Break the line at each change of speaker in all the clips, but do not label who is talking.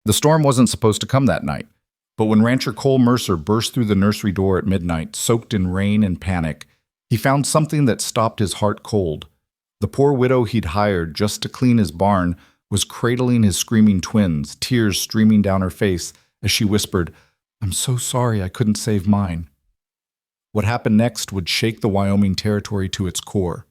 The storm wasn't supposed to come that night, but when rancher Cole Mercer burst through the nursery door at midnight, soaked in rain and panic, he found something that stopped his heart cold. The poor widow he'd hired just to clean his barn was cradling his screaming twins, tears streaming down her face as she whispered, "I'm so sorry I couldn't save mine." What happened next would shake the Wyoming Territory to its core.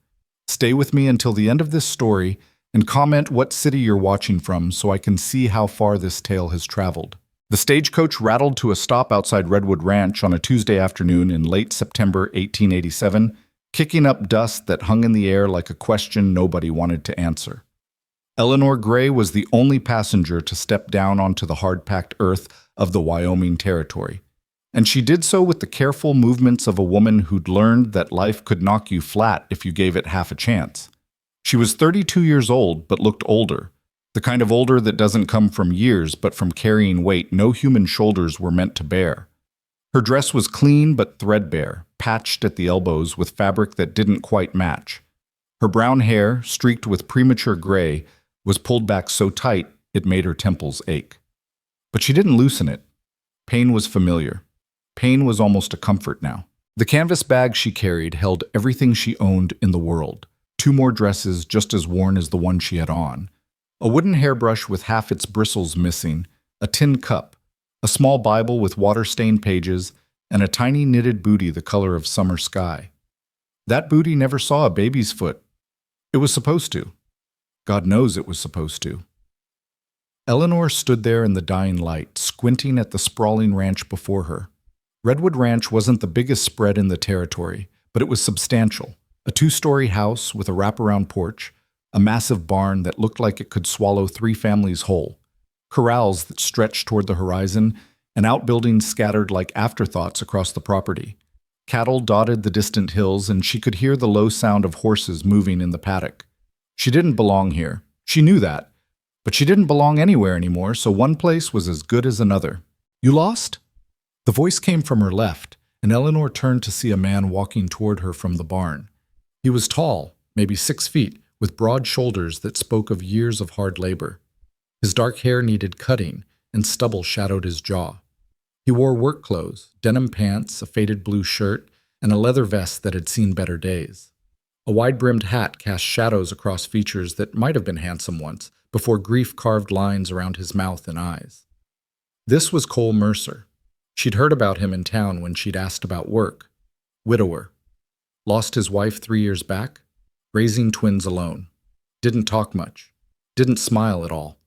Stay with me until the end of this story and comment what city you're watching from so I can see how far this tale has traveled. The stagecoach rattled to a stop outside Redwood Ranch on a Tuesday afternoon in late September 1887, kicking up dust that hung in the air like a question nobody wanted to answer. Eleanor Gray was the only passenger to step down onto the hard-packed earth of the Wyoming Territory, and she did so with the careful movements of a woman who'd learned that life could knock you flat if you gave it half a chance. She was 32 years old, but looked older, the kind of older that doesn't come from years, but from carrying weight no human shoulders were meant to bear. Her dress was clean but threadbare, patched at the elbows with fabric that didn't quite match. Her brown hair, streaked with premature gray, was pulled back so tight it made her temples ache. But she didn't loosen it. Pain was familiar. Pain was almost a comfort now. The canvas bag she carried held everything she owned in the world. 2 more dresses just as worn as the one she had on, a wooden hairbrush with half its bristles missing, a tin cup, a small Bible with water-stained pages, and a tiny knitted bootie the color of summer sky. That bootie never saw a baby's foot. It was supposed to. God knows it was supposed to. Eleanor stood there in the dying light, squinting at the sprawling ranch before her. Redwood Ranch wasn't the biggest spread in the territory, but it was substantial. A 2-story house with a wraparound porch, a massive barn that looked like it could swallow 3 families whole, corrals that stretched toward the horizon, and outbuildings scattered like afterthoughts across the property. Cattle dotted the distant hills, and she could hear the low sound of horses moving in the paddock. She didn't belong here. She knew that. But she didn't belong anywhere anymore, so one place was as good as another. "You lost?" The voice came from her left, and Eleanor turned to see a man walking toward her from the barn. He was tall, maybe 6 feet, with broad shoulders that spoke of years of hard labor. His dark hair needed cutting, and stubble shadowed his jaw. He wore work clothes, denim pants, a faded blue shirt, and a leather vest that had seen better days. A wide-brimmed hat cast shadows across features that might have been handsome once, before grief carved lines around his mouth and eyes. This was Cole Mercer. She'd heard about him in town when she'd asked about work. Widower. Lost his wife 3 years back. Raising twins alone. Didn't talk much. Didn't smile at all.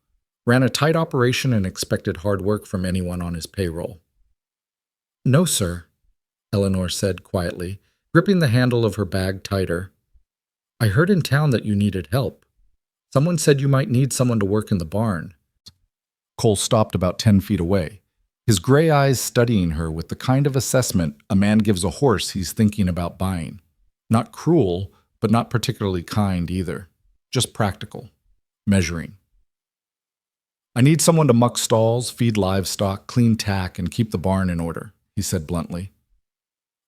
Ran a tight operation and expected hard work from anyone on his payroll. "No, sir," Eleanor said quietly, gripping the handle of her bag tighter. "I heard in town that you needed help. Someone said you might need someone to work in the barn." Cole stopped about 10 feet away, his gray eyes studying her with the kind of assessment a man gives a horse he's thinking about buying. Not cruel, but not particularly kind either. Just practical. Measuring. "I need someone to muck stalls, feed livestock, clean tack, and keep the barn in order," he said bluntly.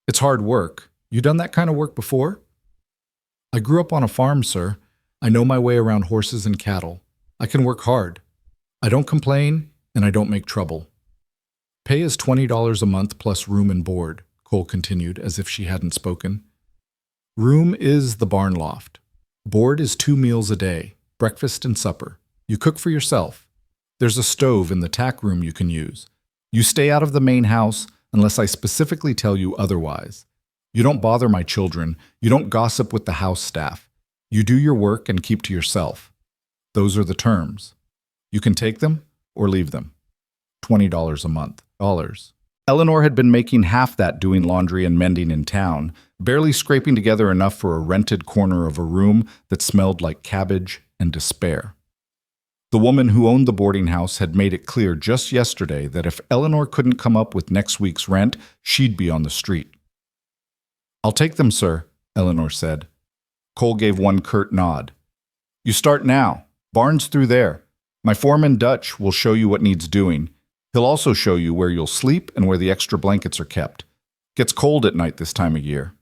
"It's hard work. You done that kind of work before?" "I grew up on a farm, sir. I know my way around horses and cattle. I can work hard. I don't complain, and I don't make trouble." "Pay is $20 a month plus room and board," Cole continued, as if she hadn't spoken. "Room is the barn loft. Board is 2 meals a day, breakfast and supper. You cook for yourself. There's a stove in the tack room you can use. You stay out of the main house unless I specifically tell you otherwise. You don't bother my children. You don't gossip with the house staff. You do your work and keep to yourself. Those are the terms. You can take them or leave them. $20 a month. Dollars. Eleanor had been making half that doing laundry and mending in town, barely scraping together enough for a rented corner of a room that smelled like cabbage and despair. The woman who owned the boarding house had made it clear just yesterday that if Eleanor couldn't come up with next week's rent, she'd be on the street. "I'll take them, sir," Eleanor said. Cole gave one curt nod. "You start now. Barn's through there. My foreman Dutch will show you what needs doing. He'll also show you where you'll sleep and where the extra blankets are kept. Gets cold at night this time of year."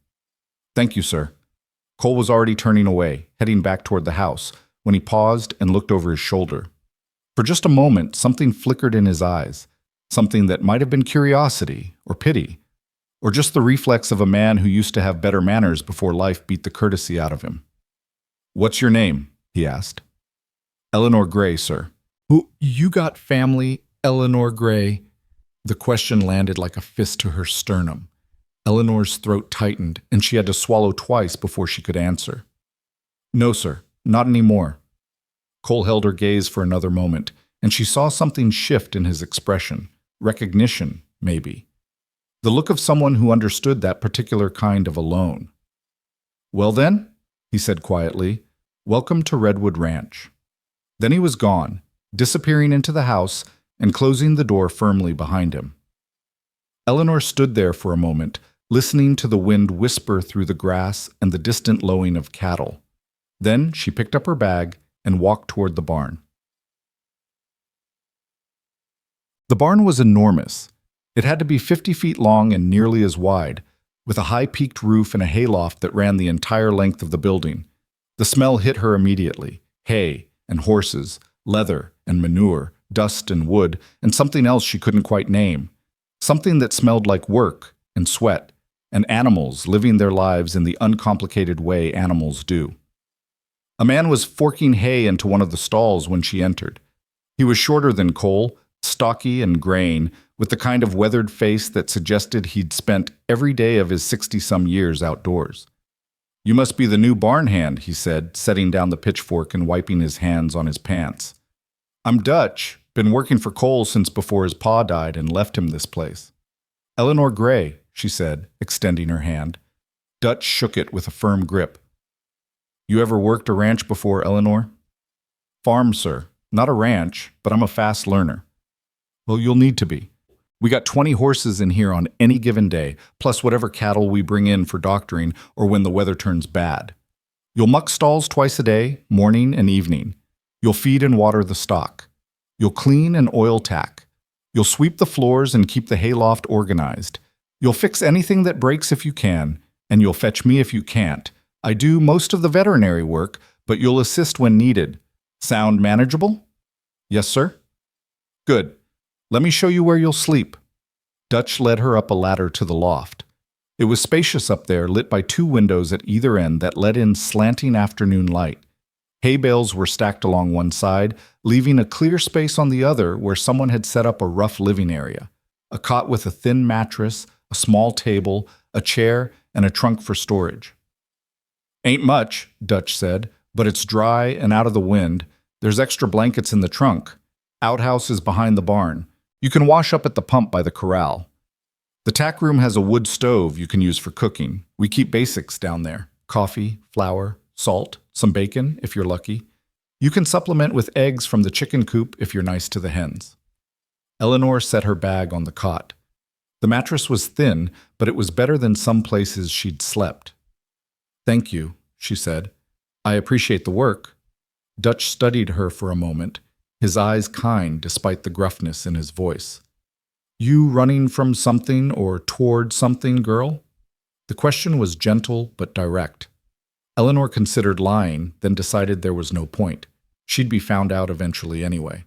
"Thank you, sir." Cole was already turning away, heading back toward the house, when he paused and looked over his shoulder. For just a moment, something flickered in his eyes, something that might have been curiosity or pity, or just the reflex of a man who used to have better manners before life beat the courtesy out of him. "What's your name?" he asked. "Eleanor Gray, sir." "Who, you got family, Eleanor Gray?" The question landed like a fist to her sternum. Eleanor's throat tightened, and she had to swallow twice before she could answer. "No, sir, not anymore." Cole held her gaze for another moment, and she saw something shift in his expression. Recognition, maybe. The look of someone who understood that particular kind of alone. "Well then," he said quietly, "welcome to Redwood Ranch." Then he was gone, disappearing into the house and closing the door firmly behind him. Eleanor stood there for a moment, listening to the wind whisper through the grass and the distant lowing of cattle. Then she picked up her bag and walked toward the barn. The barn was enormous. It had to be 50 feet long and nearly as wide, with a high-peaked roof and a hayloft that ran the entire length of the building. The smell hit her immediately. Hay and horses, leather and manure, dust and wood, and something else she couldn't quite name. Something that smelled like work and sweat, and animals living their lives in the uncomplicated way animals do. A man was forking hay into one of the stalls when she entered. He was shorter than Cole, stocky and graying, with the kind of weathered face that suggested he'd spent every day of his 60-some years outdoors. "You must be the new barn hand," he said, setting down the pitchfork and wiping his hands on his pants. "I'm Dutch, been working for Cole since before his pa died and left him this place." "Eleanor Gray," she said, extending her hand. Dutch shook it with a firm grip. "You ever worked a ranch before, Eleanor?" "Farm, sir. Not a ranch, but I'm a fast learner." "Well, you'll need to be. We got 20 horses in here on any given day, plus whatever cattle we bring in for doctoring or when the weather turns bad. You'll muck stalls twice a day, morning and evening. You'll feed and water the stock. You'll clean and oil tack. You'll sweep the floors and keep the hayloft organized. You'll fix anything that breaks if you can, and you'll fetch me if you can't. I do most of the veterinary work, but you'll assist when needed. Sound manageable?" "Yes, sir." "Good. Let me show you where you'll sleep." Dutch led her up a ladder to the loft. It was spacious up there, lit by 2 windows at either end that let in slanting afternoon light. Hay bales were stacked along one side, leaving a clear space on the other where someone had set up a rough living area. A cot with a thin mattress, a small table, a chair, and a trunk for storage. "Ain't much," Dutch said, "but it's dry and out of the wind. There's extra blankets in the trunk. Outhouse is behind the barn. You can wash up at the pump by the corral. The tack room has a wood stove you can use for cooking. We keep basics down there. Coffee, flour, salt, some bacon, if you're lucky. You can supplement with eggs from the chicken coop if you're nice to the hens." Eleanor set her bag on the cot. The mattress was thin, but it was better than some places she'd slept. "Thank you," she said. "I appreciate the work." Dutch studied her for a moment, his eyes kind despite the gruffness in his voice. "You running from something or toward something, girl?" The question was gentle but direct. Eleanor considered lying, then decided there was no point. She'd be found out eventually anyway.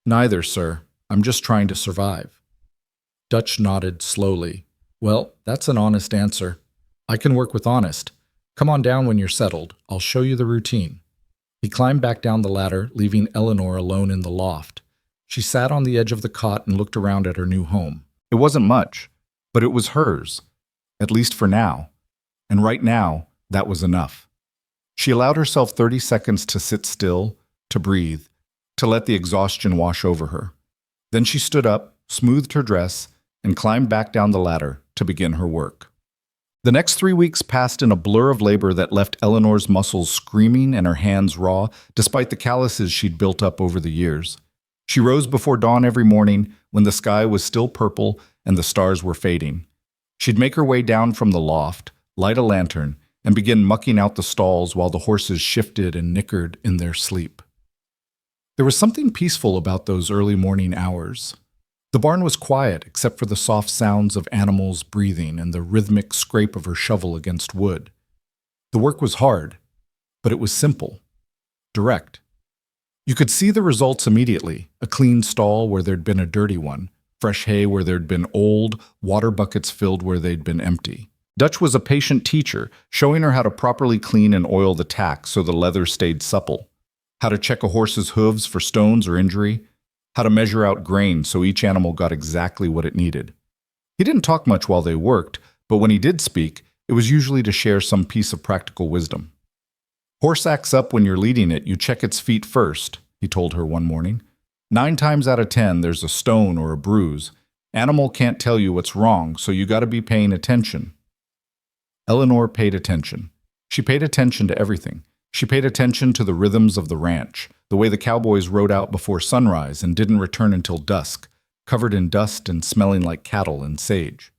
"Neither, sir. I'm just trying to survive." Dutch nodded slowly. "Well, that's an honest answer. I can work with honest. Come on down when you're settled. I'll show you the routine." He climbed back down the ladder, leaving Eleanor alone in the loft. She sat on the edge of the cot and looked around at her new home. It wasn't much, but it was hers, at least for now. And right now, that was enough. She allowed herself 30 seconds to sit still, to breathe, to let the exhaustion wash over her. Then she stood up, smoothed her dress, and climbed back down the ladder to begin her work. The next 3 weeks passed in a blur of labor that left Eleanor's muscles screaming and her hands raw, despite the calluses she'd built up over the years. She rose before dawn every morning, when the sky was still purple and the stars were fading. She'd make her way down from the loft, light a lantern, and begin mucking out the stalls while the horses shifted and nickered in their sleep. There was something peaceful about those early morning hours. The barn was quiet except for the soft sounds of animals breathing and the rhythmic scrape of her shovel against wood. The work was hard, but it was simple, direct. You could see the results immediately: a clean stall where there'd been a dirty one, fresh hay where there'd been old, water buckets filled where they'd been empty. Dutch was a patient teacher, showing her how to properly clean and oil the tack so the leather stayed supple, how to check a horse's hooves for stones or injury, how to measure out grain so each animal got exactly what it needed. He didn't talk much while they worked, but when he did speak, it was usually to share some piece of practical wisdom. "Horse acts up when you're leading it, you check its feet first," he told her one morning. 9 times out of 10, there's a stone or a bruise. Animal can't tell you what's wrong, so you got to be paying attention. Eleanor paid attention. She paid attention to everything. She paid attention to the rhythms of the ranch, the way the cowboys rode out before sunrise and didn't return until dusk, covered in dust and smelling like cattle and sage.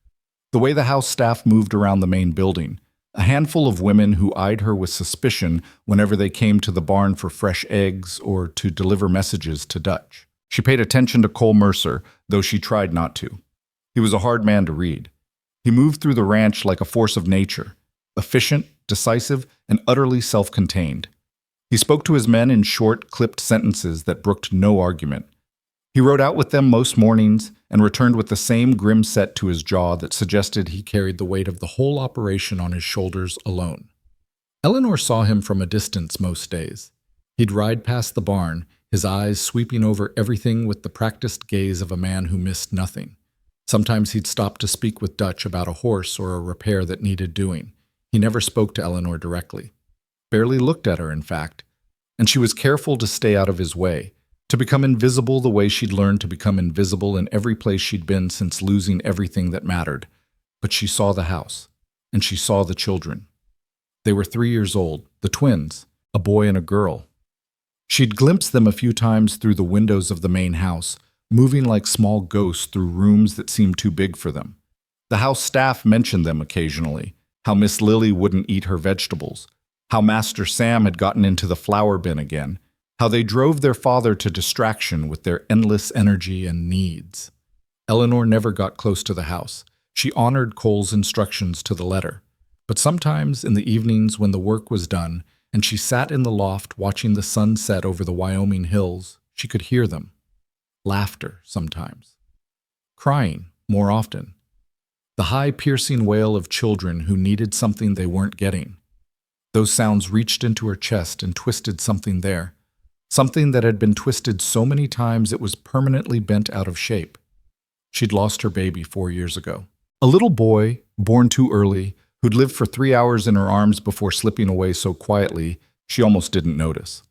The way the house staff moved around the main building, a handful of women who eyed her with suspicion whenever they came to the barn for fresh eggs or to deliver messages to Dutch. She paid attention to Cole Mercer, though she tried not to. He was a hard man to read. He moved through the ranch like a force of nature, efficient, decisive, and utterly self-contained. He spoke to his men in short, clipped sentences that brooked no argument. He rode out with them most mornings and returned with the same grim set to his jaw that suggested he carried the weight of the whole operation on his shoulders alone. Eleanor saw him from a distance most days. He'd ride past the barn, his eyes sweeping over everything with the practiced gaze of a man who missed nothing. Sometimes he'd stop to speak with Dutch about a horse or a repair that needed doing. He never spoke to Eleanor directly. Barely looked at her, in fact. And she was careful to stay out of his way, to become invisible the way she'd learned to become invisible in every place she'd been since losing everything that mattered. But she saw the house, and she saw the children. They were 3 years old, the twins, a boy and a girl. She'd glimpsed them a few times through the windows of the main house, moving like small ghosts through rooms that seemed too big for them. The house staff mentioned them occasionally, how Miss Lily wouldn't eat her vegetables, how Master Sam had gotten into the flour bin again, how they drove their father to distraction with their endless energy and needs. Eleanor never got close to the house. She honored Cole's instructions to the letter. But sometimes in the evenings when the work was done and she sat in the loft watching the sun set over the Wyoming hills, she could hear them. Laughter sometimes. Crying more often. The high piercing wail of children who needed something they weren't getting. Those sounds reached into her chest and twisted something there. Something that had been twisted so many times it was permanently bent out of shape. She'd lost her baby 4 years ago. A little boy, born too early, who'd lived for 3 hours in her arms before slipping away so quietly she almost didn't notice.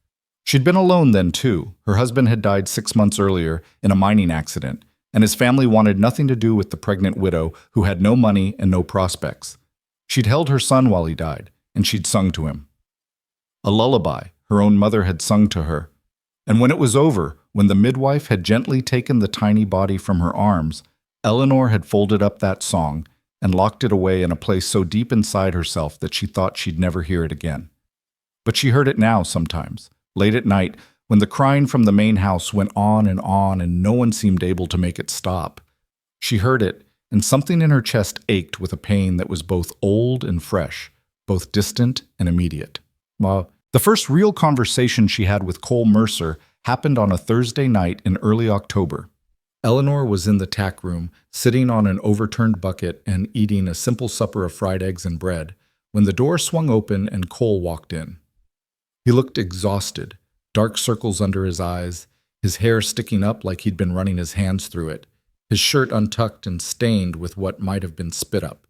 She'd been alone then, too. Her husband had died 6 months earlier in a mining accident, and his family wanted nothing to do with the pregnant widow who had no money and no prospects. She'd held her son while he died, and she'd sung to him. A lullaby her own mother had sung to her. And when it was over, when the midwife had gently taken the tiny body from her arms, Eleanor had folded up that song and locked it away in a place so deep inside herself that she thought she'd never hear it again. But she heard it now sometimes, late at night, when the crying from the main house went on and no one seemed able to make it stop. She heard it, and something in her chest ached with a pain that was both old and fresh, both distant and immediate. The first real conversation she had with Cole Mercer happened on a Thursday night in early October. Eleanor was in the tack room, sitting on an overturned bucket and eating a simple supper of fried eggs and bread, when the door swung open and Cole walked in. He looked exhausted, dark circles under his eyes, his hair sticking up like he'd been running his hands through it, his shirt untucked and stained with what might have been spit up.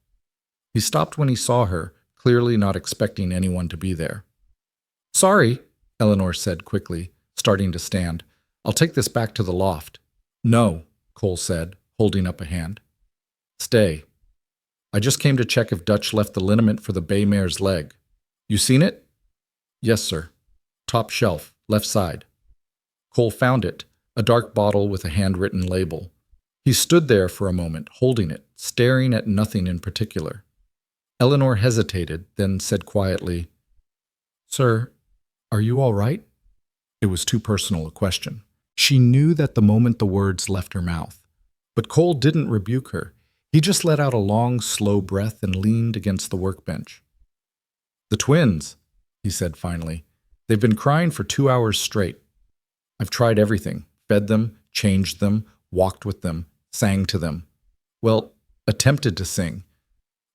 He stopped when he saw her, clearly not expecting anyone to be there. "Sorry," Eleanor said quickly, starting to stand. "I'll take this back to the loft." "No," Cole said, holding up a hand. "Stay. I just came to check if Dutch left the liniment for the bay mare's leg. You seen it?" "Yes, sir. Top shelf, left side." Cole found it, a dark bottle with a handwritten label. He stood there for a moment, holding it, staring at nothing in particular. Eleanor hesitated, then said quietly, "Sir, are you all right?" It was too personal a question. She knew that the moment the words left her mouth. But Cole didn't rebuke her. He just let out a long, slow breath and leaned against the workbench. "The twins," he said finally. "They've been crying for 2 hours straight." I've tried everything, fed them, changed them, walked with them, sang to them. Well, attempted to sing.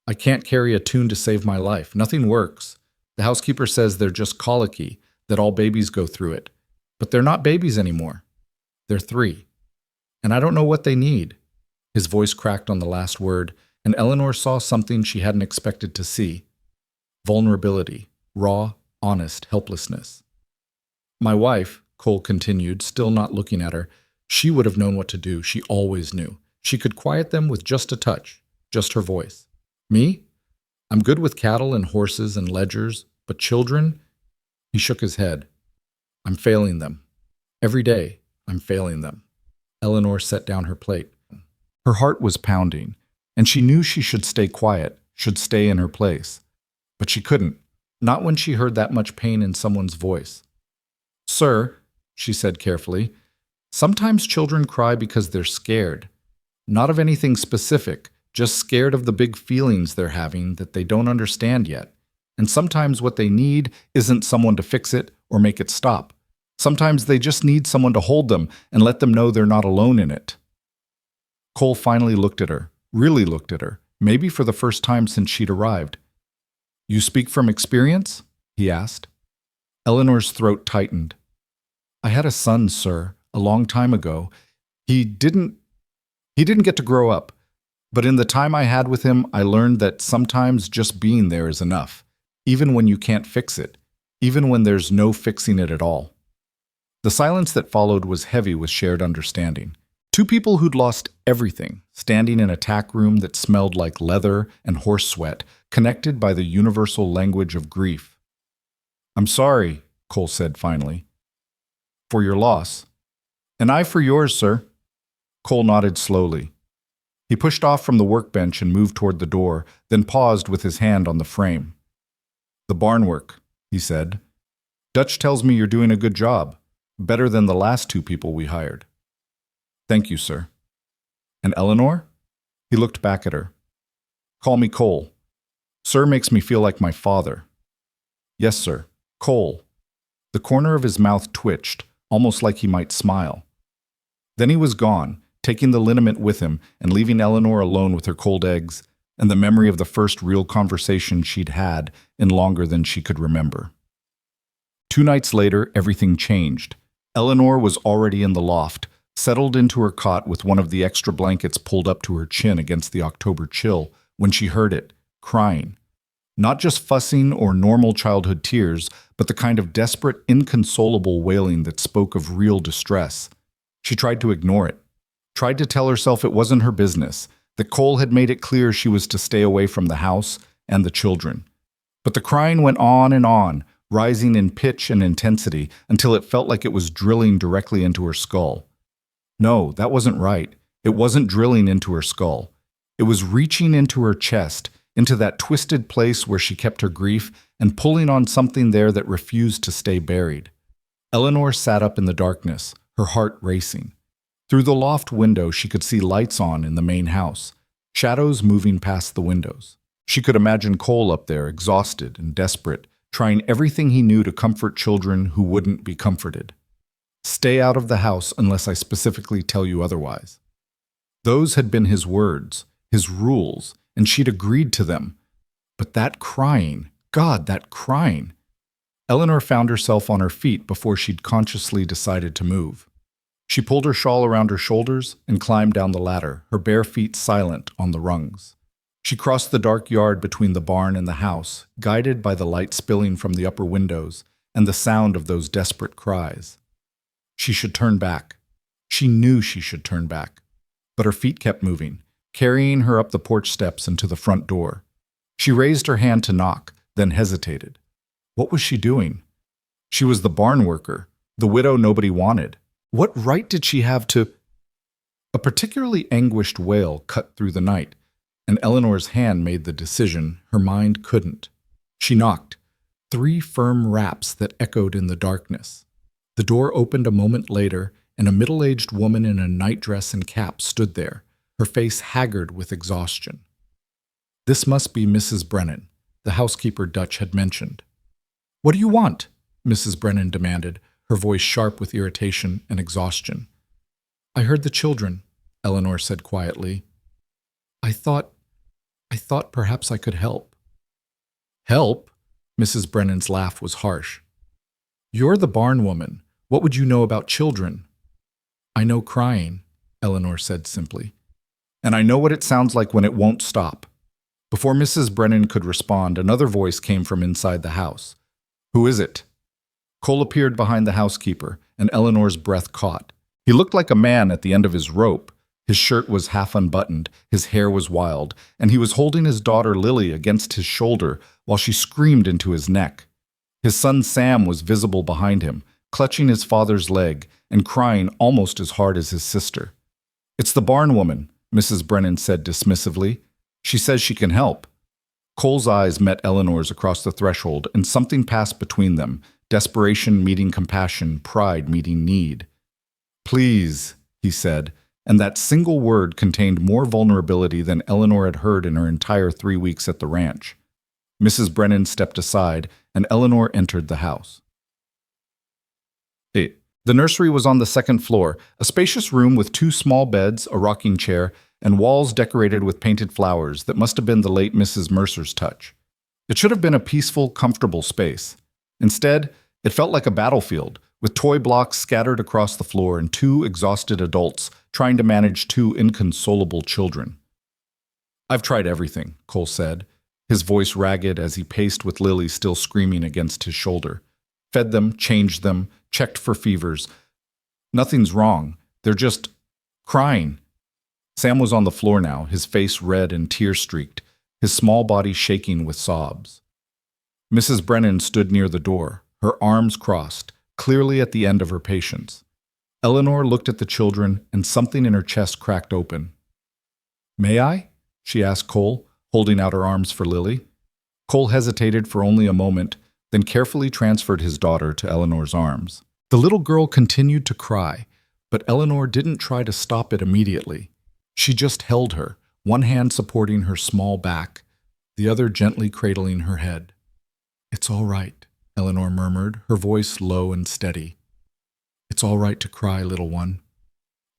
I can't carry a tune to save my life. Nothing works. The housekeeper says they're just colicky, that all babies go through it. But they're not babies anymore. They're 3. And I don't know what they need. His voice cracked on the last word, and Eleanor saw something she hadn't expected to see. Vulnerability, raw, honest helplessness. My wife, Cole continued, still not looking at her, she would have known what to do. She always knew. She could quiet them with just a touch, just her voice. Me? I'm good with cattle and horses and ledgers, but children? He shook his head. I'm failing them. Every day, I'm failing them. Eleanor set down her plate. Her heart was pounding, and she knew she should stay quiet, should stay in her place. But she couldn't, not when she heard that much pain in someone's voice. Sir, she said carefully, sometimes children cry because they're scared. Not of anything specific, just scared of the big feelings they're having that they don't understand yet. And sometimes what they need isn't someone to fix it or make it stop. Sometimes they just need someone to hold them and let them know they're not alone in it. Cole finally looked at her, really looked at her, maybe for the first time since she'd arrived. You speak from experience? He asked. Eleanor's throat tightened. I had a son, sir, a long time ago. He didn't get to grow up. But in the time I had with him, I learned that sometimes just being there is enough, even when you can't fix it, even when there's no fixing it at all. The silence that followed was heavy with shared understanding. 2 people who'd lost everything, standing in a tack room that smelled like leather and horse sweat, connected by the universal language of grief. I'm sorry, Cole said finally, for your loss. And I for yours, sir. Cole nodded slowly. He pushed off from the workbench and moved toward the door, then paused with his hand on the frame. The barn work, he said. Dutch tells me you're doing a good job, better than the last 2 people we hired. Thank you, sir. And Eleanor? He looked back at her. Call me Cole. Sir makes me feel like my father. Yes, sir. Cole. The corner of his mouth twitched, almost like he might smile. Then he was gone, taking the liniment with him and leaving Eleanor alone with her cold eggs and the memory of the first real conversation she'd had in longer than she could remember. 2 nights later, everything changed. Eleanor was already in the loft, settled into her cot with one of the extra blankets pulled up to her chin against the October chill, when she heard it, crying. Not just fussing or normal childhood tears, but the kind of desperate, inconsolable wailing that spoke of real distress. She tried to ignore it, tried to tell herself it wasn't her business, that Cole had made it clear she was to stay away from the house and the children. But the crying went on and on, rising in pitch and intensity until it felt like it was drilling directly into her skull. No, that wasn't right. It wasn't drilling into her skull. It was reaching into her chest, into that twisted place where she kept her grief and pulling on something there that refused to stay buried. Eleanor sat up in the darkness, her heart racing. Through the loft window, she could see lights on in the main house, shadows moving past the windows. She could imagine Cole up there, exhausted and desperate, trying everything he knew to comfort children who wouldn't be comforted. Stay out of the house unless I specifically tell you otherwise. Those had been his words, his rules, and she'd agreed to them. But that crying, God, that crying. Eleanor found herself on her feet before she'd consciously decided to move. She pulled her shawl around her shoulders and climbed down the ladder, her bare feet silent on the rungs. She crossed the dark yard between the barn and the house, guided by the light spilling from the upper windows and the sound of those desperate cries. She should turn back. She knew she should turn back. But her feet kept moving, carrying her up the porch steps and to the front door. She raised her hand to knock, then hesitated. What was she doing? She was the barn worker, the widow nobody wanted. What right did she have to... A particularly anguished wail cut through the night, and Eleanor's hand made the decision her mind couldn't. She knocked, 3 firm raps that echoed in the darkness. The door opened a moment later, and a middle-aged woman in a nightdress and cap stood there, her face haggard with exhaustion. This must be Mrs. Brennan, the housekeeper Dutch had mentioned. What do you want? Mrs. Brennan demanded, her voice sharp with irritation and exhaustion. "I heard the children," Eleanor said quietly. I thought perhaps I could help." "Help?" Mrs. Brennan's laugh was harsh. "You're the barn woman. What would you know about children?" "I know crying," Eleanor said simply. "And I know what it sounds like when it won't stop." Before Mrs. Brennan could respond, another voice came from inside the house. "Who is it?" Cole appeared behind the housekeeper, and Eleanor's breath caught. He looked like a man at the end of his rope. His shirt was half unbuttoned, his hair was wild, and he was holding his daughter Lily against his shoulder while she screamed into his neck. His son Sam was visible behind him, clutching his father's leg and crying almost as hard as his sister. "It's the barn woman," Mrs. Brennan said dismissively. "She says she can help." Cole's eyes met Eleanor's across the threshold, and something passed between them, desperation meeting compassion, pride meeting need. "Please," he said, and that single word contained more vulnerability than Eleanor had heard in her entire 3 weeks at the ranch. Mrs. Brennan stepped aside, and Eleanor entered the house. The nursery was on the second floor, a spacious room with 2 small beds, a rocking chair, and walls decorated with painted flowers that must have been the late Mrs. Mercer's touch. It should have been a peaceful, comfortable space. Instead, it felt like a battlefield, with toy blocks scattered across the floor and 2 exhausted adults trying to manage 2 inconsolable children. "I've tried everything," Cole said, his voice ragged as he paced with Lily still screaming against his shoulder. "Fed them, changed them, checked for fevers. Nothing's wrong. They're just crying." Sam was on the floor now, his face red and tear-streaked, his small body shaking with sobs. Mrs. Brennan stood near the door, her arms crossed, clearly at the end of her patience. Eleanor looked at the children, and something in her chest cracked open. "May I?" she asked Cole, holding out her arms for Lily. Cole hesitated for only a moment, then carefully transferred his daughter to Eleanor's arms. The little girl continued to cry, but Eleanor didn't try to stop it immediately. She just held her, one hand supporting her small back, the other gently cradling her head. "It's all right," Eleanor murmured, her voice low and steady. "It's all right to cry, little one.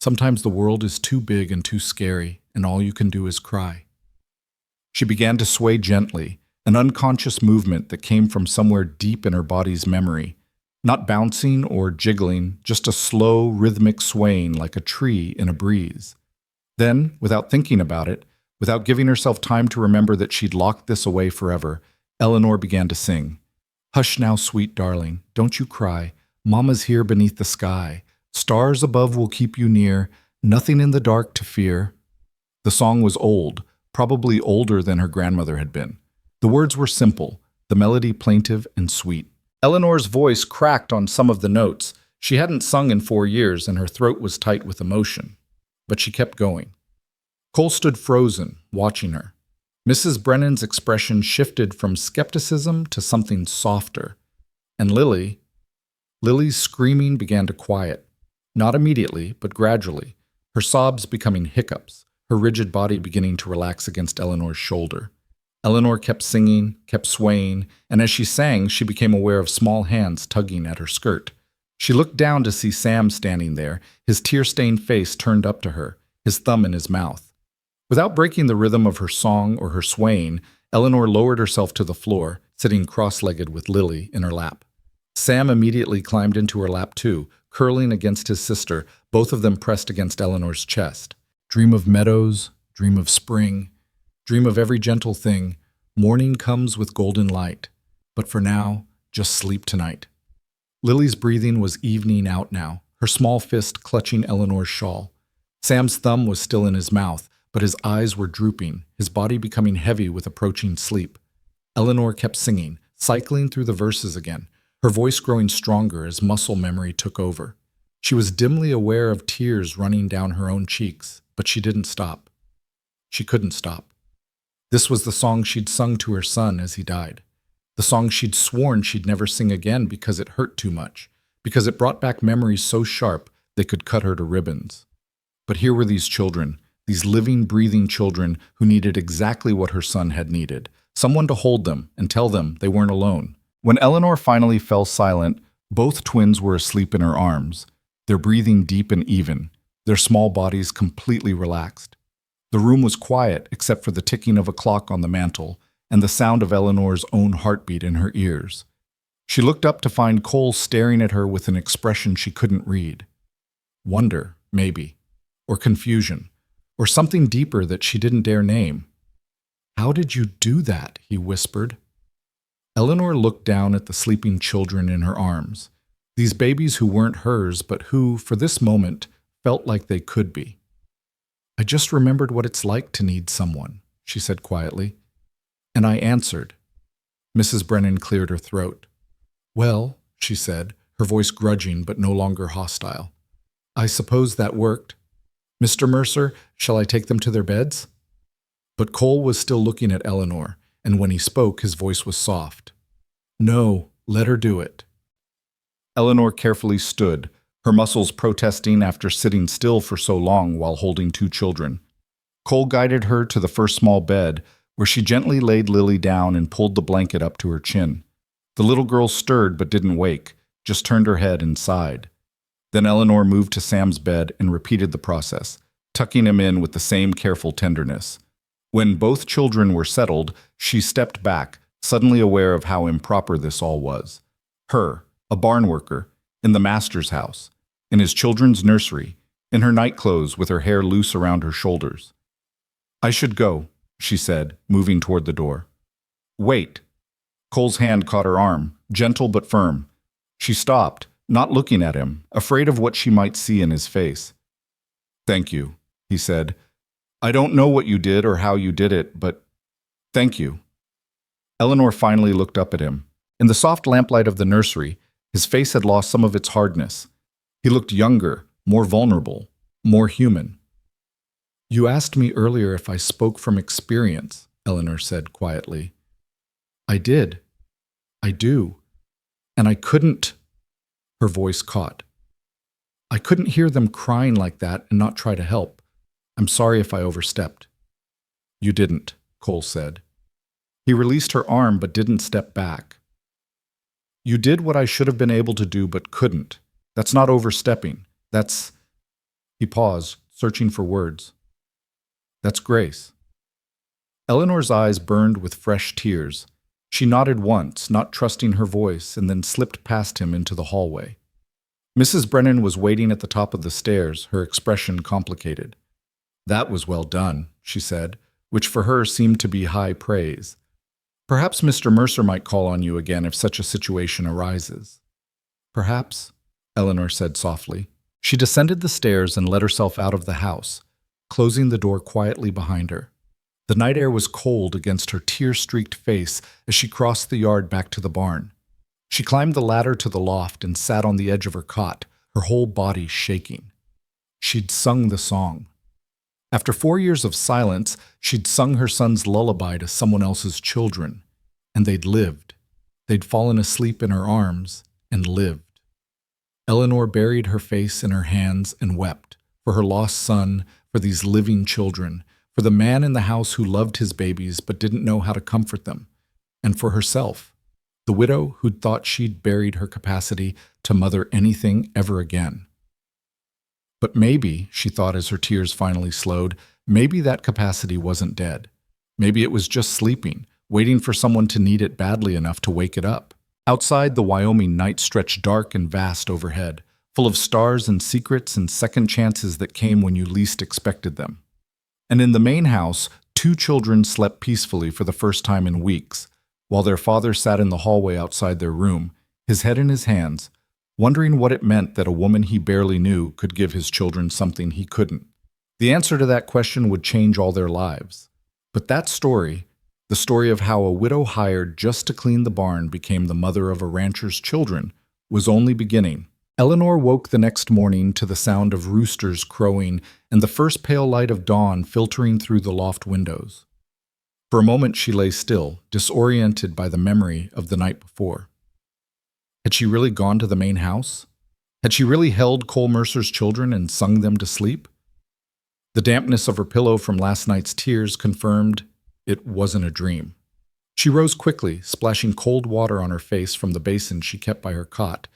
Sometimes the world is too big and too scary, and all you can do is cry." She began to sway gently, an unconscious movement that came from somewhere deep in her body's memory, not bouncing or jiggling, just a slow, rhythmic swaying like a tree in a breeze. Then, without thinking about it, without giving herself time to remember that she'd locked this away forever, Eleanor began to sing. "Hush now, sweet darling, don't you cry. Mama's here beneath the sky. Stars above will keep you near, nothing in the dark to fear." The song was old, probably older than her grandmother had been. The words were simple, the melody plaintive and sweet. Eleanor's voice cracked on some of the notes. She hadn't sung in 4 years, and her throat was tight with emotion. But she kept going. Cole stood frozen, watching her. Mrs. Brennan's expression shifted from skepticism to something softer. And Lily's screaming began to quiet. Not immediately, but gradually, her sobs becoming hiccups, her rigid body beginning to relax against Eleanor's shoulder. Eleanor kept singing, kept swaying, and as she sang, she became aware of small hands tugging at her skirt. She looked down to see Sam standing there, his tear-stained face turned up to her, his thumb in his mouth. Without breaking the rhythm of her song or her swaying, Eleanor lowered herself to the floor, sitting cross-legged with Lily in her lap. Sam immediately climbed into her lap too, curling against his sister, both of them pressed against Eleanor's chest. "Dream of meadows, dream of spring, dream of every gentle thing. Morning comes with golden light. But for now, just sleep tonight." Lily's breathing was evening out now, her small fist clutching Eleanor's shawl. Sam's thumb was still in his mouth, but his eyes were drooping, his body becoming heavy with approaching sleep. Eleanor kept singing, cycling through the verses again, her voice growing stronger as muscle memory took over. She was dimly aware of tears running down her own cheeks, but she didn't stop. She couldn't stop. This was the song she'd sung to her son as he died. The song she'd sworn she'd never sing again because it hurt too much, because it brought back memories so sharp they could cut her to ribbons. But here were these children, these living, breathing children who needed exactly what her son had needed, someone to hold them and tell them they weren't alone. When Eleanor finally fell silent, Both twins were asleep in her arms, their breathing deep and even, their small bodies completely relaxed. The room was quiet except for the ticking of a clock on the mantel and the sound of Eleanor's own heartbeat in her ears. She looked up to find Cole staring at her with an expression she couldn't read. Wonder, maybe, or confusion, or something deeper that she didn't dare name. "How did you do that?" he whispered. Eleanor looked down at the sleeping children in her arms, these babies who weren't hers but who, for this moment, felt like they could be. "I just remembered what it's like to need someone," she said quietly. "And I answered." Mrs. Brennan cleared her throat. "Well," she said, her voice grudging but no longer hostile, "I suppose that worked. Mr. Mercer, shall I take them to their beds?" But Cole was still looking at Eleanor, and when he spoke, his voice was soft. "No, let her do it." Eleanor carefully stood, her muscles protesting after sitting still for so long while holding two children. Cole guided her to the first small bed, where she gently laid Lily down and pulled the blanket up to her chin. The little girl stirred but didn't wake, just turned her head and sighed. Then Eleanor moved to Sam's bed and repeated the process, tucking him in with the same careful tenderness. When both children were settled, she stepped back, suddenly aware of how improper this all was. Her, a barn worker, in the master's house, in his children's nursery, in her nightclothes with her hair loose around her shoulders. "I should go," she said, moving toward the door. "Wait." Cole's hand caught her arm, gentle but firm. She stopped, not looking at him, afraid of what she might see in his face. "Thank you," he said. "I don't know what you did or how you did it, but thank you." Eleanor finally looked up at him. In the soft lamplight of the nursery, his face had lost some of its hardness. He looked younger, more vulnerable, more human. "You asked me earlier if I spoke from experience," Eleanor said quietly. "I did. I do. And I couldn't—" Her voice caught. "I couldn't hear them crying like that and not try to help. I'm sorry if I overstepped." "You didn't," Cole said. He released her arm but didn't step back. "You did what I should have been able to do but couldn't. That's not overstepping. That's—" He paused, searching for words. "That's grace." Eleanor's eyes burned with fresh tears. She nodded once, not trusting her voice, and then slipped past him into the hallway. Mrs. Brennan was waiting at the top of the stairs, her expression complicated. "That was well done," she said, which for her seemed to be high praise. "Perhaps Mr. Mercer might call on you again if such a situation arises." "Perhaps," Eleanor said softly. She descended the stairs and let herself out of the house, closing the door quietly behind her. The night air was cold against her tear-streaked face as she crossed the yard back to the barn. She climbed the ladder to the loft and sat on the edge of her cot, her whole body shaking. She'd sung the song. After 4 years of silence, she'd sung her son's lullaby to someone else's children, and they'd lived. They'd fallen asleep in her arms and lived. Eleanor buried her face in her hands and wept for her lost son, for these living children, for the man in the house who loved his babies but didn't know how to comfort them, and for herself, the widow who'd thought she'd buried her capacity to mother anything ever again. But maybe, she thought as her tears finally slowed, maybe that capacity wasn't dead. Maybe it was just sleeping, waiting for someone to need it badly enough to wake it up. Outside, the Wyoming night stretched dark and vast overhead, full of stars and secrets and second chances that came when you least expected them. And in the main house, 2 children slept peacefully for the first time in weeks, while their father sat in the hallway outside their room, his head in his hands, wondering what it meant that a woman he barely knew could give his children something he couldn't. The answer to that question would change all their lives. But that story, the story of how a widow hired just to clean the barn became the mother of a rancher's children, was only beginning. Eleanor woke the next morning to the sound of roosters crowing and the first pale light of dawn filtering through the loft windows. For a moment she lay still, disoriented by the memory of the night before. Had she really gone to the main house? Had she really held Cole Mercer's children and sung them to sleep? The dampness of her pillow from last night's tears confirmed it wasn't a dream. She rose quickly, splashing cold water on her face from the basin she kept by her cot,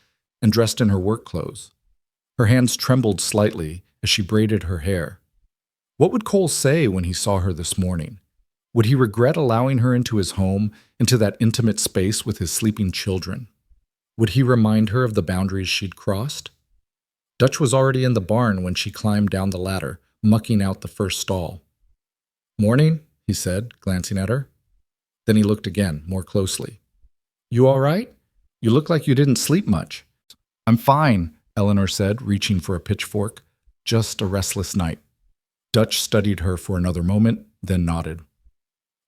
and dressed in her work clothes. Her hands trembled slightly as she braided her hair. What would Cole say when he saw her this morning? Would he regret allowing her into his home, into that intimate space with his sleeping children? Would he remind her of the boundaries she'd crossed? Dutch was already in the barn when she climbed down the ladder, mucking out the first stall. "Morning," he said, glancing at her. Then he looked again, more closely. "You all right? You look like you didn't sleep much." "I'm fine," Eleanor said, reaching for a pitchfork. "Just a restless night." Dutch studied her for another moment, then nodded.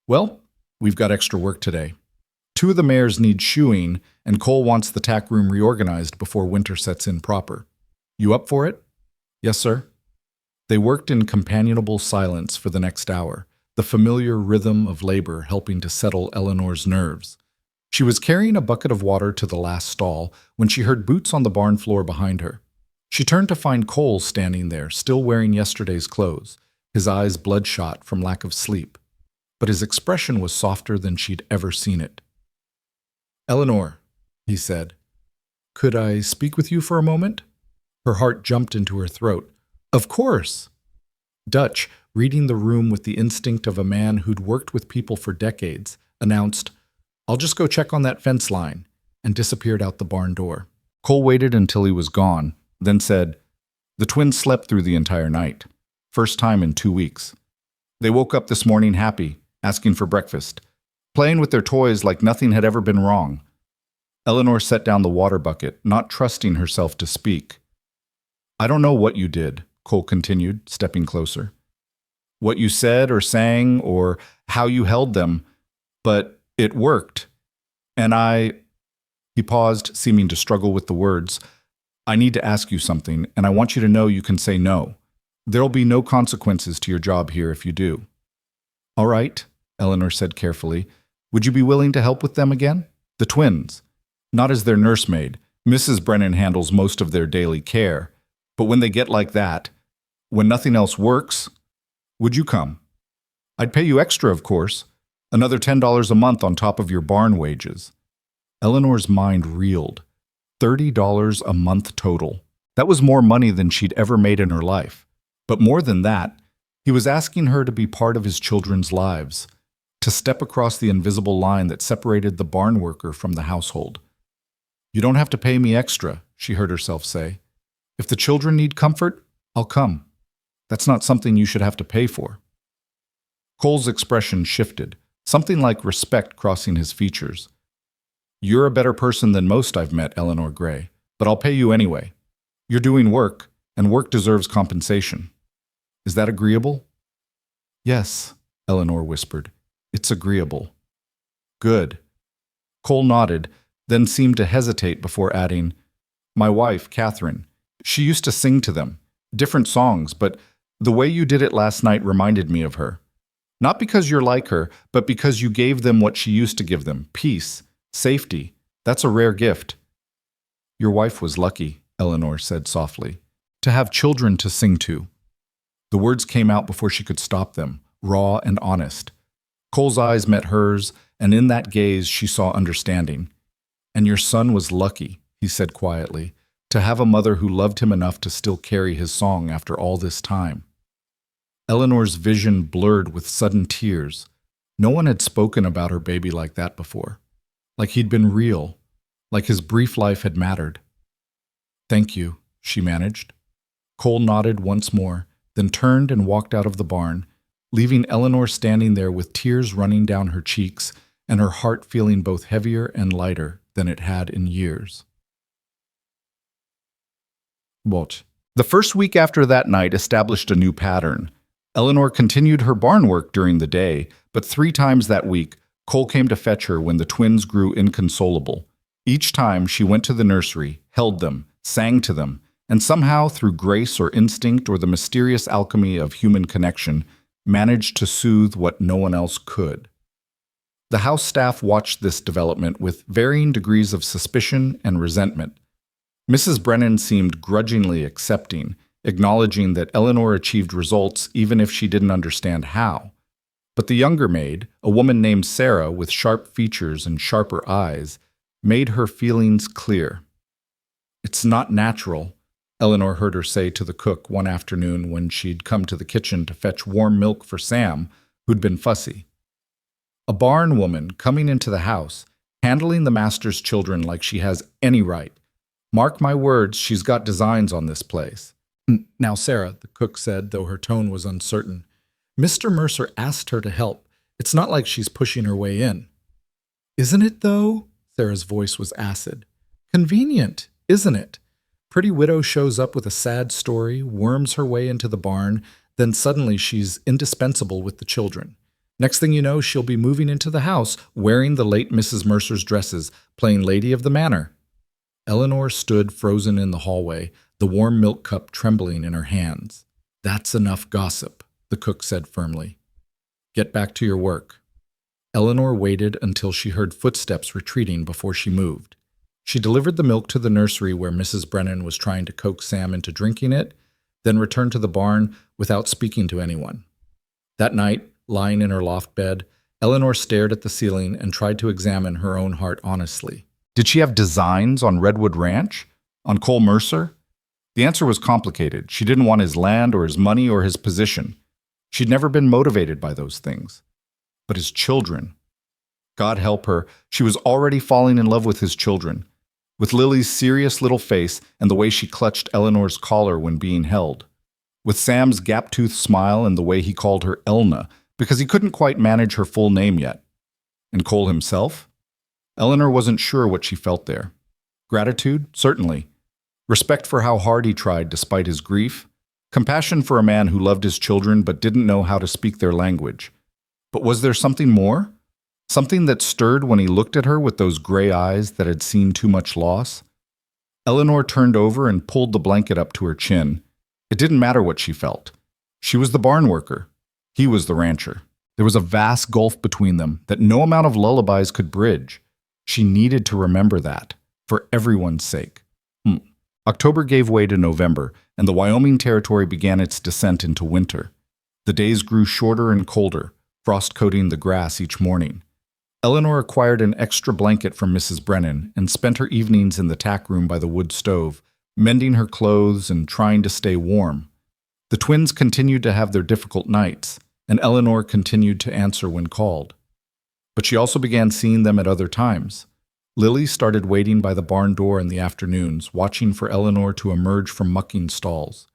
"Well, we've got extra work today. 2 of the mares need shoeing, and Cole wants the tack room reorganized before winter sets in proper. You up for it?" "Yes, sir." They worked in companionable silence for the next hour, the familiar rhythm of labor helping to settle Eleanor's nerves. She was carrying a bucket of water to the last stall when she heard boots on the barn floor behind her. She turned to find Cole standing there, still wearing yesterday's clothes, his eyes bloodshot from lack of sleep. But his expression was softer than she'd ever seen it. "Eleanor," he said, "could I speak with you for a moment?" Her heart jumped into her throat. "Of course!" Dutch, reading the room with the instinct of a man who'd worked with people for decades, announced, "I'll just go check on that fence line," and disappeared out the barn door. Cole waited until he was gone, then said, "The twins slept through the entire night. First time in 2 weeks. They woke up this morning happy, asking for breakfast, playing with their toys like nothing had ever been wrong." Eleanor set down the water bucket, not trusting herself to speak. "I don't know what you did," Cole continued, stepping closer. "What you said or sang or how you held them, but it worked. And He paused, seeming to struggle with the words. "I need to ask you something, and I want you to know you can say no. There'll be no consequences to your job here if you do." "All right," Eleanor said carefully. "Would you be willing to help with them again? The twins. Not as their nursemaid. Mrs. Brennan handles most of their daily care. But when they get like that, when nothing else works, would you come? I'd pay you extra, of course. Another $10 a month on top of your barn wages." Eleanor's mind reeled. $30 a month total. That was more money than she'd ever made in her life. But more than that, he was asking her to be part of his children's lives, to step across the invisible line that separated the barn worker from the household. "You don't have to pay me extra," she heard herself say. "If the children need comfort, I'll come. That's not something you should have to pay for." Cole's expression shifted, something like respect crossing his features. "You're a better person than most I've met, Eleanor Gray, but I'll pay you anyway. You're doing work, and work deserves compensation. Is that agreeable?" "Yes," Eleanor whispered. "It's agreeable." "Good." Cole nodded, then seemed to hesitate before adding, "My wife, Catherine, she used to sing to them, different songs, but the way you did it last night reminded me of her. Not because you're like her, but because you gave them what she used to give them, peace, safety. That's a rare gift." "Your wife was lucky," Eleanor said softly, "to have children to sing to." The words came out before she could stop them, raw and honest. Cole's eyes met hers, and in that gaze she saw understanding. "And your son was lucky," he said quietly, "to have a mother who loved him enough to still carry his song after all this time." Eleanor's vision blurred with sudden tears. No one had spoken about her baby like that before. Like he'd been real, like his brief life had mattered. "Thank you," she managed. Cole nodded once more, then turned and walked out of the barn, leaving Eleanor standing there with tears running down her cheeks and her heart feeling both heavier and lighter than it had in years. But the first week after that night established a new pattern. Eleanor continued her barn work during the day, but 3 times that week, Cole came to fetch her when the twins grew inconsolable. Each time she went to the nursery, held them, sang to them, and somehow, through grace or instinct or the mysterious alchemy of human connection, managed to soothe what no one else could. The house staff watched this development with varying degrees of suspicion and resentment. Mrs. Brennan seemed grudgingly accepting, acknowledging that Eleanor achieved results even if she didn't understand how. But the younger maid, a woman named Sarah with sharp features and sharper eyes, made her feelings clear. "It's not natural," Eleanor heard her say to the cook one afternoon when she'd come to the kitchen to fetch warm milk for Sam, who'd been fussy. "A barn woman coming into the house, handling the master's children like she has any right. Mark my words, she's got designs on this place." "Now, Sarah," the cook said, though her tone was uncertain, "Mr. Mercer asked her to help. It's not like she's pushing her way in." "Isn't it, though?" Sarah's voice was acid. "Convenient, isn't it? Pretty widow shows up with a sad story, worms her way into the barn, then suddenly she's indispensable with the children. Next thing you know, she'll be moving into the house, wearing the late Mrs. Mercer's dresses, playing Lady of the Manor." Eleanor stood frozen in the hallway, the warm milk cup trembling in her hands. "That's enough gossip," the cook said firmly. "Get back to your work." Eleanor waited until she heard footsteps retreating before she moved. She delivered the milk to the nursery where Mrs. Brennan was trying to coax Sam into drinking it, then returned to the barn without speaking to anyone. That night, lying in her loft bed, Eleanor stared at the ceiling and tried to examine her own heart honestly. Did she have designs on Redwood Ranch? On Cole Mercer? The answer was complicated. She didn't want his land or his money or his position. She'd never been motivated by those things. But his children. God help her, she was already falling in love with his children, with Lily's serious little face and the way she clutched Eleanor's collar when being held, with Sam's gap-toothed smile and the way he called her Elna, because he couldn't quite manage her full name yet. And Cole himself? Eleanor wasn't sure what she felt there. Gratitude? Certainly. Respect for how hard he tried despite his grief. Compassion for a man who loved his children but didn't know how to speak their language. But was there something more? Something that stirred when he looked at her with those gray eyes that had seen too much loss? Eleanor turned over and pulled the blanket up to her chin. It didn't matter what she felt. She was the barn worker. He was the rancher. There was a vast gulf between them that no amount of lullabies could bridge. She needed to remember that, for everyone's sake. October gave way to November, and the Wyoming Territory began its descent into winter. The days grew shorter and colder, frost coating the grass each morning. Eleanor acquired an extra blanket from Mrs. Brennan and spent her evenings in the tack room by the wood stove, mending her clothes and trying to stay warm. The twins continued to have their difficult nights, and Eleanor continued to answer when called. But she also began seeing them at other times. Lily started waiting by the barn door in the afternoons, watching for Eleanor to emerge from mucking stalls.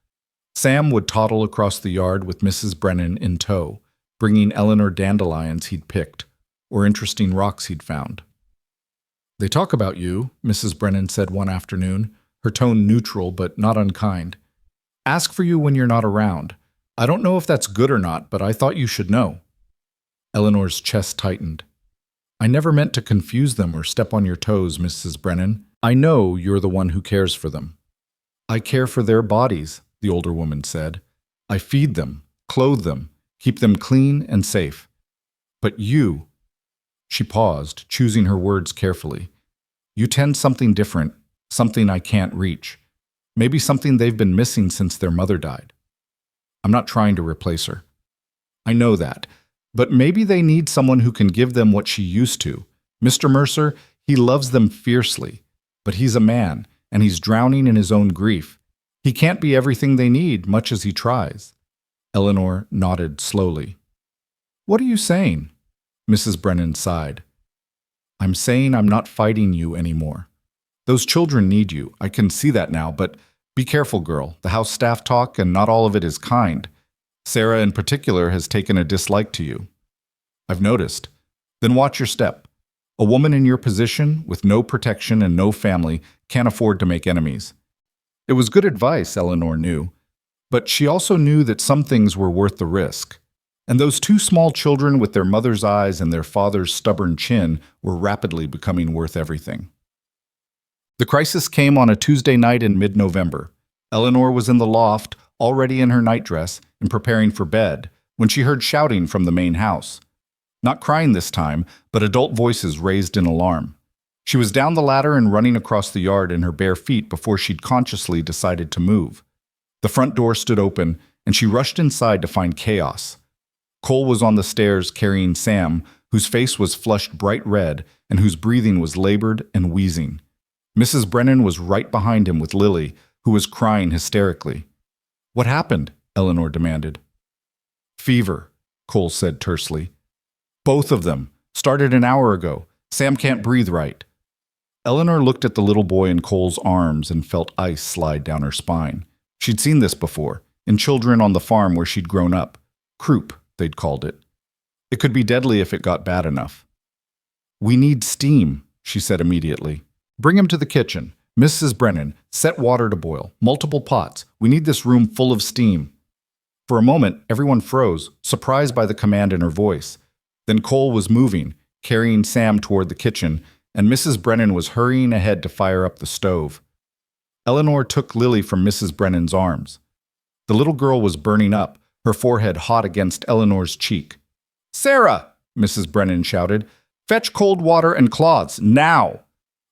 Sam would toddle across the yard with Mrs. Brennan in tow, bringing Eleanor dandelions he'd picked, or interesting rocks he'd found. "They talk about you," Mrs. Brennan said one afternoon, her tone neutral but not unkind. "Ask for you when you're not around. I don't know if that's good or not, but I thought you should know." Eleanor's chest tightened. "I never meant to confuse them or step on your toes, Mrs. Brennan. I know you're the one who cares for them." "I care for their bodies," the older woman said. "I feed them, clothe them, keep them clean and safe. But you—" She paused, choosing her words carefully. "You tend something different, something I can't reach. Maybe something they've been missing since their mother died. I'm not trying to replace her. I know that. But maybe they need someone who can give them what she used to. Mr. Mercer, he loves them fiercely. But he's a man, and he's drowning in his own grief. He can't be everything they need, much as he tries." Eleanor nodded slowly. "What are you saying?" Mrs. Brennan sighed. "I'm saying I'm not fighting you anymore. Those children need you. I can see that now, but be careful, girl. The house staff talk, and not all of it is kind. Sarah, in particular, has taken a dislike to you. I've noticed. Then watch your step. A woman in your position, with no protection and no family, can't afford to make enemies." It was good advice, Eleanor knew. But she also knew that some things were worth the risk. And those two small children with their mother's eyes and their father's stubborn chin were rapidly becoming worth everything. The crisis came on a Tuesday night in mid-November. Eleanor was in the loft, already in her nightdress and preparing for bed, when she heard shouting from the main house. Not crying this time, but adult voices raised in alarm. She was down the ladder and running across the yard in her bare feet before she'd consciously decided to move. The front door stood open, and she rushed inside to find chaos. Cole was on the stairs carrying Sam, whose face was flushed bright red and whose breathing was labored and wheezing. Mrs. Brennan was right behind him with Lily, who was crying hysterically. "What happened?" Eleanor demanded. "Fever," Cole said tersely. "Both of them. Started an hour ago. Sam can't breathe right." Eleanor looked at the little boy in Cole's arms and felt ice slide down her spine. She'd seen this before, in children on the farm where she'd grown up. Croup, they'd called it. It could be deadly if it got bad enough. "We need steam," she said immediately. "Bring him to the kitchen. Mrs. Brennan, set water to boil. Multiple pots. We need this room full of steam." For a moment, everyone froze, surprised by the command in her voice. Then Cole was moving, carrying Sam toward the kitchen, and Mrs. Brennan was hurrying ahead to fire up the stove. Eleanor took Lily from Mrs. Brennan's arms. The little girl was burning up, her forehead hot against Eleanor's cheek. "Sarah!" Mrs. Brennan shouted. "Fetch cold water and cloths, now!"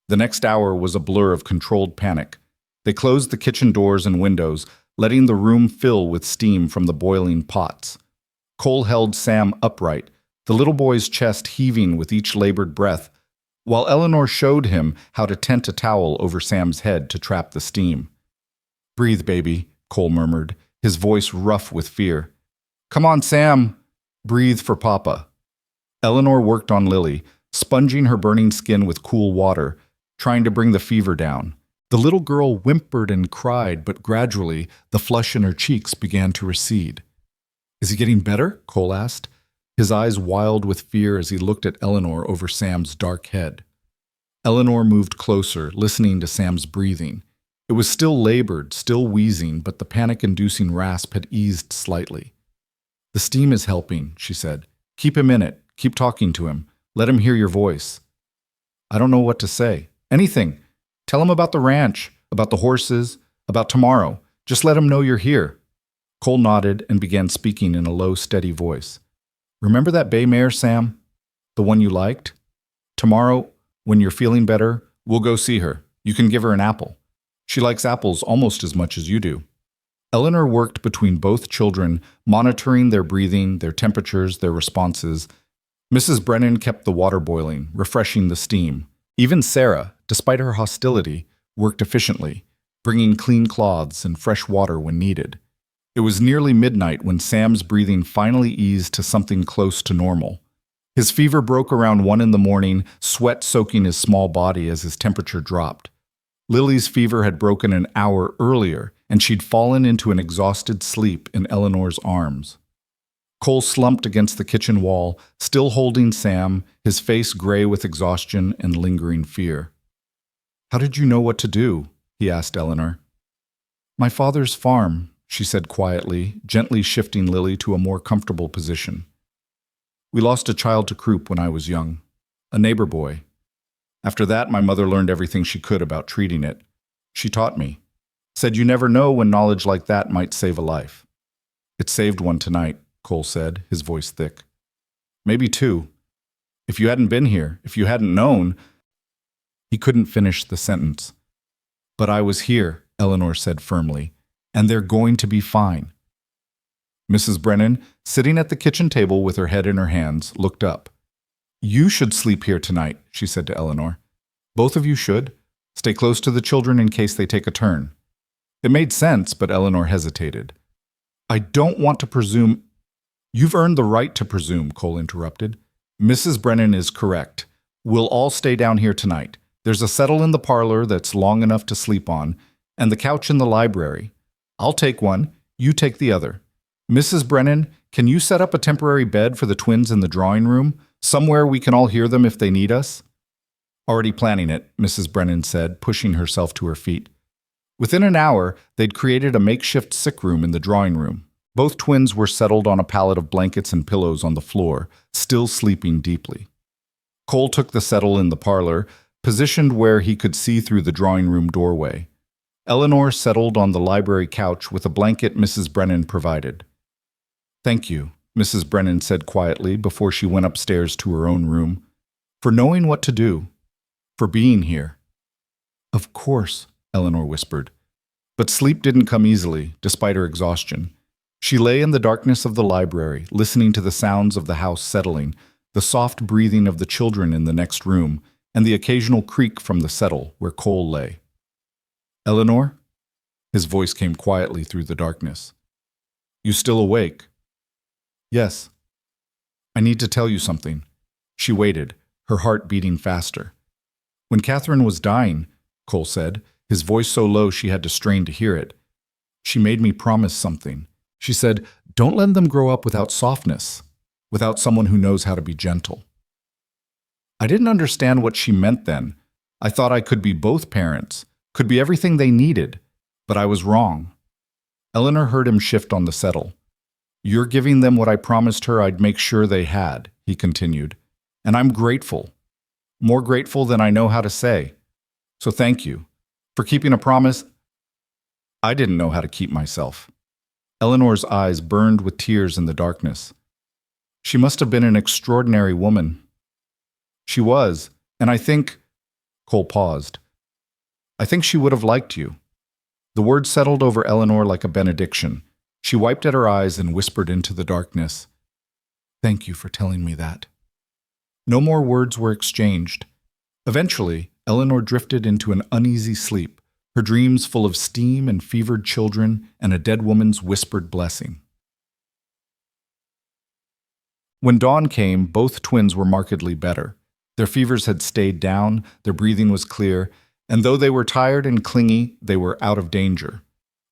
The next hour was a blur of controlled panic. They closed the kitchen doors and windows, letting the room fill with steam from the boiling pots. Cole held Sam upright, the little boy's chest heaving with each labored breath, while Eleanor showed him how to tent a towel over Sam's head to trap the steam. "Breathe, baby," Cole murmured, his voice rough with fear. "Come on, Sam. Breathe for Papa." Eleanor worked on Lily, sponging her burning skin with cool water, trying to bring the fever down. The little girl whimpered and cried, but gradually the flush in her cheeks began to recede. "Is he getting better?" Cole asked, his eyes wild with fear as he looked at Eleanor over Sam's dark head. Eleanor moved closer, listening to Sam's breathing. It was still labored, still wheezing, but the panic-inducing rasp had eased slightly. "The steam is helping," she said. "Keep him in it. Keep talking to him. Let him hear your voice." "I don't know what to say. Anything. Tell him about the ranch, about the horses, about tomorrow. Just let him know you're here." Cole nodded and began speaking in a low, steady voice. "Remember that bay mare, Sam? The one you liked? Tomorrow, when you're feeling better, we'll go see her. You can give her an apple. She likes apples almost as much as you do." Eleanor worked between both children, monitoring their breathing, their temperatures, their responses. Mrs. Brennan kept the water boiling, refreshing the steam. Even Sarah, despite her hostility, worked efficiently, bringing clean cloths and fresh water when needed. It was nearly midnight when Sam's breathing finally eased to something close to normal. His fever broke around 1 in the morning, sweat soaking his small body as his temperature dropped. Lily's fever had broken an hour earlier, and she'd fallen into an exhausted sleep in Eleanor's arms. Cole slumped against the kitchen wall, still holding Sam, his face gray with exhaustion and lingering fear. "How did you know what to do?" he asked Eleanor. "My father's farm," she said quietly, gently shifting Lily to a more comfortable position. "We lost a child to croup when I was young, a neighbor boy. After that, my mother learned everything she could about treating it. She taught me. Said you never know when knowledge like that might save a life. It saved one tonight," Cole said, his voice thick. "Maybe 2. If you hadn't been here, if you hadn't known—" He couldn't finish the sentence. "But I was here," Eleanor said firmly, "and they're going to be fine." Mrs. Brennan, sitting at the kitchen table with her head in her hands, looked up. "You should sleep here tonight," she said to Eleanor. "Both of you should. Stay close to the children in case they take a turn." It made sense, but Eleanor hesitated. "I don't want to presume—" "You've earned the right to presume," Cole interrupted. "Mrs. Brennan is correct. We'll all stay down here tonight. There's a settle in the parlor that's long enough to sleep on, and the couch in the library. I'll take one, you take the other. Mrs. Brennan, can you set up a temporary bed for the twins in the drawing room, somewhere we can all hear them if they need us?" "Already planning it," Mrs. Brennan said, pushing herself to her feet. Within an hour, they'd created a makeshift sick room in the drawing room. Both twins were settled on a pallet of blankets and pillows on the floor, still sleeping deeply. Cole took the settle in the parlor, positioned where he could see through the drawing room doorway. Eleanor settled on the library couch with a blanket Mrs. Brennan provided. "Thank you," Mrs. Brennan said quietly before she went upstairs to her own room, "for knowing what to do, for being here." "Of course," Eleanor whispered. But sleep didn't come easily, despite her exhaustion. She lay in the darkness of the library, listening to the sounds of the house settling, the soft breathing of the children in the next room, and the occasional creak from the settle where Cole lay. "Eleanor?" His voice came quietly through the darkness. "You still awake?" "Yes." "I need to tell you something." She waited, her heart beating faster. "When Catherine was dying," Cole said, his voice so low she had to strain to hear it, "she made me promise something. She said, 'Don't let them grow up without softness, without someone who knows how to be gentle.'" I didn't understand what she meant then. I thought I could be both parents, could be everything they needed, but I was wrong. Eleanor heard him shift on the settle. "You're giving them what I promised her I'd make sure they had," he continued, "and I'm grateful, more grateful than I know how to say. So thank you for keeping a promise." I didn't know how to keep myself. Eleanor's eyes burned with tears in the darkness. "She must have been an extraordinary woman." "She was, and I think—" Cole paused. "I think she would have liked you." The word settled over Eleanor like a benediction. She wiped at her eyes and whispered into the darkness, "Thank you for telling me that." No more words were exchanged. Eventually, Eleanor drifted into an uneasy sleep, her dreams full of steam and fevered children and a dead woman's whispered blessing. When dawn came, both twins were markedly better. Their fevers had stayed down, their breathing was clear, and though they were tired and clingy, they were out of danger.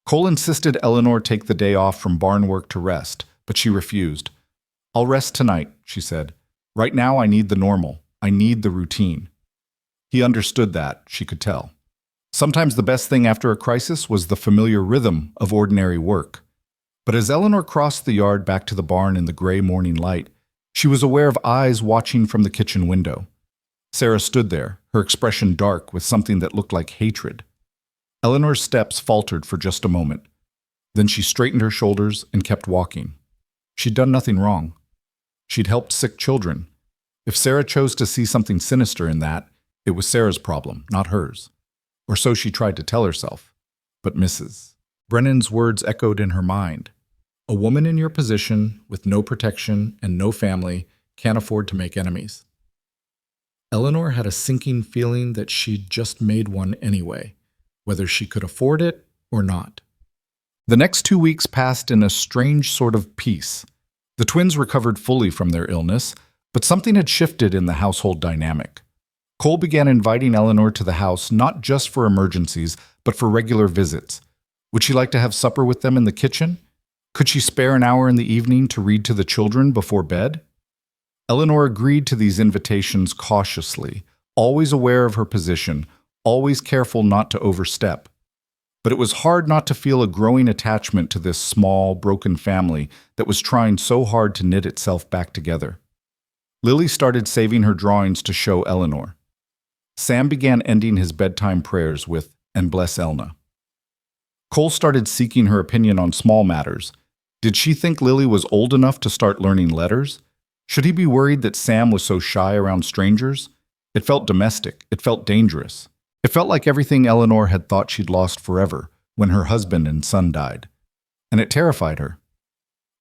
Cole insisted Eleanor take the day off from barn work to rest, but she refused. "I'll rest tonight," she said. "Right now I need the normal. I need the routine." He understood that, she could tell. Sometimes the best thing after a crisis was the familiar rhythm of ordinary work. But as Eleanor crossed the yard back to the barn in the gray morning light, she was aware of eyes watching from the kitchen window. Sarah stood there, her expression dark with something that looked like hatred. Eleanor's steps faltered for just a moment. Then she straightened her shoulders and kept walking. She'd done nothing wrong. She'd helped sick children. If Sarah chose to see something sinister in that, it was Sarah's problem, not hers. Or so she tried to tell herself. But Mrs. Brennan's words echoed in her mind. A woman in your position, with no protection and no family, can't afford to make enemies. Eleanor had a sinking feeling that she'd just made one anyway, whether she could afford it or not. The next 2 weeks passed in a strange sort of peace. The twins recovered fully from their illness, but something had shifted in the household dynamic. Cole began inviting Eleanor to the house not just for emergencies, but for regular visits. Would she like to have supper with them in the kitchen? Could she spare an hour in the evening to read to the children before bed? Eleanor agreed to these invitations cautiously, always aware of her position, always careful not to overstep. But it was hard not to feel a growing attachment to this small, broken family that was trying so hard to knit itself back together. Lily started saving her drawings to show Eleanor. Sam began ending his bedtime prayers with, "And bless Elna." Cole started seeking her opinion on small matters. Did she think Lily was old enough to start learning letters? Should he be worried that Sam was so shy around strangers? It felt domestic. It felt dangerous. It felt like everything Eleanor had thought she'd lost forever when her husband and son died. And it terrified her.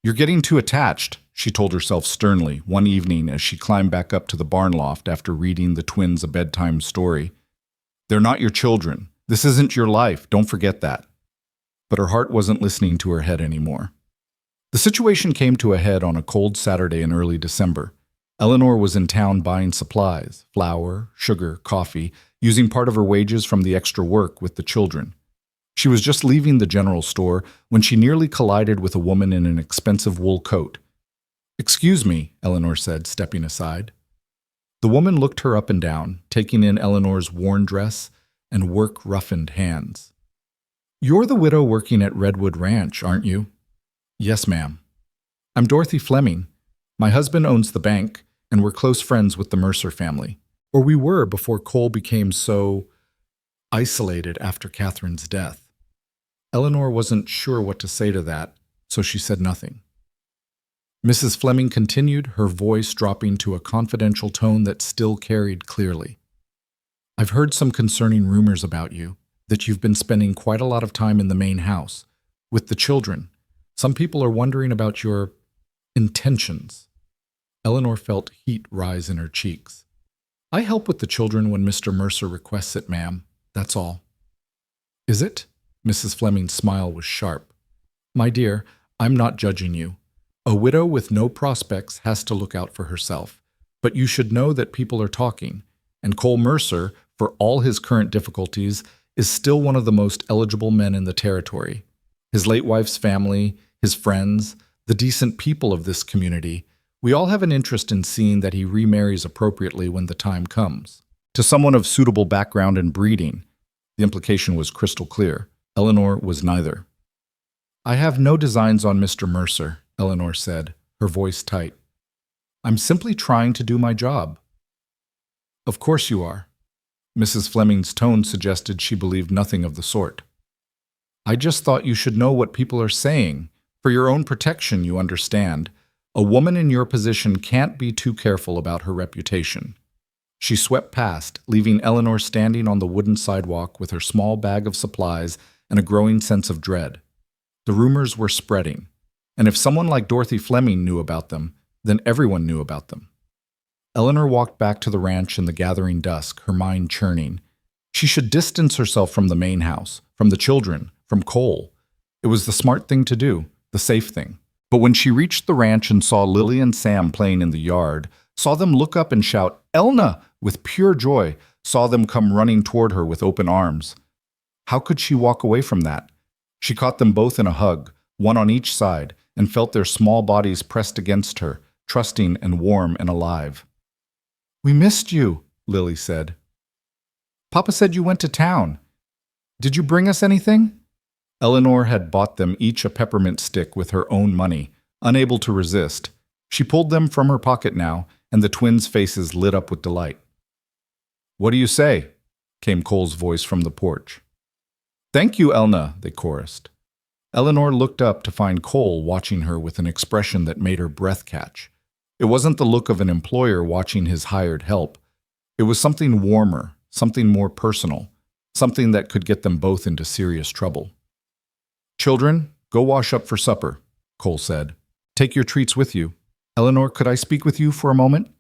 "You're getting too attached," she told herself sternly one evening as she climbed back up to the barn loft after reading the twins a bedtime story. "They're not your children. This isn't your life. Don't forget that." But her heart wasn't listening to her head anymore. The situation came to a head on a cold Saturday in early December. Eleanor was in town buying supplies, flour, sugar, coffee, using part of her wages from the extra work with the children. She was just leaving the general store when she nearly collided with a woman in an expensive wool coat. "Excuse me," Eleanor said, stepping aside. The woman looked her up and down, taking in Eleanor's worn dress and work-roughened hands. "You're the widow working at Redwood Ranch, aren't you?" "Yes, ma'am." "I'm Dorothy Fleming. My husband owns the bank, and we're close friends with the Mercer family. Or we were before Cole became so isolated after Catherine's death." Eleanor wasn't sure what to say to that, so she said nothing. Mrs. Fleming continued, her voice dropping to a confidential tone that still carried clearly. "I've heard some concerning rumors about you, that you've been spending quite a lot of time in the main house, with the children. Some people are wondering about your intentions." Eleanor felt heat rise in her cheeks. I help with the children when Mr. Mercer requests it, ma'am. That's all. Is it? Mrs. Fleming's smile was sharp. My dear, I'm not judging you. A widow with no prospects has to look out for herself. But you should know that people are talking, and Cole Mercer, for all his current difficulties, is still one of the most eligible men in the territory. His late wife's family, his friends, the decent people of this community, we all have an interest in seeing that he remarries appropriately when the time comes. To someone of suitable background and breeding. The implication was crystal clear. Eleanor was neither. I have no designs on Mr. Mercer, Eleanor said, her voice tight. I'm simply trying to do my job. Of course you are. Mrs. Fleming's tone suggested she believed nothing of the sort. I just thought you should know what people are saying. For your own protection, you understand. A woman in your position can't be too careful about her reputation. She swept past, leaving Eleanor standing on the wooden sidewalk with her small bag of supplies and a growing sense of dread. The rumors were spreading, and if someone like Dorothy Fleming knew about them, then everyone knew about them. Eleanor walked back to the ranch in the gathering dusk, her mind churning. She should distance herself from the main house, from the children, from Cole. It was the smart thing to do, the safe thing. But when she reached the ranch and saw Lily and Sam playing in the yard, saw them look up and shout, "Elna!" with pure joy, saw them come running toward her with open arms. How could she walk away from that? She caught them both in a hug, one on each side, and felt their small bodies pressed against her, trusting and warm and alive. We missed you, Lily said. Papa said you went to town. Did you bring us anything? Eleanor had bought them each a peppermint stick with her own money, unable to resist. She pulled them from her pocket now, and the twins' faces lit up with delight. What do you say? Came Cole's voice from the porch. Thank you, Elna, they chorused. Eleanor looked up to find Cole watching her with an expression that made her breath catch. It wasn't the look of an employer watching his hired help. It was something warmer, something more personal, something that could get them both into serious trouble. Children, go wash up for supper, Cole said. Take your treats with you. Eleanor, could I speak with you for a moment?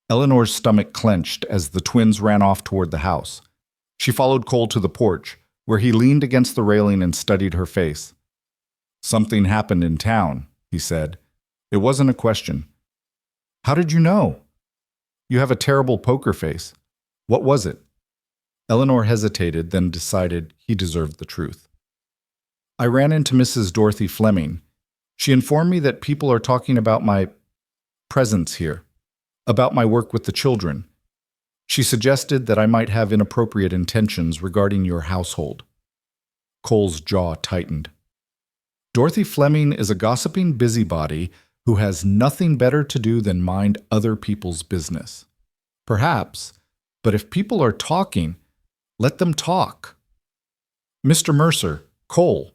Eleanor's stomach clenched as the twins ran off toward the house. She followed Cole to the porch, where he leaned against the railing and studied her face. Something happened in town, he said. It wasn't a question. How did you know? You have a terrible poker face. What was it? Eleanor hesitated, then decided he deserved the truth. I ran into Mrs. Dorothy Fleming. She informed me that people are talking about my presence here, about my work with the children. She suggested that I might have inappropriate intentions regarding your household. Cole's jaw tightened. Dorothy Fleming is a gossiping busybody who has nothing better to do than mind other people's business. Perhaps, but if people are talking, let them talk. Mr. Mercer, Cole,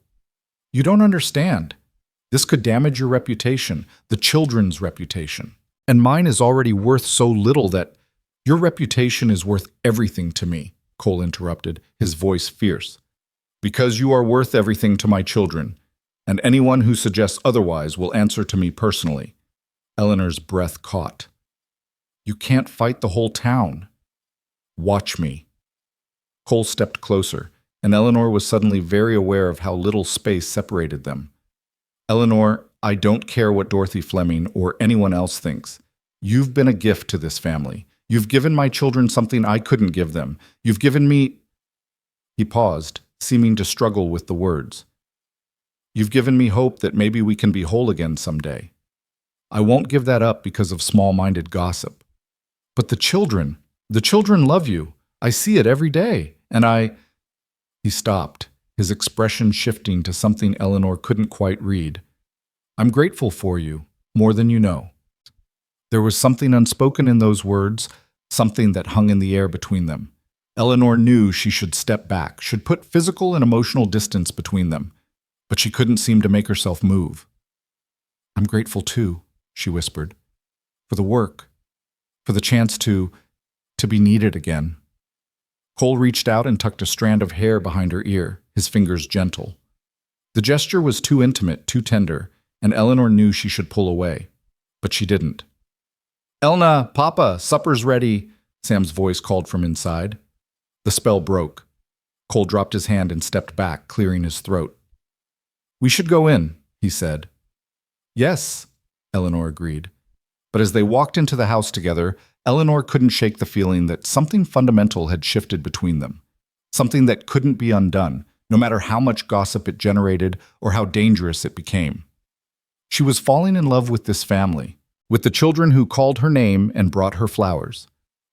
you don't understand. This could damage your reputation, the children's reputation. And mine is already worth so little that your reputation is worth everything to me, Cole interrupted, his voice fierce. Because you are worth everything to my children, and anyone who suggests otherwise will answer to me personally. Eleanor's breath caught. You can't fight the whole town. Watch me. Cole stepped closer, and Eleanor was suddenly very aware of how little space separated them. Eleanor, I don't care what Dorothy Fleming or anyone else thinks. You've been a gift to this family. You've given my children something I couldn't give them. You've given me... He paused, seeming to struggle with the words. You've given me hope that maybe we can be whole again someday. I won't give that up because of small-minded gossip. But the children love you. I see it every day, and I... He stopped, his expression shifting to something Eleanor couldn't quite read. I'm grateful for you, more than you know. There was something unspoken in those words, something that hung in the air between them. Eleanor knew she should step back, should put physical and emotional distance between them, but she couldn't seem to make herself move. I'm grateful too, she whispered, for the work, for the chance to be needed again. Cole reached out and tucked a strand of hair behind her ear, his fingers gentle. The gesture was too intimate, too tender, and Eleanor knew she should pull away, but she didn't. Elna, Papa, supper's ready. Sam's voice called from inside. The spell broke. Cole dropped his hand and stepped back, clearing his throat. "We should go in," he said. "Yes," Eleanor agreed. But as they walked into the house together, Eleanor couldn't shake the feeling that something fundamental had shifted between them. Something that couldn't be undone, no matter how much gossip it generated or how dangerous it became. She was falling in love with this family, with the children who called her name and brought her flowers,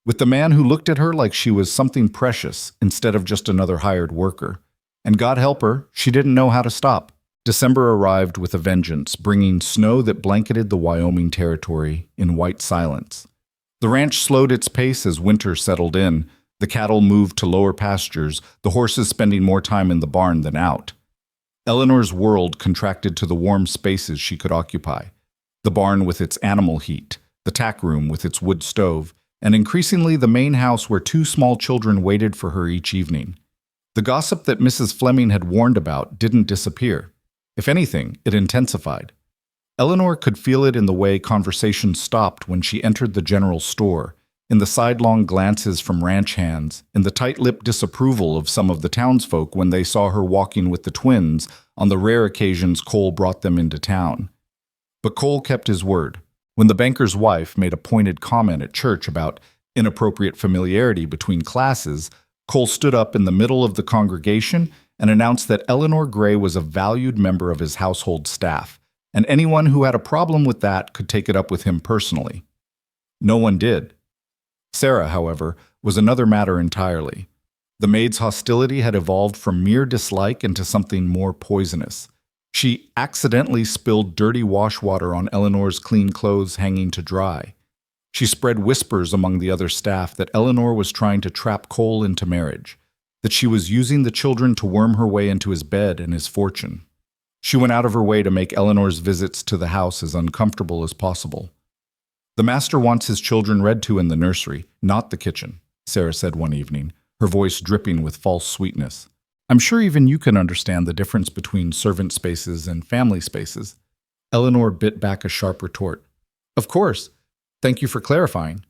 with the man who looked at her like she was something precious instead of just another hired worker. And God help her, she didn't know how to stop. December arrived with a vengeance, bringing snow that blanketed the Wyoming territory in white silence. The ranch slowed its pace as winter settled in. The cattle moved to lower pastures, the horses spending more time in the barn than out. Eleanor's world contracted to the warm spaces she could occupy. The barn with its animal heat, the tack room with its wood stove, and increasingly the main house where two small children waited for her each evening. The gossip that Mrs. Fleming had warned about didn't disappear. If anything, it intensified. Eleanor could feel it in the way conversation stopped when she entered the general store, in the sidelong glances from ranch hands, in the tight-lipped disapproval of some of the townsfolk when they saw her walking with the twins on the rare occasions Cole brought them into town. But Cole kept his word. When the banker's wife made a pointed comment at church about inappropriate familiarity between classes, Cole stood up in the middle of the congregation and announced that Eleanor Gray was a valued member of his household staff, and anyone who had a problem with that could take it up with him personally. No one did. Sarah, however, was another matter entirely. The maid's hostility had evolved from mere dislike into something more poisonous. She accidentally spilled dirty wash water on Eleanor's clean clothes hanging to dry. She spread whispers among the other staff that Eleanor was trying to trap Cole into marriage, that she was using the children to worm her way into his bed and his fortune. She went out of her way to make Eleanor's visits to the house as uncomfortable as possible. "The master wants his children read to in the nursery, not the kitchen," Sarah said one evening, her voice dripping with false sweetness. "I'm sure even you can understand the difference between servant spaces and family spaces." Eleanor bit back a sharp retort. "Of course. Thank you for clarifying."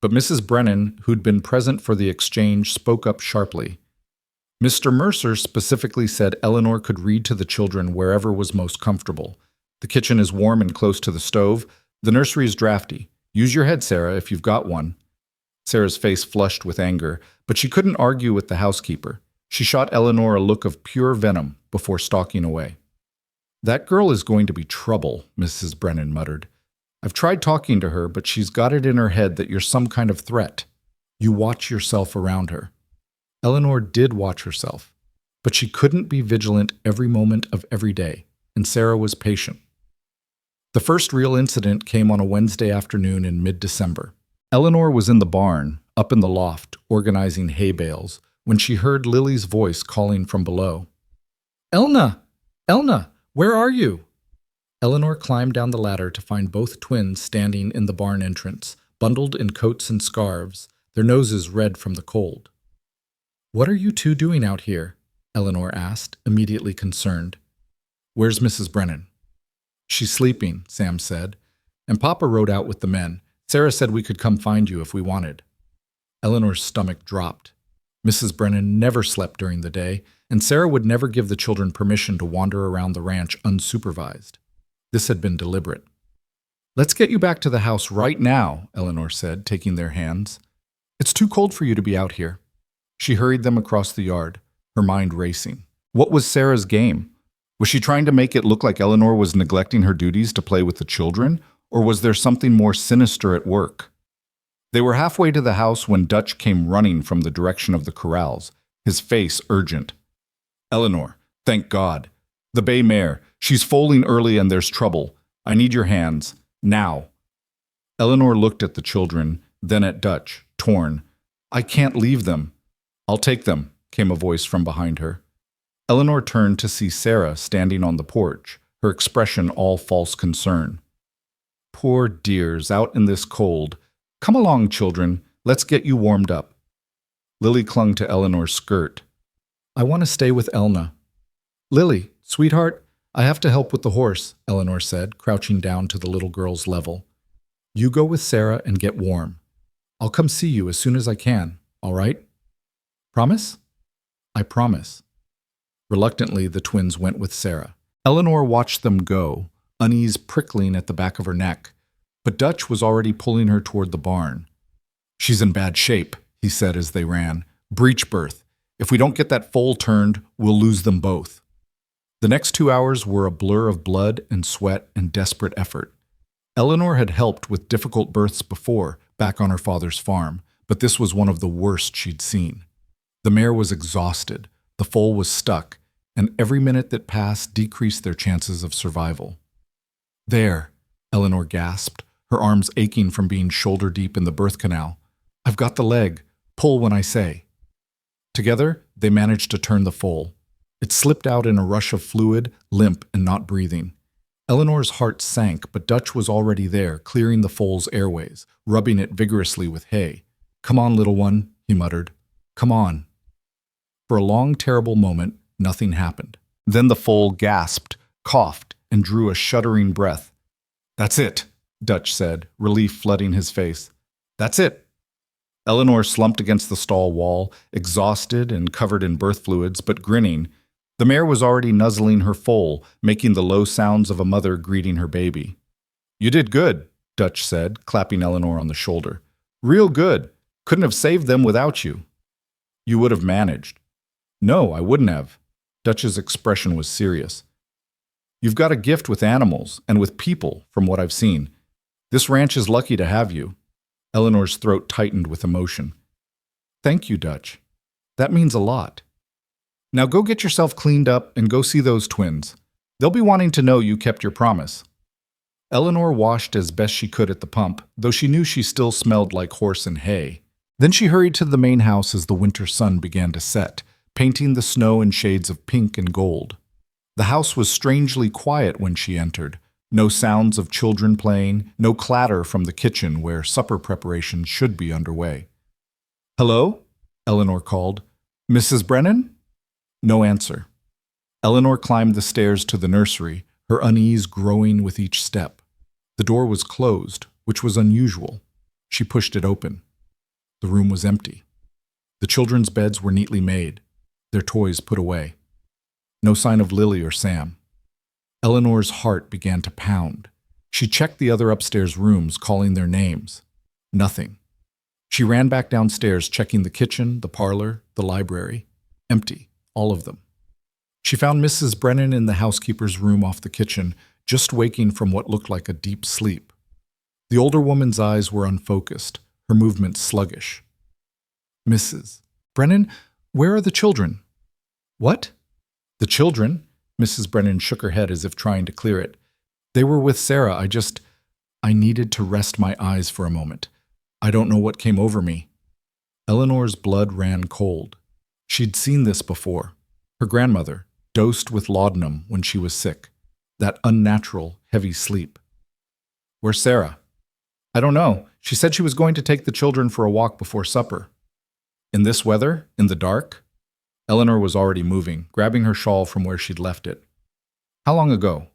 But Mrs. Brennan, who'd been present for the exchange, spoke up sharply. "Mr. Mercer specifically said Eleanor could read to the children wherever was most comfortable. The kitchen is warm and close to the stove. The nursery is drafty. Use your head, Sarah, if you've got one." Sarah's face flushed with anger, but she couldn't argue with the housekeeper. She shot Eleanor a look of pure venom before stalking away. "That girl is going to be trouble," Mrs. Brennan muttered. "I've tried talking to her, but she's got it in her head that you're some kind of threat. You watch yourself around her." Eleanor did watch herself, but she couldn't be vigilant every moment of every day, and Sarah was patient. The first real incident came on a Wednesday afternoon in mid-December. Eleanor was in the barn, up in the loft, organizing hay bales, when she heard Lily's voice calling from below. "Elna! Elna! Where are you?" Eleanor climbed down the ladder to find both twins standing in the barn entrance, bundled in coats and scarves, their noses red from the cold. "What are you two doing out here?" Eleanor asked, immediately concerned. "Where's Mrs. Brennan?" "She's sleeping," Sam said, "and Papa rode out with the men. Sarah said we could come find you if we wanted." Eleanor's stomach dropped. Mrs. Brennan never slept during the day, and Sarah would never give the children permission to wander around the ranch unsupervised. This had been deliberate. "Let's get you back to the house right now," Eleanor said, taking their hands. "It's too cold for you to be out here." She hurried them across the yard, her mind racing. What was Sarah's game? Was she trying to make it look like Eleanor was neglecting her duties to play with the children, or was there something more sinister at work? They were halfway to the house when Dutch came running from the direction of the corrals, his face urgent. "Eleanor, thank God. The bay mare, she's foaling early and there's trouble. I need your hands. Now." Eleanor looked at the children, then at Dutch, torn. "I can't leave them." "I'll take them," came a voice from behind her. Eleanor turned to see Sarah standing on the porch, her expression all false concern. "Poor dears, out in this cold. Come along, children. Let's get you warmed up." Lily clung to Eleanor's skirt. "I want to stay with Elna." "Lily, sweetheart, I have to help with the horse," Eleanor said, crouching down to the little girl's level. "You go with Sarah and get warm. I'll come see you as soon as I can, all right? Promise? I promise. Reluctantly, the twins went with Sarah. Eleanor watched them go, unease prickling at the back of her neck, but Dutch was already pulling her toward the barn. She's in bad shape, he said as they ran. Breech birth. If we don't get that foal turned, we'll lose them both. The next 2 hours were a blur of blood and sweat and desperate effort. Eleanor had helped with difficult births before, back on her father's farm, but this was one of the worst she'd seen. The mare was exhausted, the foal was stuck, and every minute that passed decreased their chances of survival. There, Eleanor gasped, her arms aching from being shoulder-deep in the birth canal. I've got the leg. Pull when I say. Together, they managed to turn the foal. It slipped out in a rush of fluid, limp and not breathing. Eleanor's heart sank, but Dutch was already there, clearing the foal's airways, rubbing it vigorously with hay. Come on, little one, he muttered. Come on. For a long, terrible moment, nothing happened. Then the foal gasped, coughed, and drew a shuddering breath. That's it, Dutch said, relief flooding his face. That's it. Eleanor slumped against the stall wall, exhausted and covered in birth fluids, but grinning. The mare was already nuzzling her foal, making the low sounds of a mother greeting her baby. You did good, Dutch said, clapping Eleanor on the shoulder. Real good. Couldn't have saved them without you. You would have managed. No, I wouldn't have. Dutch's expression was serious. You've got a gift with animals and with people, from what I've seen. This ranch is lucky to have you. Eleanor's throat tightened with emotion. Thank you, Dutch. That means a lot. Now go get yourself cleaned up and go see those twins. They'll be wanting to know you kept your promise. Eleanor washed as best she could at the pump, though she knew she still smelled like horse and hay. Then she hurried to the main house as the winter sun began to set, painting the snow in shades of pink and gold. The house was strangely quiet when she entered. No sounds of children playing, no clatter from the kitchen where supper preparations should be underway. Hello? Eleanor called. Mrs. Brennan? No answer. Eleanor climbed the stairs to the nursery, her unease growing with each step. The door was closed, which was unusual. She pushed it open. The room was empty. The children's beds were neatly made, their toys put away. No sign of Lily or Sam. Eleanor's heart began to pound. She checked the other upstairs rooms, calling their names. Nothing. She ran back downstairs, checking the kitchen, the parlor, the library. Empty, all of them. She found Mrs. Brennan in the housekeeper's room off the kitchen, just waking from what looked like a deep sleep. The older woman's eyes were unfocused, her movements sluggish. Mrs. Brennan, where are the children? What? The children? Mrs. Brennan shook her head as if trying to clear it. They were with Sarah. I needed to rest my eyes for a moment. I don't know what came over me. Eleanor's blood ran cold. She'd seen this before. Her grandmother, dosed with laudanum when she was sick. That unnatural, heavy sleep. Where's Sarah? I don't know. She said she was going to take the children for a walk before supper. In this weather? In the dark? Eleanor was already moving, grabbing her shawl from where she'd left it. How long ago?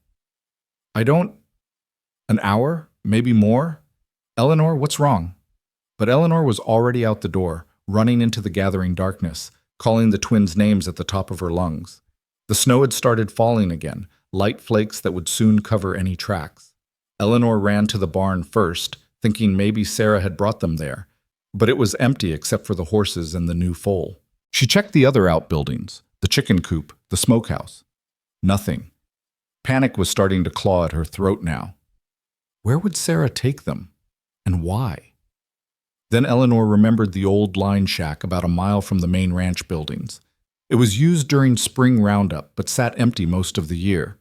An hour? Maybe more? Eleanor, what's wrong? But Eleanor was already out the door, running into the gathering darkness, calling the twins' names at the top of her lungs. The snow had started falling again, light flakes that would soon cover any tracks. Eleanor ran to the barn first, thinking maybe Sarah had brought them there, but it was empty except for the horses and the new foal. She checked the other outbuildings, the chicken coop, the smokehouse. Nothing. Panic was starting to claw at her throat now. Where would Sarah take them? And why? Then Eleanor remembered the old line shack about a mile from the main ranch buildings. It was used during spring roundup, but sat empty most of the year.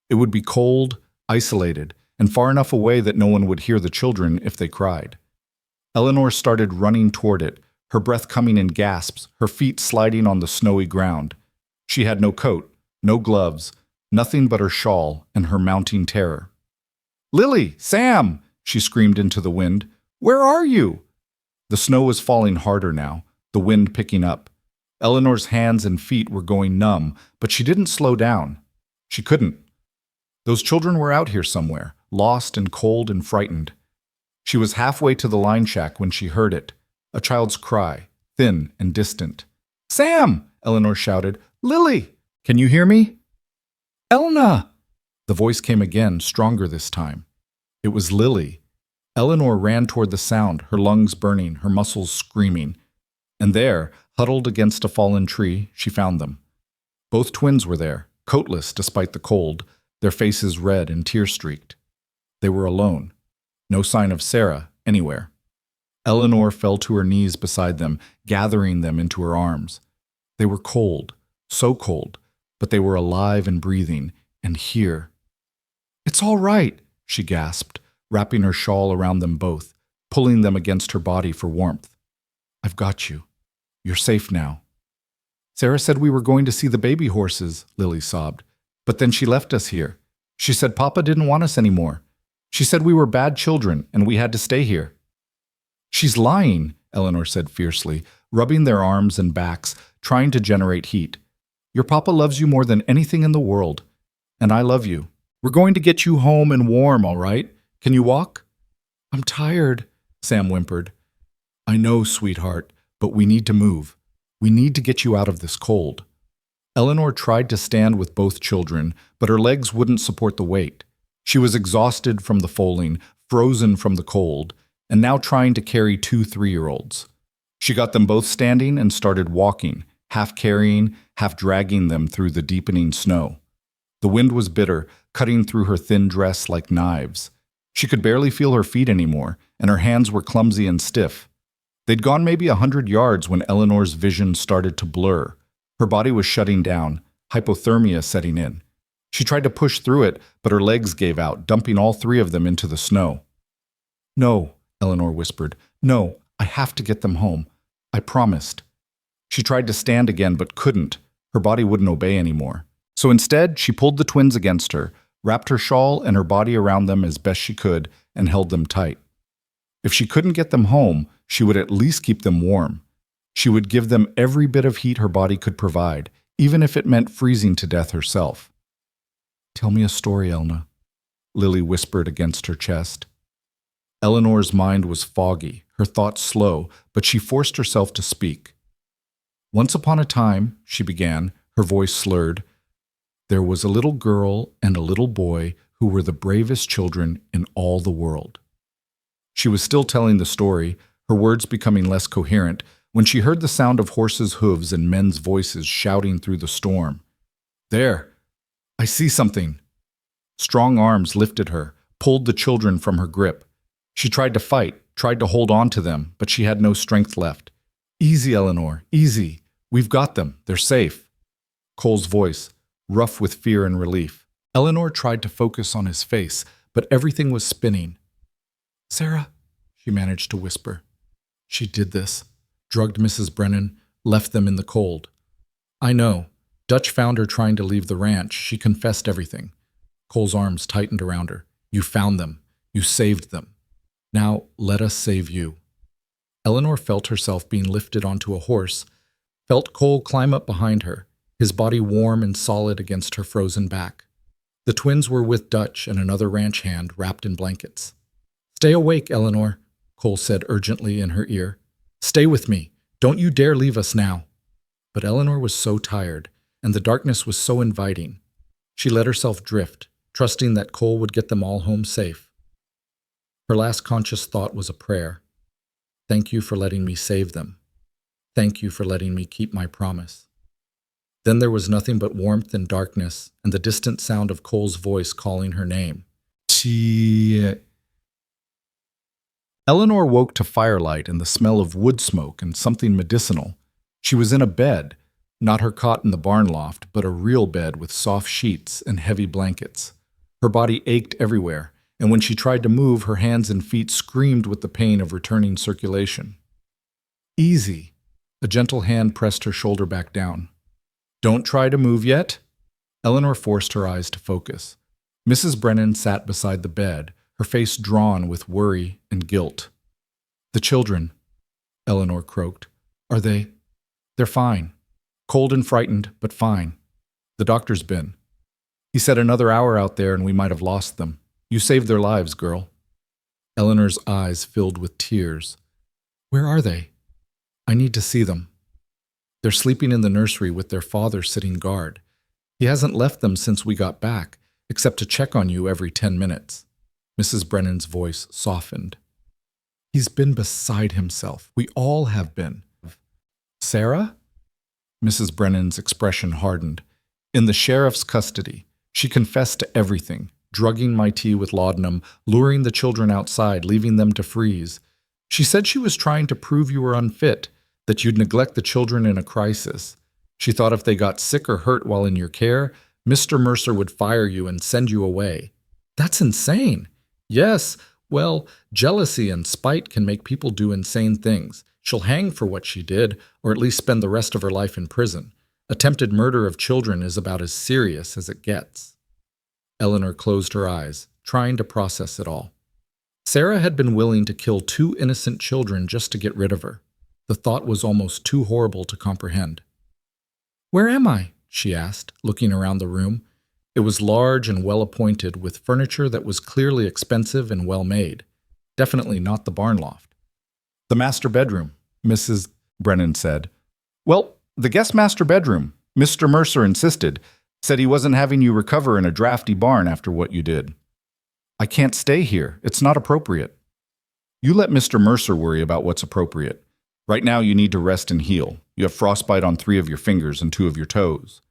It would be cold, isolated, and far enough away that no one would hear the children if they cried. Eleanor started running toward it, her breath coming in gasps, her feet sliding on the snowy ground. She had no coat, no gloves, nothing but her shawl and her mounting terror. Lily! Sam! She screamed into the wind. Where are you? The snow was falling harder now, the wind picking up. Eleanor's hands and feet were going numb, but she didn't slow down. She couldn't. Those children were out here somewhere, lost and cold and frightened. She was halfway to the line shack when she heard it, a child's cry, thin and distant. "Sam!" Eleanor shouted. "Lily! Can you hear me?" "Elna!" The voice came again, stronger this time. It was Lily. Eleanor ran toward the sound, her lungs burning, her muscles screaming. And there, huddled against a fallen tree, she found them. Both twins were there, coatless despite the cold, their faces red and tear-streaked. They were alone. No sign of Sarah anywhere. Eleanor fell to her knees beside them, gathering them into her arms. They were cold, so cold, but they were alive and breathing, and here. "It's all right," she gasped, wrapping her shawl around them both, pulling them against her body for warmth. "I've got you. You're safe now." "Sarah said we were going to see the baby horses," Lily sobbed. "But then she left us here. She said Papa didn't want us anymore. She said we were bad children and we had to stay here." "She's lying," Eleanor said fiercely, rubbing their arms and backs, trying to generate heat. "Your Papa loves you more than anything in the world. And I love you. We're going to get you home and warm, all right? Can you walk?" "I'm tired," Sam whimpered. "I know, sweetheart, but we need to move. We need to get you out of this cold." Eleanor tried to stand with both children, but her legs wouldn't support the weight. She was exhausted from the foaling, frozen from the cold, and now trying to carry 2 3-year-olds. She got them both standing and started walking, half carrying, half dragging them through the deepening snow. The wind was bitter, cutting through her thin dress like knives. She could barely feel her feet anymore, and her hands were clumsy and stiff. They'd gone maybe 100 yards when Eleanor's vision started to blur. Her body was shutting down, hypothermia setting in. She tried to push through it, but her legs gave out, dumping all 3 of them into the snow. "No," Eleanor whispered. "No, I have to get them home. I promised." She tried to stand again, but couldn't. Her body wouldn't obey anymore. So instead, she pulled the twins against her, wrapped her shawl and her body around them as best she could, and held them tight. If she couldn't get them home, she would at least keep them warm. She would give them every bit of heat her body could provide, even if it meant freezing to death herself. "Tell me a story, Elna," Lily whispered against her chest. Eleanor's mind was foggy, her thoughts slow, but she forced herself to speak. "Once upon a time," she began, her voice slurred, "there was a little girl and a little boy who were the bravest children in all the world." She was still telling the story, her words becoming less coherent, when she heard the sound of horses' hooves and men's voices shouting through the storm. "There! I see something!" Strong arms lifted her, pulled the children from her grip. She tried to fight, tried to hold on to them, but she had no strength left. "Easy, Eleanor, easy. We've got them. They're safe." Cole's voice, rough with fear and relief. Eleanor tried to focus on his face, but everything was spinning. "Sarah," she managed to whisper. "She did this. Drugged Mrs. Brennan, left them in the cold." "I know. Dutch found her trying to leave the ranch. She confessed everything." Cole's arms tightened around her. "You found them. You saved them. Now let us save you." Eleanor felt herself being lifted onto a horse, felt Cole climb up behind her, his body warm and solid against her frozen back. The twins were with Dutch and another ranch hand wrapped in blankets. "Stay awake, Eleanor," Cole said urgently in her ear. "Stay with me. Don't you dare leave us now." But Eleanor was so tired, and the darkness was so inviting. She let herself drift, trusting that Cole would get them all home safe. Her last conscious thought was a prayer. "Thank you for letting me save them. Thank you for letting me keep my promise." Then there was nothing but warmth and darkness, and the distant sound of Cole's voice calling her name. "Tia." Eleanor woke to firelight and the smell of wood smoke and something medicinal. She was in a bed, not her cot in the barn loft, but a real bed with soft sheets and heavy blankets. Her body ached everywhere, and when she tried to move, her hands and feet screamed with the pain of returning circulation. "Easy." A gentle hand pressed her shoulder back down. "Don't try to move yet." Eleanor forced her eyes to focus. Mrs. Brennan sat beside the bed, her face drawn with worry and guilt. "The children," Eleanor croaked. "Are they?" "They're fine. Cold and frightened, but fine. The doctor's been. He said another hour out there and we might have lost them. You saved their lives, girl." Eleanor's eyes filled with tears. Where are they? I need to see them. They're sleeping in the nursery with their father sitting guard. He hasn't left them since we got back, except to check on you every 10 minutes. Mrs. Brennan's voice softened. He's been beside himself. We all have been. Sarah? Mrs. Brennan's expression hardened. In the sheriff's custody, she confessed to everything, drugging my tea with laudanum, luring the children outside, leaving them to freeze. She said she was trying to prove you were unfit, that you'd neglect the children in a crisis. She thought if they got sick or hurt while in your care, Mr. Mercer would fire you and send you away. That's insane. Yes, well, jealousy and spite can make people do insane things. She'll hang for what she did, or at least spend the rest of her life in prison. Attempted murder of children is about as serious as it gets. Eleanor closed her eyes, trying to process it all. Sarah had been willing to kill 2 innocent children just to get rid of her. The thought was almost too horrible to comprehend. Where am I? She asked, looking around the room. It was large and well-appointed, with furniture that was clearly expensive and well-made. Definitely not the barn loft. The master bedroom, Mrs. Brennan said. Well, the guest master bedroom. Mr. Mercer insisted. Said he wasn't having you recover in a drafty barn after what you did. I can't stay here. It's not appropriate. You let Mr. Mercer worry about what's appropriate. Right now you need to rest and heal. You have frostbite on 3 of your fingers and 2 of your toes.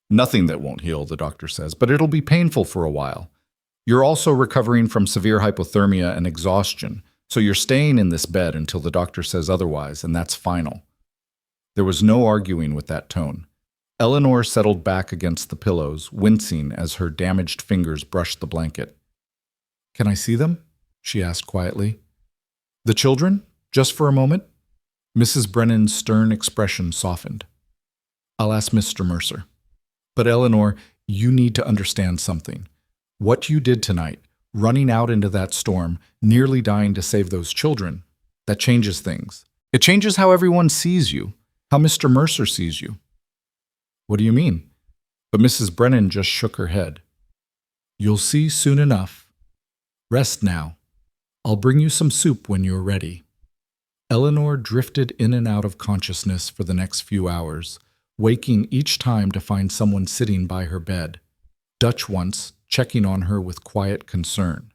Nothing that won't heal, the doctor says, but it'll be painful for a while. You're also recovering from severe hypothermia and exhaustion, so you're staying in this bed until the doctor says otherwise, and that's final. There was no arguing with that tone. Eleanor settled back against the pillows, wincing as her damaged fingers brushed the blanket. Can I see them? She asked quietly. The children? Just for a moment? Mrs. Brennan's stern expression softened. I'll ask Mr. Mercer. But Eleanor, you need to understand something. What you did tonight, running out into that storm, nearly dying to save those children, that changes things. It changes how everyone sees you, how Mr. Mercer sees you. What do you mean? But Mrs. Brennan just shook her head. You'll see soon enough. Rest now. I'll bring you some soup when you're ready. Eleanor drifted in and out of consciousness for the next few hours, waking each time to find someone sitting by her bed. Dutch once, checking on her with quiet concern.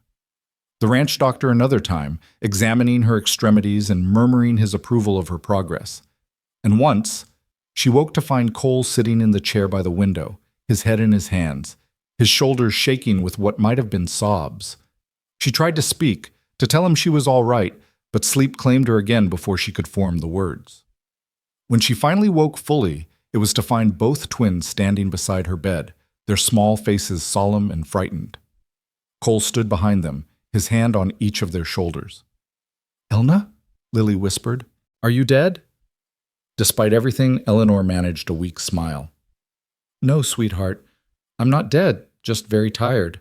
The ranch doctor another time, examining her extremities and murmuring his approval of her progress. And once, she woke to find Cole sitting in the chair by the window, his head in his hands, his shoulders shaking with what might have been sobs. She tried to speak, to tell him she was all right, but sleep claimed her again before she could form the words. When she finally woke fully, it was to find both twins standing beside her bed, their small faces solemn and frightened. Cole stood behind them, his hand on each of their shoulders. Elna? Lily whispered. Are you dead? Despite everything, Eleanor managed a weak smile. No, sweetheart. I'm not dead, just very tired.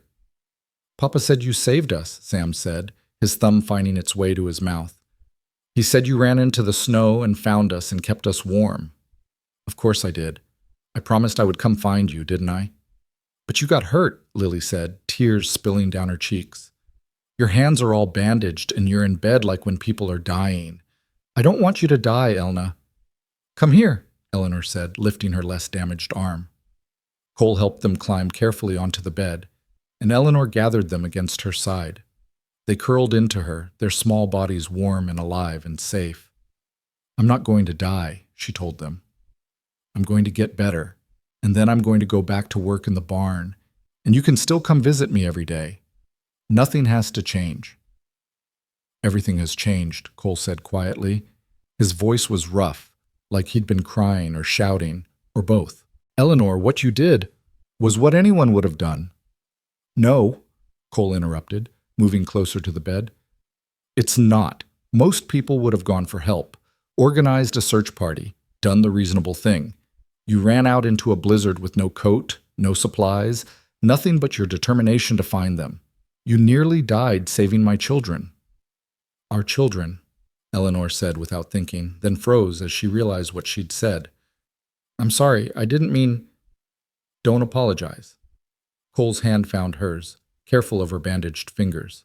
Papa said you saved us, Sam said, his thumb finding its way to his mouth. He said you ran into the snow and found us and kept us warm. Of course I did. I promised I would come find you, didn't I? But you got hurt, Lily said, tears spilling down her cheeks. Your hands are all bandaged and you're in bed like when people are dying. I don't want you to die, Elna. Come here, Eleanor said, lifting her less damaged arm. Cole helped them climb carefully onto the bed, and Eleanor gathered them against her side. They curled into her, their small bodies warm and alive and safe. I'm not going to die, she told them. I'm going to get better, and then I'm going to go back to work in the barn, and you can still come visit me every day. Nothing has to change. Everything has changed, Cole said quietly. His voice was rough, like he'd been crying or shouting, or both. Eleanor, what you did was what anyone would have done. No, Cole interrupted, moving closer to the bed. It's not. Most people would have gone for help, organized a search party, done the reasonable thing. You ran out into a blizzard with no coat, no supplies, nothing but your determination to find them. You nearly died saving my children. Our children, Eleanor said without thinking, then froze as she realized what she'd said. I'm sorry, I didn't mean... Don't apologize. Cole's hand found hers, careful of her bandaged fingers.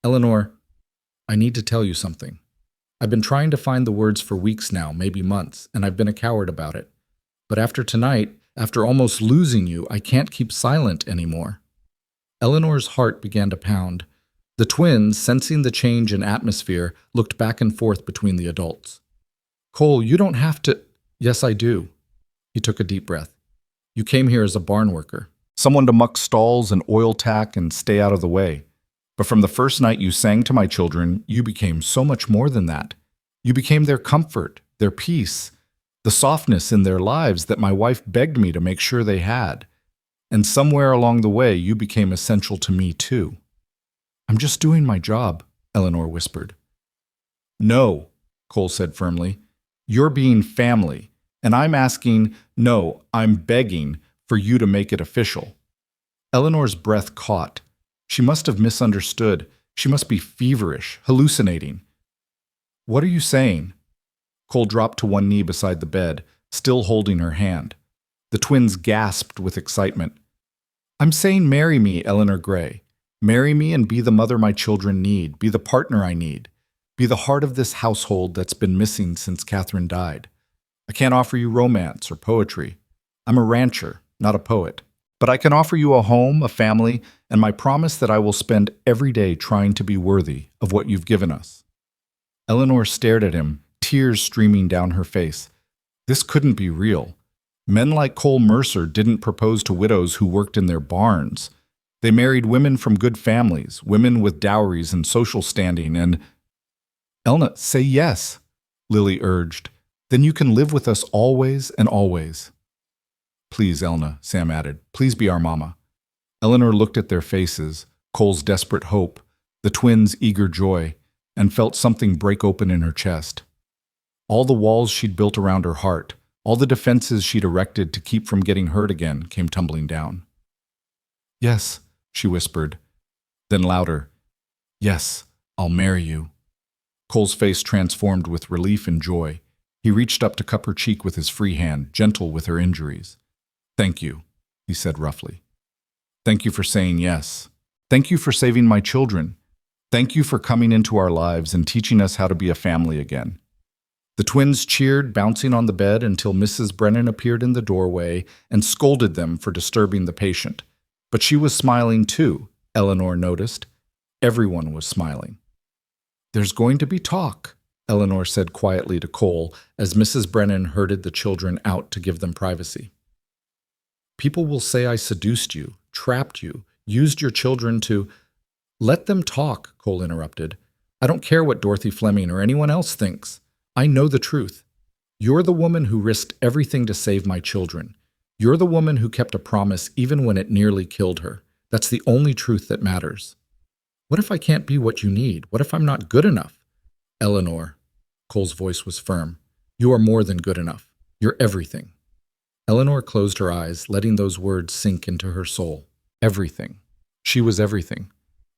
Eleanor, I need to tell you something. I've been trying to find the words for weeks now, maybe months, and I've been a coward about it. But after tonight, after almost losing you, I can't keep silent anymore." Eleanor's heart began to pound. The twins, sensing the change in atmosphere, looked back and forth between the adults. "Cole, you don't have to—" "Yes, I do." He took a deep breath. "You came here as a barn worker. Someone to muck stalls and oil tack and stay out of the way. But from the first night you sang to my children, you became so much more than that. You became their comfort, their peace, the softness in their lives that my wife begged me to make sure they had. And somewhere along the way, you became essential to me too." "I'm just doing my job," Eleanor whispered. "No," Cole said firmly. "You're being family, and I'm asking, no, I'm begging for you to make it official." Eleanor's breath caught. She must have misunderstood. She must be feverish, hallucinating. "What are you saying?" Cole dropped to one knee beside the bed, still holding her hand. The twins gasped with excitement. "I'm saying marry me, Eleanor Gray. Marry me and be the mother my children need, be the partner I need, be the heart of this household that's been missing since Catherine died. I can't offer you romance or poetry. I'm a rancher, not a poet. But I can offer you a home, a family, and my promise that I will spend every day trying to be worthy of what you've given us." Eleanor stared at him, tears streaming down her face. This couldn't be real. Men like Cole Mercer didn't propose to widows who worked in their barns. They married women from good families, women with dowries and social standing, and— "Elna, say yes," Lily urged. "Then you can live with us always and always." "Please, Elna," Sam added. "Please be our mama." Eleanor looked at their faces, Cole's desperate hope, the twins' eager joy, and felt something break open in her chest. All the walls she'd built around her heart, all the defenses she'd erected to keep from getting hurt again, came tumbling down. "Yes," she whispered. Then louder, "Yes, I'll marry you." Cole's face transformed with relief and joy. He reached up to cup her cheek with his free hand, gentle with her injuries. "Thank you," he said roughly. "Thank you for saying yes. Thank you for saving my children. Thank you for coming into our lives and teaching us how to be a family again." The twins cheered, bouncing on the bed until Mrs. Brennan appeared in the doorway and scolded them for disturbing the patient. But she was smiling too, Eleanor noticed. Everyone was smiling. "There's going to be talk," Eleanor said quietly to Cole as Mrs. Brennan herded the children out to give them privacy. "People will say I seduced you, trapped you, used your children to—" "Let them talk," Cole interrupted. "I don't care what Dorothy Fleming or anyone else thinks. I know the truth. You're the woman who risked everything to save my children. You're the woman who kept a promise even when it nearly killed her. That's the only truth that matters. What if I can't be what you need? What if I'm not good enough?" "Eleanor," Cole's voice was firm, "you are more than good enough. You're everything." Eleanor closed her eyes, letting those words sink into her soul. Everything. She was everything.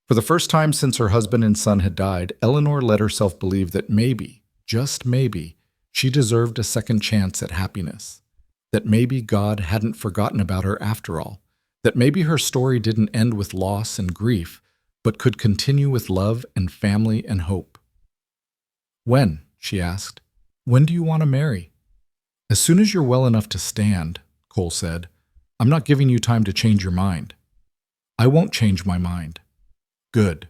For the first time since her husband and son had died, Eleanor let herself believe that maybe, just maybe, she deserved a second chance at happiness. That maybe God hadn't forgotten about her after all. That maybe her story didn't end with loss and grief, but could continue with love and family and hope. "When?" she asked. "When do you want to marry?" "As soon as you're well enough to stand," Cole said. "I'm not giving you time to change your mind." "I won't change my mind." "Good."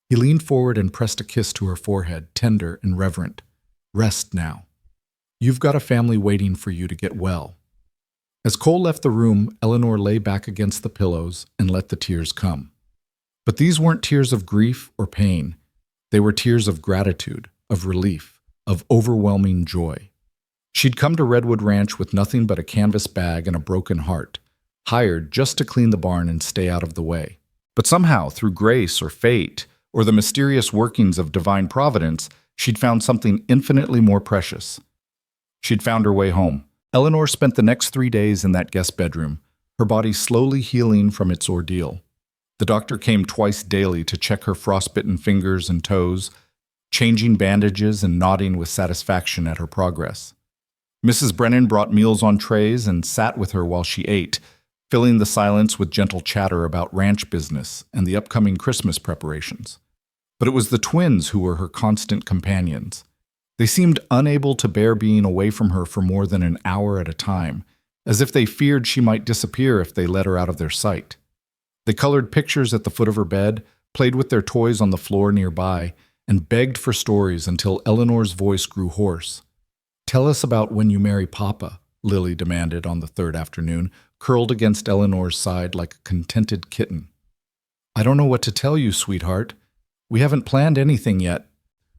He leaned forward and pressed a kiss to her forehead, tender and reverent. "Rest now. You've got a family waiting for you to get well." As Cole left the room, Eleanor lay back against the pillows and let the tears come. But these weren't tears of grief or pain. They were tears of gratitude, of relief, of overwhelming joy. She'd come to Redwood Ranch with nothing but a canvas bag and a broken heart, hired just to clean the barn and stay out of the way. But somehow, through grace or fate, or the mysterious workings of divine providence, she'd found something infinitely more precious. She'd found her way home. Eleanor spent the next 3 days in that guest bedroom, her body slowly healing from its ordeal. The doctor came twice daily to check her frostbitten fingers and toes, changing bandages and nodding with satisfaction at her progress. Mrs. Brennan brought meals on trays and sat with her while she ate, filling the silence with gentle chatter about ranch business and the upcoming Christmas preparations. But it was the twins who were her constant companions. They seemed unable to bear being away from her for more than an hour at a time, as if they feared she might disappear if they let her out of their sight. They colored pictures at the foot of her bed, played with their toys on the floor nearby, and begged for stories until Eleanor's voice grew hoarse. "Tell us about when you marry Papa," Lily demanded on the third afternoon, curled against Eleanor's side like a contented kitten. "I don't know what to tell you, sweetheart. We haven't planned anything yet."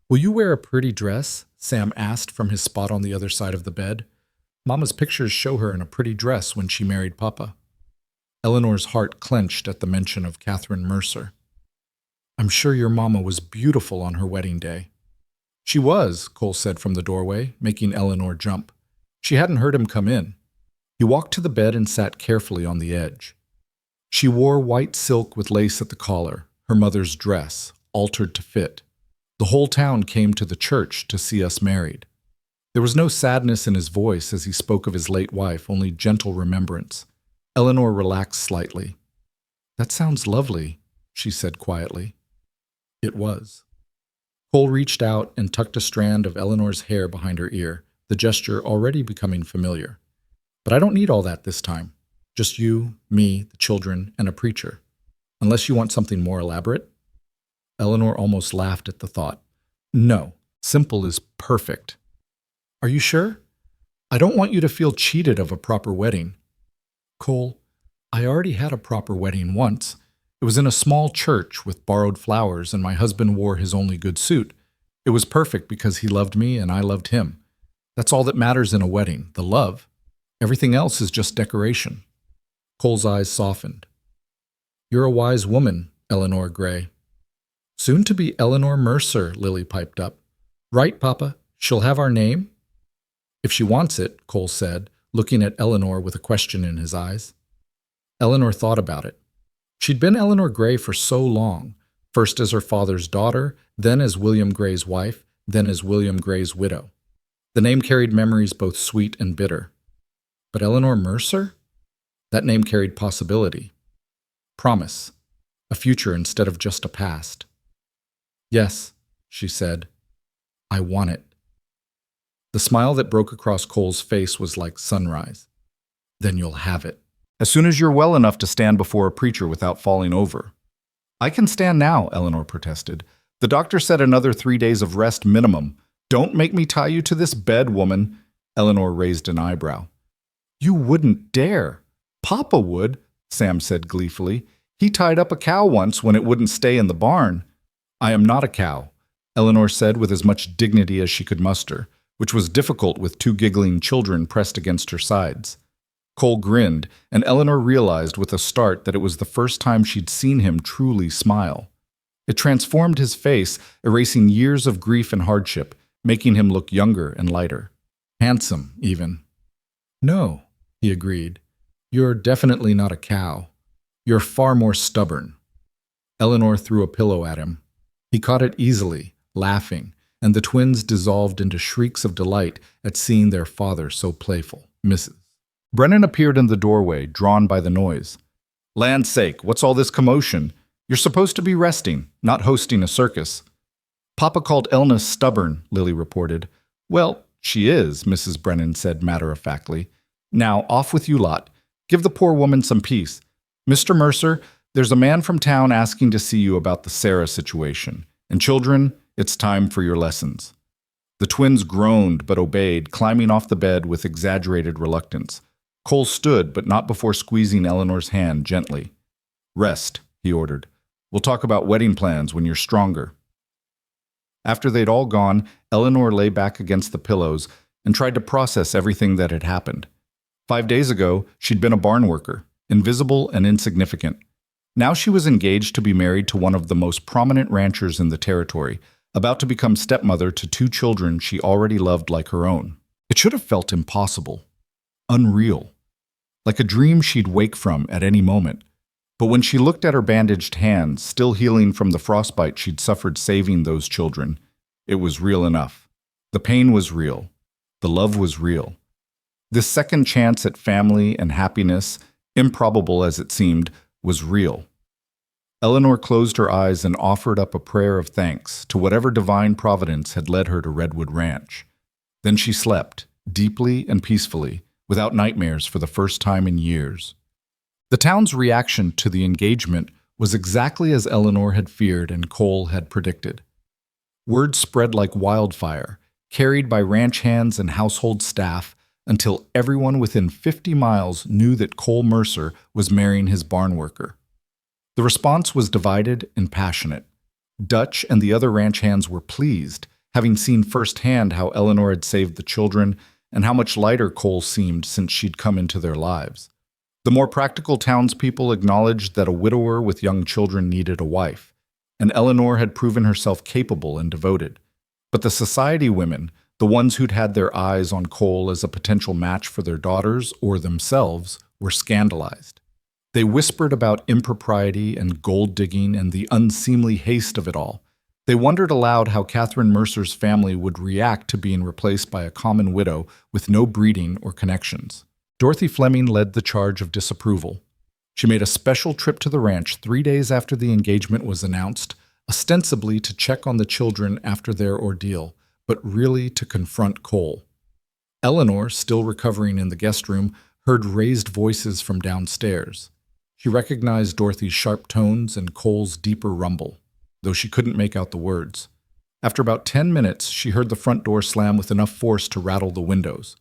"Will you wear a pretty dress?" Sam asked from his spot on the other side of the bed. "Mama's pictures show her in a pretty dress when she married Papa." Eleanor's heart clenched at the mention of Catherine Mercer. "I'm sure your mama was beautiful on her wedding day." "She was," Cole said from the doorway, making Eleanor jump. She hadn't heard him come in. He walked to the bed and sat carefully on the edge. She wore white silk with lace at the collar, her mother's dress, altered to fit. "The whole town came to the church to see us married." There was no sadness in his voice as he spoke of his late wife, only gentle remembrance. Eleanor relaxed slightly. "That sounds lovely," she said quietly. It was. Cole reached out and tucked a strand of Eleanor's hair behind her ear, the gesture already becoming familiar. "But I don't need all that this time. Just you, me, the children, and a preacher. Unless you want something more elaborate?" Eleanor almost laughed at the thought. "No, simple is perfect." "Are you sure? I don't want you to feel cheated of a proper wedding." "Cole, I already had a proper wedding once. It was in a small church with borrowed flowers, and my husband wore his only good suit. It was perfect because he loved me and I loved him. That's all that matters in a wedding, the love. Everything else is just decoration." Cole's eyes softened. "You're a wise woman, Eleanor Gray." "Soon to be Eleanor Mercer," Lily piped up. "Right, Papa? She'll have our name?" "If she wants it," Cole said, looking at Eleanor with a question in his eyes. Eleanor thought about it. She'd been Eleanor Gray for so long, first as her father's daughter, then as William Gray's wife, then as William Gray's widow. The name carried memories both sweet and bitter. But Eleanor Mercer? That name carried possibility. Promise. A future instead of just a past. "Yes," she said. "I want it." The smile that broke across Cole's face was like sunrise. "Then you'll have it. As soon as you're well enough to stand before a preacher without falling over." "I can stand now," Eleanor protested. "The doctor said another 3 days of rest minimum. Don't make me tie you to this bed, woman." Eleanor raised an eyebrow. "You wouldn't dare." "Papa would," Sam said gleefully. "He tied up a cow once when it wouldn't stay in the barn." "I am not a cow," Eleanor said with as much dignity as she could muster, which was difficult with 2 giggling children pressed against her sides. Cole grinned, and Eleanor realized with a start that it was the first time she'd seen him truly smile. It transformed his face, erasing years of grief and hardship, making him look younger and lighter. Handsome, even. "No," he agreed. "You're definitely not a cow. You're far more stubborn." Eleanor threw a pillow at him. He caught it easily, laughing, and the twins dissolved into shrieks of delight at seeing their father so playful. Mrs. Brennan appeared in the doorway, drawn by the noise. "Land's sake, what's all this commotion? You're supposed to be resting, not hosting a circus." "Papa called Elna stubborn," Lily reported. "Well, she is," Mrs. Brennan said matter-of-factly. "Now, off with you lot. Give the poor woman some peace. Mr. Mercer, there's a man from town asking to see you about the Sarah situation. And children, it's time for your lessons." The twins groaned but obeyed, climbing off the bed with exaggerated reluctance. Cole stood, but not before squeezing Eleanor's hand gently. "Rest," he ordered. "We'll talk about wedding plans when you're stronger." After they'd all gone, Eleanor lay back against the pillows and tried to process everything that had happened. 5 days ago, she'd been a barn worker, invisible and insignificant. Now she was engaged to be married to one of the most prominent ranchers in the territory, about to become stepmother to 2 children she already loved like her own. It should have felt impossible, unreal, like a dream she'd wake from at any moment. But when she looked at her bandaged hands, still healing from the frostbite she'd suffered saving those children, it was real enough. The pain was real. The love was real. This second chance at family and happiness, improbable as it seemed, was real. Eleanor closed her eyes and offered up a prayer of thanks to whatever divine providence had led her to Redwood Ranch. Then she slept, deeply and peacefully, without nightmares for the first time in years. The town's reaction to the engagement was exactly as Eleanor had feared and Cole had predicted. Word spread like wildfire, carried by ranch hands and household staff, until everyone within 50 miles knew that Cole Mercer was marrying his barn worker. The response was divided and passionate. Dutch and the other ranch hands were pleased, having seen firsthand how Eleanor had saved the children and how much lighter Cole seemed since she'd come into their lives. The more practical townspeople acknowledged that a widower with young children needed a wife, and Eleanor had proven herself capable and devoted. But the society women, the ones who'd had their eyes on Cole as a potential match for their daughters or themselves, were scandalized. They whispered about impropriety and gold digging and the unseemly haste of it all. They wondered aloud how Catherine Mercer's family would react to being replaced by a common widow with no breeding or connections. Dorothy Fleming led the charge of disapproval. She made a special trip to the ranch 3 days after the engagement was announced, ostensibly to check on the children after their ordeal, but really to confront Cole. Eleanor, still recovering in the guest room, heard raised voices from downstairs. She recognized Dorothy's sharp tones and Cole's deeper rumble, though she couldn't make out the words. After about 10 minutes, she heard the front door slam with enough force to rattle the windows.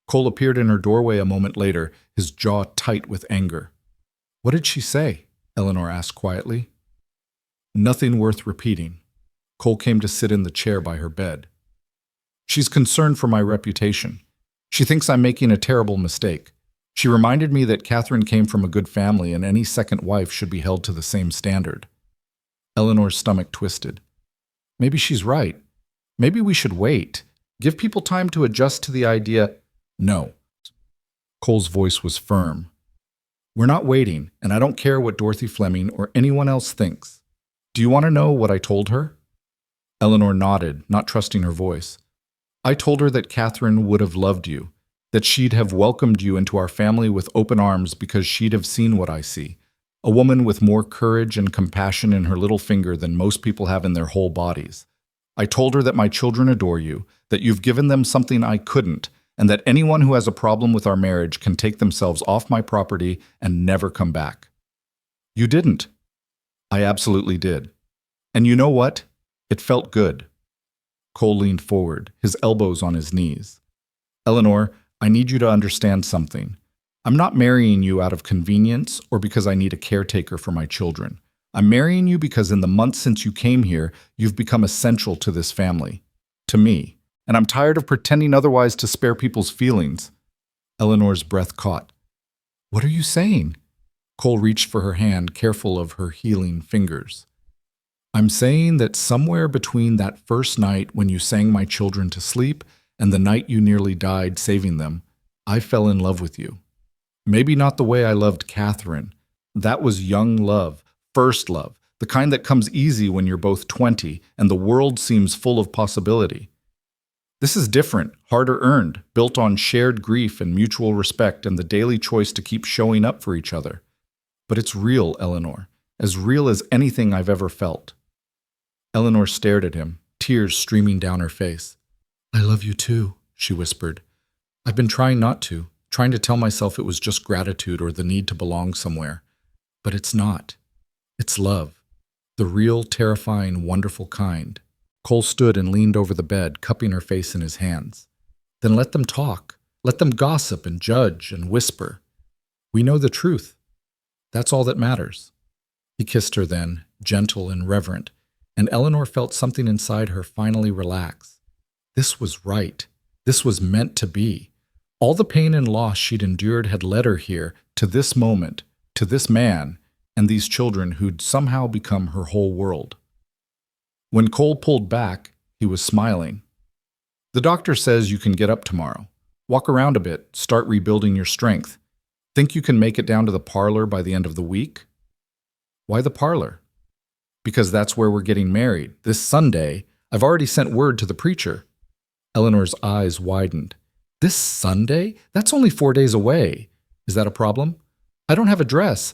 Cole appeared in her doorway a moment later, his jaw tight with anger. "What did she say?" Eleanor asked quietly. "Nothing worth repeating." Cole came to sit in the chair by her bed. "She's concerned for my reputation. She thinks I'm making a terrible mistake. She reminded me that Catherine came from a good family and any second wife should be held to the same standard." Eleanor's stomach twisted. "Maybe she's right. Maybe we should wait. Give people time to adjust to the idea." "No." Cole's voice was firm. "We're not waiting, and I don't care what Dorothy Fleming or anyone else thinks. Do you want to know what I told her?" Eleanor nodded, not trusting her voice. "I told her that Catherine would have loved you, that she'd have welcomed you into our family with open arms because she'd have seen what I see, a woman with more courage and compassion in her little finger than most people have in their whole bodies. I told her that my children adore you, that you've given them something I couldn't, and that anyone who has a problem with our marriage can take themselves off my property and never come back." "You didn't." "I absolutely did. And you know what? It felt good." Cole leaned forward, his elbows on his knees. "Eleanor, I need you to understand something. I'm not marrying you out of convenience or because I need a caretaker for my children. I'm marrying you because in the months since you came here, you've become essential to this family, to me. And I'm tired of pretending otherwise to spare people's feelings." Eleanor's breath caught. "What are you saying?" Cole reached for her hand, careful of her healing fingers. "I'm saying that somewhere between that first night when you sang my children to sleep and the night you nearly died saving them, I fell in love with you. Maybe not the way I loved Catherine. That was young love, first love, the kind that comes easy when you're both 20 and the world seems full of possibility. This is different, harder earned, built on shared grief and mutual respect and the daily choice to keep showing up for each other. But it's real, Eleanor, as real as anything I've ever felt." Eleanor stared at him, tears streaming down her face. "I love you too," she whispered. "I've been trying not to, trying to tell myself it was just gratitude or the need to belong somewhere. But it's not. It's love. The real, terrifying, wonderful kind." Cole stood and leaned over the bed, cupping her face in his hands. "Then let them talk. Let them gossip and judge and whisper. We know the truth. That's all that matters." He kissed her then, gentle and reverent, and Eleanor felt something inside her finally relax. This was right. This was meant to be. All the pain and loss she'd endured had led her here, to this moment, to this man, and these children who'd somehow become her whole world. When Cole pulled back, he was smiling. "The doctor says you can get up tomorrow. Walk around a bit, start rebuilding your strength. Think you can make it down to the parlor by the end of the week?" "Why the parlor?" "Because that's where we're getting married, this Sunday. I've already sent word to the preacher." Eleanor's eyes widened. "This Sunday? That's only 4 days away. Is that a problem?" "I don't have a dress.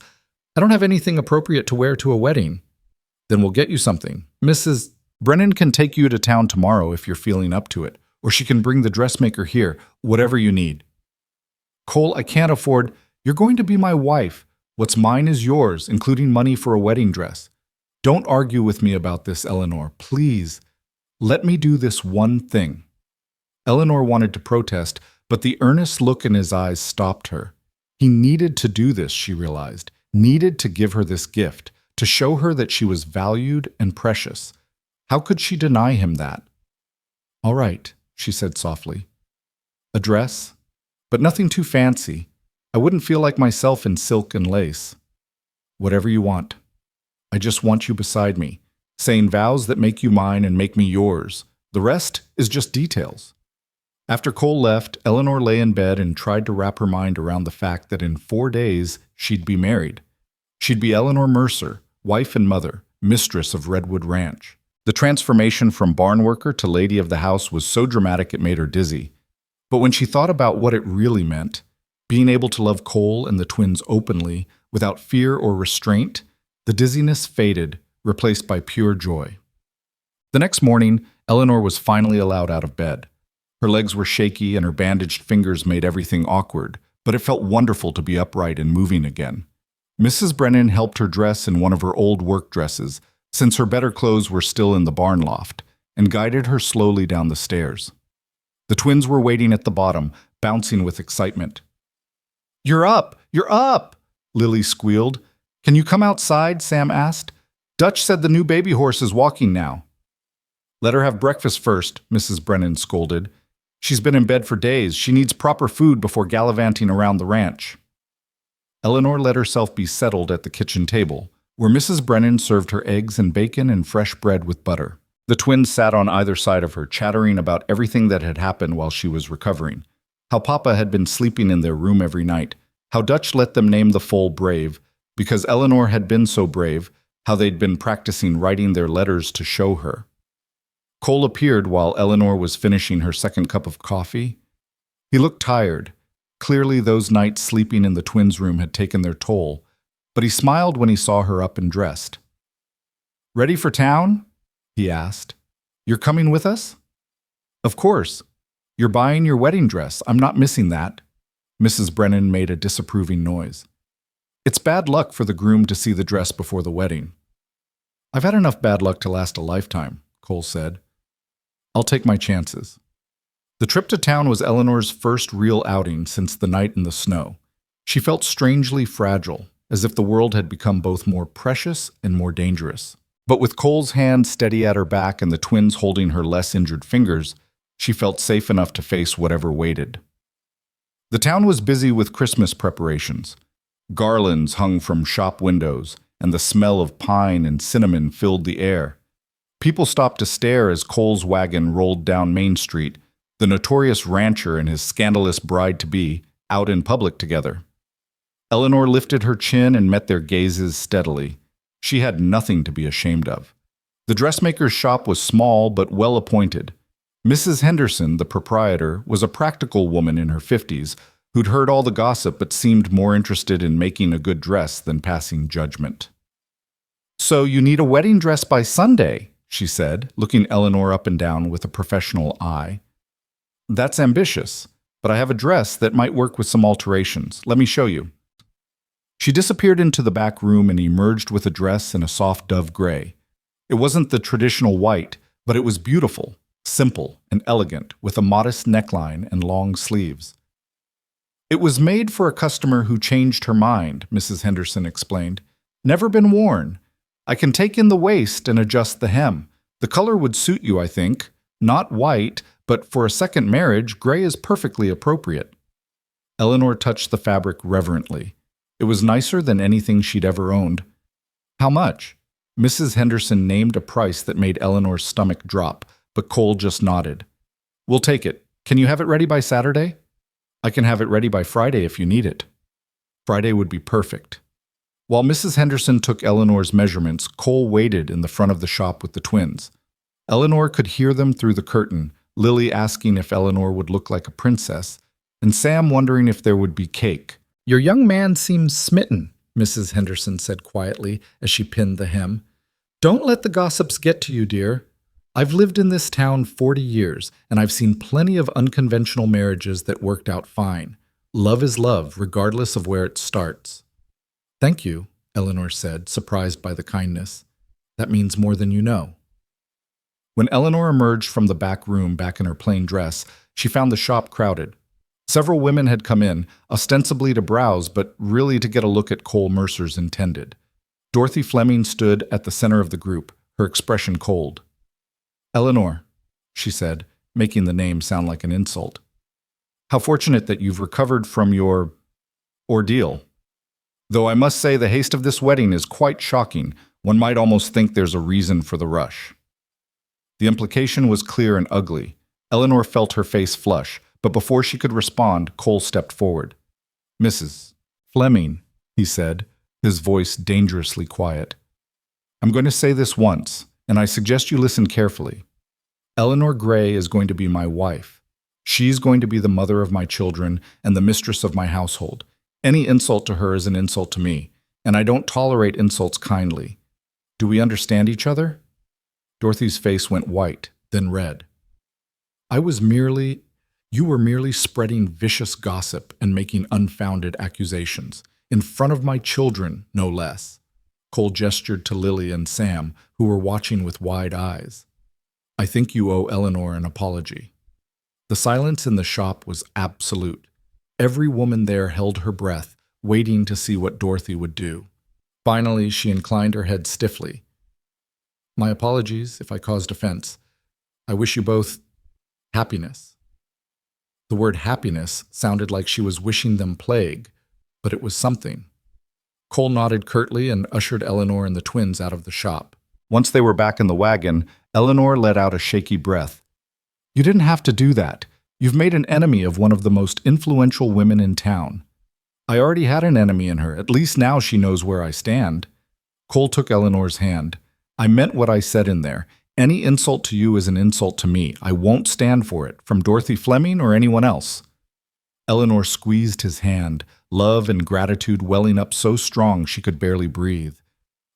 I don't have anything appropriate to wear to a wedding. Then we'll get you something. Mrs. Brennan can take you to town tomorrow if you're feeling up to it, or she can bring the dressmaker here, whatever you need. Cole, I can't afford. You're going to be my wife. What's mine is yours, including money for a wedding dress. Don't argue with me about this, Eleanor. Please, let me do this one thing. Eleanor wanted to protest, but the earnest look in his eyes stopped her. He needed to do this, she realized, needed to give her this gift, to show her that she was valued and precious. How could she deny him that? All right, she said softly. A dress, but nothing too fancy. I wouldn't feel like myself in silk and lace. Whatever you want. I just want you beside me, saying vows that make you mine and make me yours. The rest is just details. After Cole left, Eleanor lay in bed and tried to wrap her mind around the fact that in 4 days she'd be married. She'd be Eleanor Mercer, wife and mother, mistress of Redwood Ranch. The transformation from barn worker to lady of the house was so dramatic it made her dizzy. But when she thought about what it really meant, being able to love Cole and the twins openly, without fear or restraint, the dizziness faded, replaced by pure joy. The next morning, Eleanor was finally allowed out of bed. Her legs were shaky and her bandaged fingers made everything awkward, but it felt wonderful to be upright and moving again. Mrs. Brennan helped her dress in one of her old work dresses, since her better clothes were still in the barn loft, and guided her slowly down the stairs. The twins were waiting at the bottom, bouncing with excitement. You're up! You're up! Lily squealed. Can you come outside? Sam asked. Dutch said the new baby horse is walking now. Let her have breakfast first, Mrs. Brennan scolded. She's been in bed for days. She needs proper food before gallivanting around the ranch. Eleanor let herself be settled at the kitchen table, where Mrs. Brennan served her eggs and bacon and fresh bread with butter. The twins sat on either side of her, chattering about everything that had happened while she was recovering. How Papa had been sleeping in their room every night. How Dutch let them name the foal Brave, because Eleanor had been so brave. How they'd been practicing writing their letters to show her. Cole appeared while Eleanor was finishing her second cup of coffee. He looked tired. Clearly those nights sleeping in the twins' room had taken their toll, but he smiled when he saw her up and dressed. Ready for town? He asked. You're coming with us? Of course. You're buying your wedding dress. I'm not missing that. Mrs. Brennan made a disapproving noise. It's bad luck for the groom to see the dress before the wedding. I've had enough bad luck to last a lifetime, Cole said. I'll take my chances. The trip to town was Eleanor's first real outing since the night in the snow. She felt strangely fragile, as if the world had become both more precious and more dangerous. But with Cole's hand steady at her back and the twins holding her less injured fingers, she felt safe enough to face whatever waited. The town was busy with Christmas preparations. Garlands hung from shop windows, and the smell of pine and cinnamon filled the air. People stopped to stare as Cole's wagon rolled down Main Street, the notorious rancher and his scandalous bride-to-be out in public together. Eleanor lifted her chin and met their gazes steadily. She had nothing to be ashamed of. The dressmaker's shop was small but well-appointed. Mrs. Henderson, the proprietor, was a practical woman in her 50s who'd heard all the gossip but seemed more interested in making a good dress than passing judgment. So you need a wedding dress by Sunday, she said, looking Eleanor up and down with a professional eye. That's ambitious, but I have a dress that might work with some alterations. Let me show you. She disappeared into the back room and emerged with a dress in a soft dove gray. It wasn't the traditional white, but it was beautiful, simple, and elegant, with a modest neckline and long sleeves. It was made for a customer who changed her mind, Mrs. Henderson explained. Never been worn. I can take in the waist and adjust the hem. The color would suit you, I think. Not white, but for a second marriage, gray is perfectly appropriate. Eleanor touched the fabric reverently. It was nicer than anything she'd ever owned. How much? Mrs. Henderson named a price that made Eleanor's stomach drop, but Cole just nodded. We'll take it. Can you have it ready by Saturday? I can have it ready by Friday if you need it. Friday would be perfect. While Mrs. Henderson took Eleanor's measurements, Cole waited in the front of the shop with the twins. Eleanor could hear them through the curtain, Lily asking if Eleanor would look like a princess, and Sam wondering if there would be cake. Your young man seems smitten, Mrs. Henderson said quietly as she pinned the hem. "Don't let the gossips get to you, dear. I've lived in this town 40 years, and I've seen plenty of unconventional marriages that worked out fine. Love is love, regardless of where it starts." "Thank you," Eleanor said, surprised by the kindness. "That means more than you know." When Eleanor emerged from the back room back in her plain dress, she found the shop crowded. Several women had come in, ostensibly to browse, but really to get a look at Cole Mercer's intended. Dorothy Fleming stood at the center of the group, her expression cold. "Eleanor," she said, making the name sound like an insult. "How fortunate that you've recovered from your ordeal. Though I must say the haste of this wedding is quite shocking. One might almost think there's a reason for the rush." The implication was clear and ugly. Eleanor felt her face flush, but before she could respond, Cole stepped forward. "Mrs. Fleming," he said, his voice dangerously quiet. "I'm going to say this once, and I suggest you listen carefully. Eleanor Gray is going to be my wife. She's going to be the mother of my children and the mistress of my household. Any insult to her is an insult to me, and I don't tolerate insults kindly. Do we understand each other?" Dorothy's face went white, then red. You were merely spreading vicious gossip and making unfounded accusations, in front of my children, no less." Cole gestured to Lily and Sam, who were watching with wide eyes. "I think you owe Eleanor an apology." The silence in the shop was absolute. Every woman there held her breath, waiting to see what Dorothy would do. Finally, she inclined her head stiffly. "My apologies if I caused offense. I wish you both happiness." The word happiness sounded like she was wishing them plague, but it was something. Cole nodded curtly and ushered Eleanor and the twins out of the shop. Once they were back in the wagon, Eleanor let out a shaky breath. "You didn't have to do that. You've made an enemy of one of the most influential women in town." "I already had an enemy in her. At least now she knows where I stand." Cole took Eleanor's hand. "I meant what I said in there. Any insult to you is an insult to me. I won't stand for it, from Dorothy Fleming or anyone else." Eleanor squeezed his hand, love and gratitude welling up so strong she could barely breathe.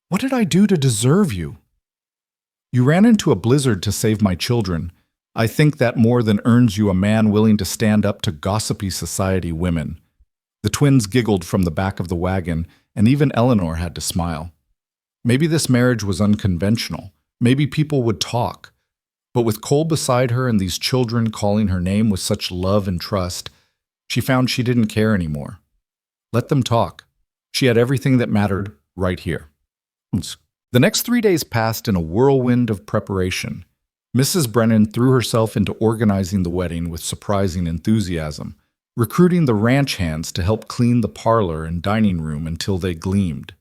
"What did I do to deserve you?" "You ran into a blizzard to save my children. I think that more than earns you a man willing to stand up to gossipy society women." The twins giggled from the back of the wagon, and even Eleanor had to smile. Maybe this marriage was unconventional. Maybe people would talk. But with Cole beside her and these children calling her name with such love and trust, she found she didn't care anymore. Let them talk. She had everything that mattered right here. The next 3 days passed in a whirlwind of preparation. Mrs. Brennan threw herself into organizing the wedding with surprising enthusiasm, recruiting the ranch hands to help clean the parlor and dining room until they gleamed.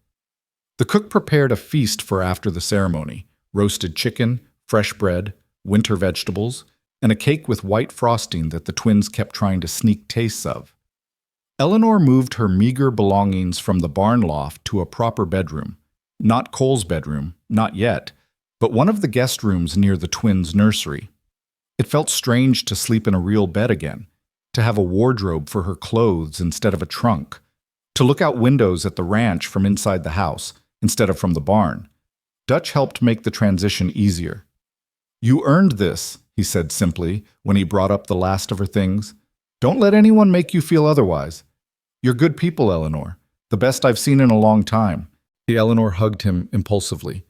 The cook prepared a feast for after the ceremony: roasted chicken, fresh bread, winter vegetables, and a cake with white frosting that the twins kept trying to sneak tastes of. Eleanor moved her meager belongings from the barn loft to a proper bedroom. Not Cole's bedroom, not yet, but one of the guest rooms near the twins' nursery. It felt strange to sleep in a real bed again, to have a wardrobe for her clothes instead of a trunk, to look out windows at the ranch from inside the house instead of from the barn. Dutch helped make the transition easier. "You earned this," he said simply when he brought up the last of her things. "Don't let anyone make you feel otherwise. You're good people, Eleanor. The best I've seen in a long time." Eleanor hugged him impulsively.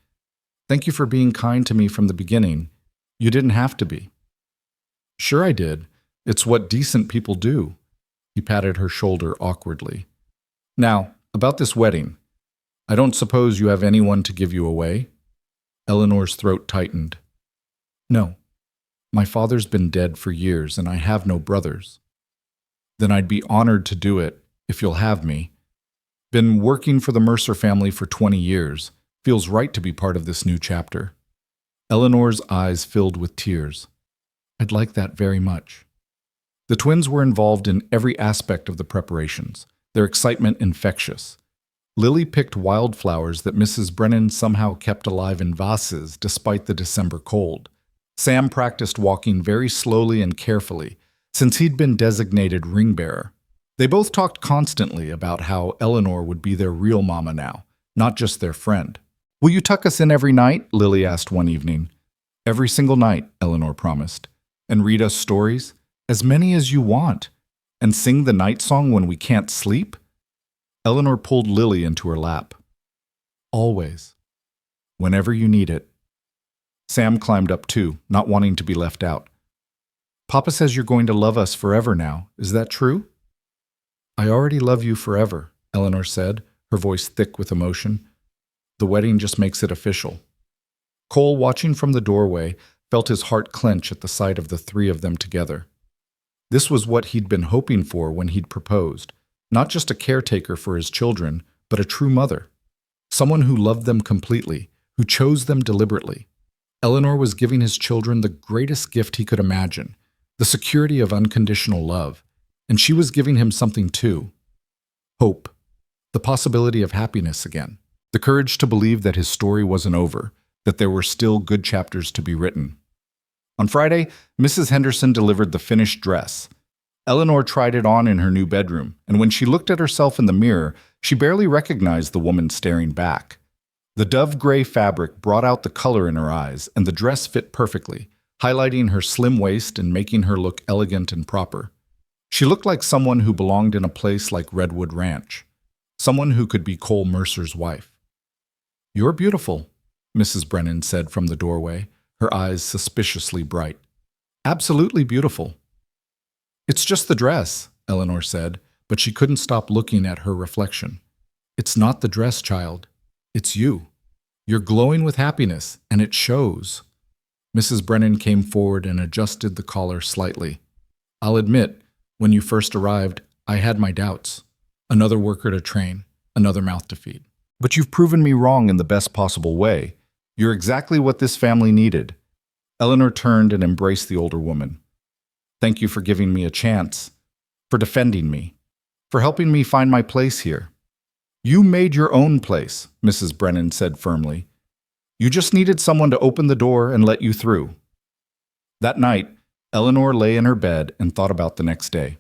"Thank you for being kind to me from the beginning. You didn't have to be." "Sure I did. It's what decent people do." He patted her shoulder awkwardly. "Now, about this wedding. I don't suppose you have anyone to give you away?" Eleanor's throat tightened. "No. My father's been dead for years, and I have no brothers." "Then I'd be honored to do it, if you'll have me. Been working for the Mercer family for 20 years. Feels right to be part of this new chapter." Eleanor's eyes filled with tears. "I'd like that very much." The twins were involved in every aspect of the preparations, their excitement infectious. Lily picked wildflowers that Mrs. Brennan somehow kept alive in vases despite the December cold. Sam practiced walking very slowly and carefully, since he'd been designated ring bearer. They both talked constantly about how Eleanor would be their real mama now, not just their friend. "Will you tuck us in every night?" Lily asked one evening. "Every single night," Eleanor promised. "And read us stories? As many as you want. And sing the night song when we can't sleep?" Eleanor pulled Lily into her lap. "Always. Whenever you need it." Sam climbed up too, not wanting to be left out. "Papa says you're going to love us forever now. Is that true?" "I already love you forever," Eleanor said, her voice thick with emotion. "The wedding just makes it official." Cole, watching from the doorway, felt his heart clench at the sight of the three of them together. This was what he'd been hoping for when he'd proposed, not just a caretaker for his children, but a true mother. Someone who loved them completely, who chose them deliberately. Eleanor was giving his children the greatest gift he could imagine, the security of unconditional love, and she was giving him something too. Hope, the possibility of happiness again, the courage to believe that his story wasn't over, that there were still good chapters to be written. On Friday, Mrs. Henderson delivered the finished dress. Eleanor tried it on in her new bedroom, and when she looked at herself in the mirror, she barely recognized the woman staring back. The dove-gray fabric brought out the color in her eyes, and the dress fit perfectly, highlighting her slim waist and making her look elegant and proper. She looked like someone who belonged in a place like Redwood Ranch, someone who could be Cole Mercer's wife. "You're beautiful," Mrs. Brennan said from the doorway, her eyes suspiciously bright. "Absolutely beautiful." "It's just the dress," Eleanor said, but she couldn't stop looking at her reflection. "It's not the dress, child. It's you. You're glowing with happiness, and it shows." Mrs. Brennan came forward and adjusted the collar slightly. "I'll admit, when you first arrived, I had my doubts. Another worker to train, another mouth to feed. But you've proven me wrong in the best possible way. You're exactly what this family needed." Eleanor turned and embraced the older woman. "Thank you for giving me a chance, for defending me, for helping me find my place here." "You made your own place," Mrs. Brennan said firmly. "You just needed someone to open the door and let you through." That night, Eleanor lay in her bed and thought about the next day.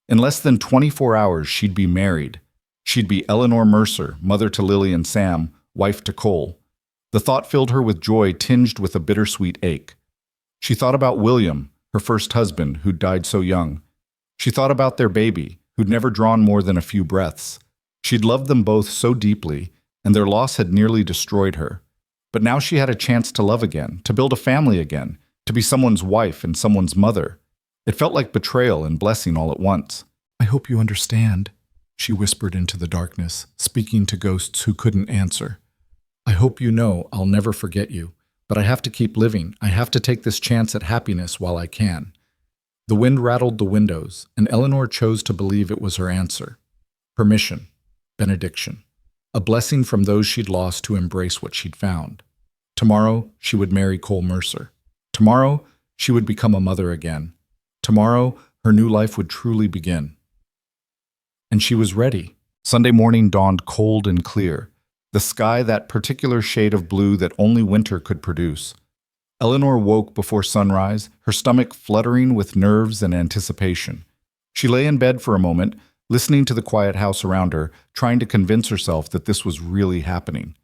In less than 24 hours, she'd be married. She'd be Eleanor Mercer, mother to Lily and Sam, wife to Cole. The thought filled her with joy tinged with a bittersweet ache. She thought about William, her first husband, who'd died so young. She thought about their baby, who'd never drawn more than a few breaths. She'd loved them both so deeply, and their loss had nearly destroyed her. But now she had a chance to love again, to build a family again, to be someone's wife and someone's mother. It felt like betrayal and blessing all at once. "I hope you understand," she whispered into the darkness, speaking to ghosts who couldn't answer. "I hope you know I'll never forget you, but I have to keep living. I have to take this chance at happiness while I can." The wind rattled the windows, and Eleanor chose to believe it was her answer. Permission. Benediction. A blessing from those she'd lost to embrace what she'd found. Tomorrow, she would marry Cole Mercer. Tomorrow, she would become a mother again. Tomorrow, her new life would truly begin. And she was ready. Sunday morning dawned cold and clear, the sky that particular shade of blue that only winter could produce. Eleanor woke before sunrise, her stomach fluttering with nerves and anticipation. She lay in bed for a moment, listening to the quiet house around her, trying to convince herself that this was really happening.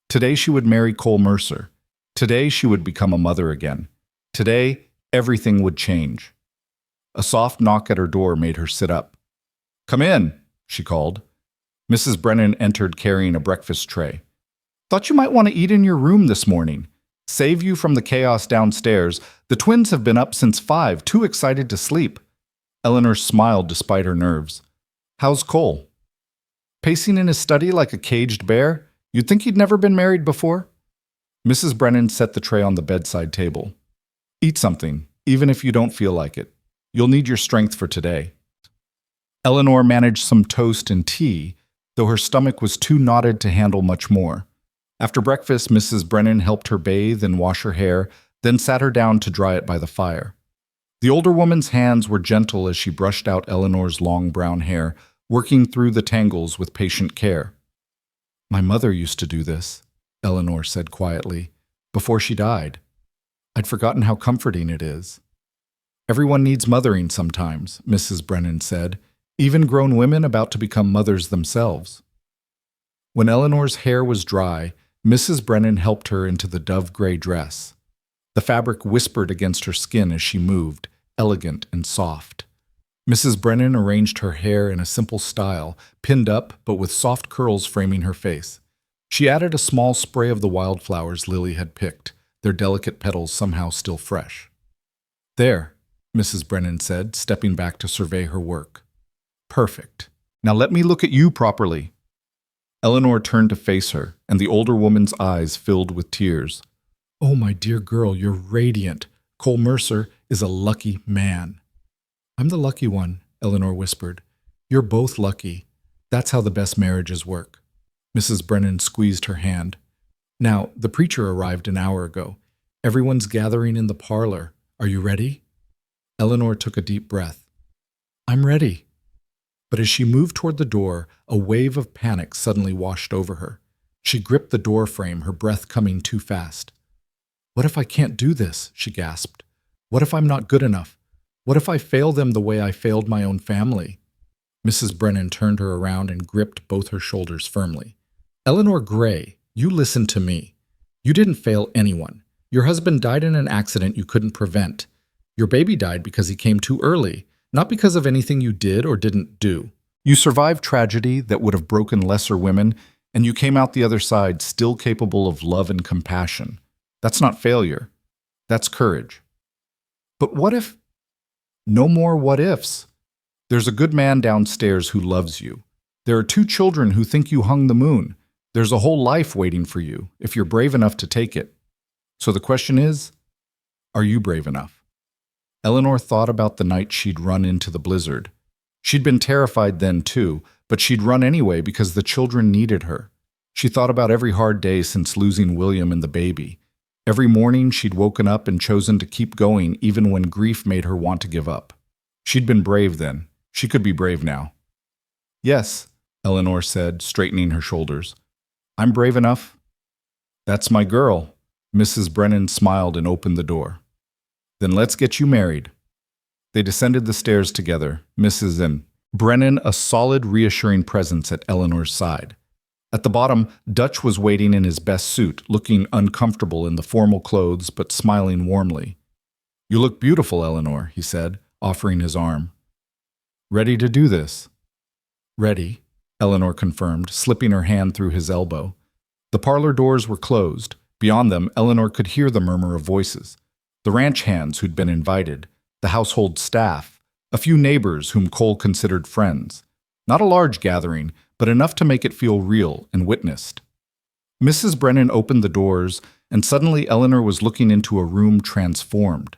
Today she would marry Cole Mercer. Today she would become a mother again. Today, everything would change. A soft knock at her door made her sit up. "Come in," she called. Mrs. Brennan entered carrying a breakfast tray. "Thought you might want to eat in your room this morning. Save you from the chaos downstairs. The twins have been up since 5, too excited to sleep." Eleanor smiled despite her nerves. "How's Cole?" "Pacing in his study like a caged bear? You'd think he'd never been married before?" Mrs. Brennan set the tray on the bedside table. "Eat something, even if you don't feel like it. You'll need your strength for today." Eleanor managed some toast and tea, though her stomach was too knotted to handle much more. After breakfast, Mrs. Brennan helped her bathe and wash her hair, then sat her down to dry it by the fire. The older woman's hands were gentle as she brushed out Eleanor's long brown hair, working through the tangles with patient care. "My mother used to do this," Eleanor said quietly, "before she died. I'd forgotten how comforting it is." "Everyone needs mothering sometimes," Mrs. Brennan said, even grown women about to become mothers themselves. When Eleanor's hair was dry, Mrs. Brennan helped her into the dove-gray dress. The fabric whispered against her skin as she moved, elegant and soft. Mrs. Brennan arranged her hair in a simple style, pinned up but with soft curls framing her face. She added a small spray of the wildflowers Lily had picked, their delicate petals somehow still fresh. "There," Mrs. Brennan said, stepping back to survey her work. "Perfect. Now let me look at you properly." Eleanor turned to face her, and the older woman's eyes filled with tears. "Oh, my dear girl, you're radiant. Cole Mercer is a lucky man." "I'm the lucky one," Eleanor whispered. "You're both lucky. That's how the best marriages work." Mrs. Brennan squeezed her hand. "Now, the preacher arrived an hour ago. Everyone's gathering in the parlor. Are you ready?" Eleanor took a deep breath. "I'm ready." But as she moved toward the door, a wave of panic suddenly washed over her. She gripped the door frame, her breath coming too fast. "What if I can't do this?" she gasped. "What if I'm not good enough? What if I fail them the way I failed my own family?" Mrs. Brennan turned her around and gripped both her shoulders firmly. "Eleanor Gray, you listen to me. You didn't fail anyone. Your husband died in an accident you couldn't prevent. Your baby died because he came too early, not because of anything you did or didn't do. You survived tragedy that would have broken lesser women, and you came out the other side still capable of love and compassion. That's not failure. That's courage." "But what if—" "No more what ifs. There's a good man downstairs who loves you. There are 2 children who think you hung the moon. There's a whole life waiting for you, if you're brave enough to take it. So the question is, are you brave enough?" Eleanor thought about the night she'd run into the blizzard. She'd been terrified then too, but she'd run anyway because the children needed her. She thought about every hard day since losing William and the baby. Every morning she'd woken up and chosen to keep going even when grief made her want to give up. She'd been brave then. She could be brave now. "Yes," Eleanor said, straightening her shoulders. "I'm brave enough." "That's my girl." Mrs. Brennan smiled and opened the door. "Then let's get you married." They descended the stairs together, Mrs. and Brennan a solid, reassuring presence at Eleanor's side. At the bottom, Dutch was waiting in his best suit, looking uncomfortable in the formal clothes but smiling warmly. "You look beautiful, Eleanor," he said, offering his arm. "Ready to do this?" "Ready," Eleanor confirmed, slipping her hand through his elbow. The parlor doors were closed. Beyond them, Eleanor could hear the murmur of voices. The ranch hands who'd been invited, the household staff, a few neighbors whom Cole considered friends. Not a large gathering, but enough to make it feel real and witnessed. Mrs. Brennan opened the doors, and suddenly Eleanor was looking into a room transformed.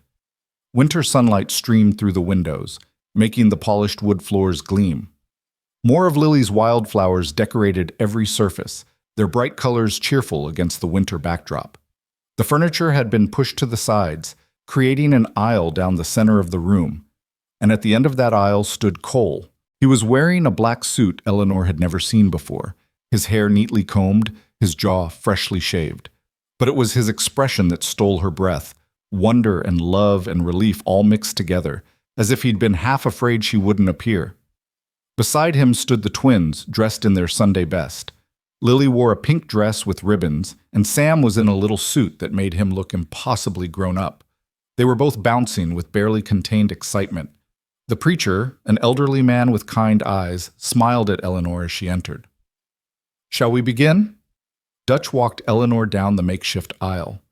Winter sunlight streamed through the windows, making the polished wood floors gleam. More of Lily's wildflowers decorated every surface, their bright colors cheerful against the winter backdrop. The furniture had been pushed to the sides, creating an aisle down the center of the room, and at the end of that aisle stood Cole. He was wearing a black suit Eleanor had never seen before, his hair neatly combed, his jaw freshly shaved. But it was his expression that stole her breath, wonder and love and relief all mixed together, as if he'd been half afraid she wouldn't appear. Beside him stood the twins, dressed in their Sunday best. Lily wore a pink dress with ribbons, and Sam was in a little suit that made him look impossibly grown up. They were both bouncing with barely contained excitement. The preacher, an elderly man with kind eyes, smiled at Eleanor as she entered. "Shall we begin?" Dutch walked Eleanor down the makeshift aisle.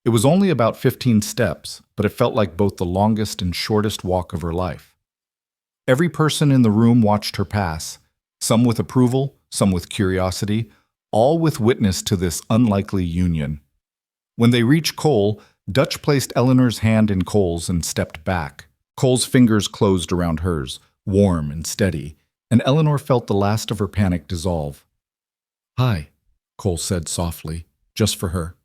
It was only about 15 steps, but it felt like both the longest and shortest walk of her life. Every person in the room watched her pass, some with approval, some with curiosity, all with witness to this unlikely union. When they reached Cole, Dutch placed Eleanor's hand in Cole's and stepped back. Cole's fingers closed around hers, warm and steady, and Eleanor felt the last of her panic dissolve. "Hi," Cole said softly, just for her.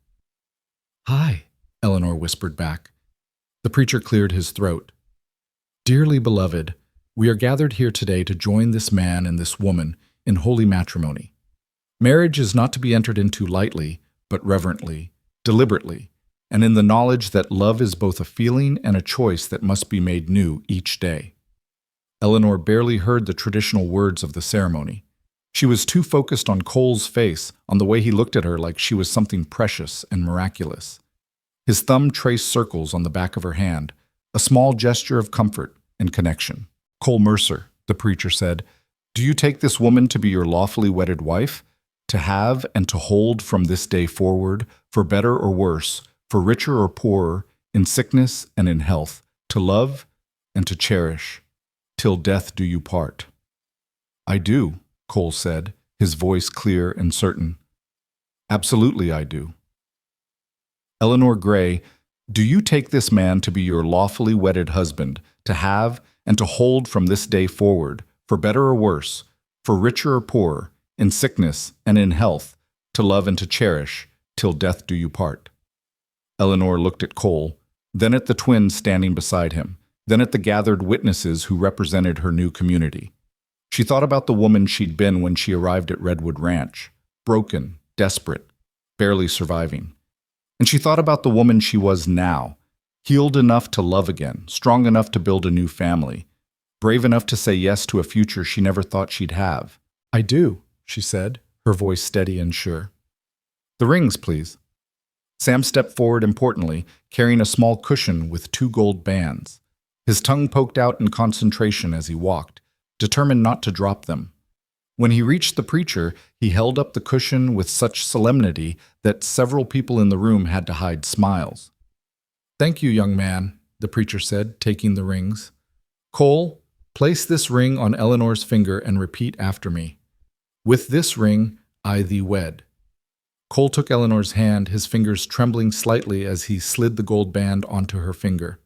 "Hi," Eleanor whispered back. The preacher cleared his throat. "Dearly beloved, we are gathered here today to join this man and this woman in holy matrimony. Marriage is not to be entered into lightly, but reverently, deliberately, and in the knowledge that love is both a feeling and a choice that must be made new each day." Eleanor barely heard the traditional words of the ceremony. She was too focused on Cole's face, on the way he looked at her like she was something precious and miraculous. His thumb traced circles on the back of her hand, a small gesture of comfort and connection. "Cole Mercer," the preacher said, "do you take this woman to be your lawfully wedded wife, to have and to hold from this day forward, for better or worse, for richer or poorer, in sickness and in health, to love and to cherish, till death do you part?" "I do," Cole said, his voice clear and certain. "Absolutely I do." "Eleanor Gray, do you take this man to be your lawfully wedded husband, to have and to hold from this day forward, for better or worse, for richer or poorer, in sickness and in health, to love and to cherish, till death do you part?" Eleanor looked at Cole, then at the twins standing beside him, then at the gathered witnesses who represented her new community. She thought about the woman she'd been when she arrived at Redwood Ranch, broken, desperate, barely surviving. And she thought about the woman she was now, healed enough to love again, strong enough to build a new family, brave enough to say yes to a future she never thought she'd have. "I do," she said, her voice steady and sure. "The rings, please." Sam stepped forward importantly, carrying a small cushion with 2 gold bands. His tongue poked out in concentration as he walked, determined not to drop them. When he reached the preacher, he held up the cushion with such solemnity that several people in the room had to hide smiles. "Thank you, young man," the preacher said, taking the rings. "Cole, place this ring on Eleanor's finger and repeat after me. With this ring, I thee wed." Cole took Eleanor's hand, his fingers trembling slightly as he slid the gold band onto her finger.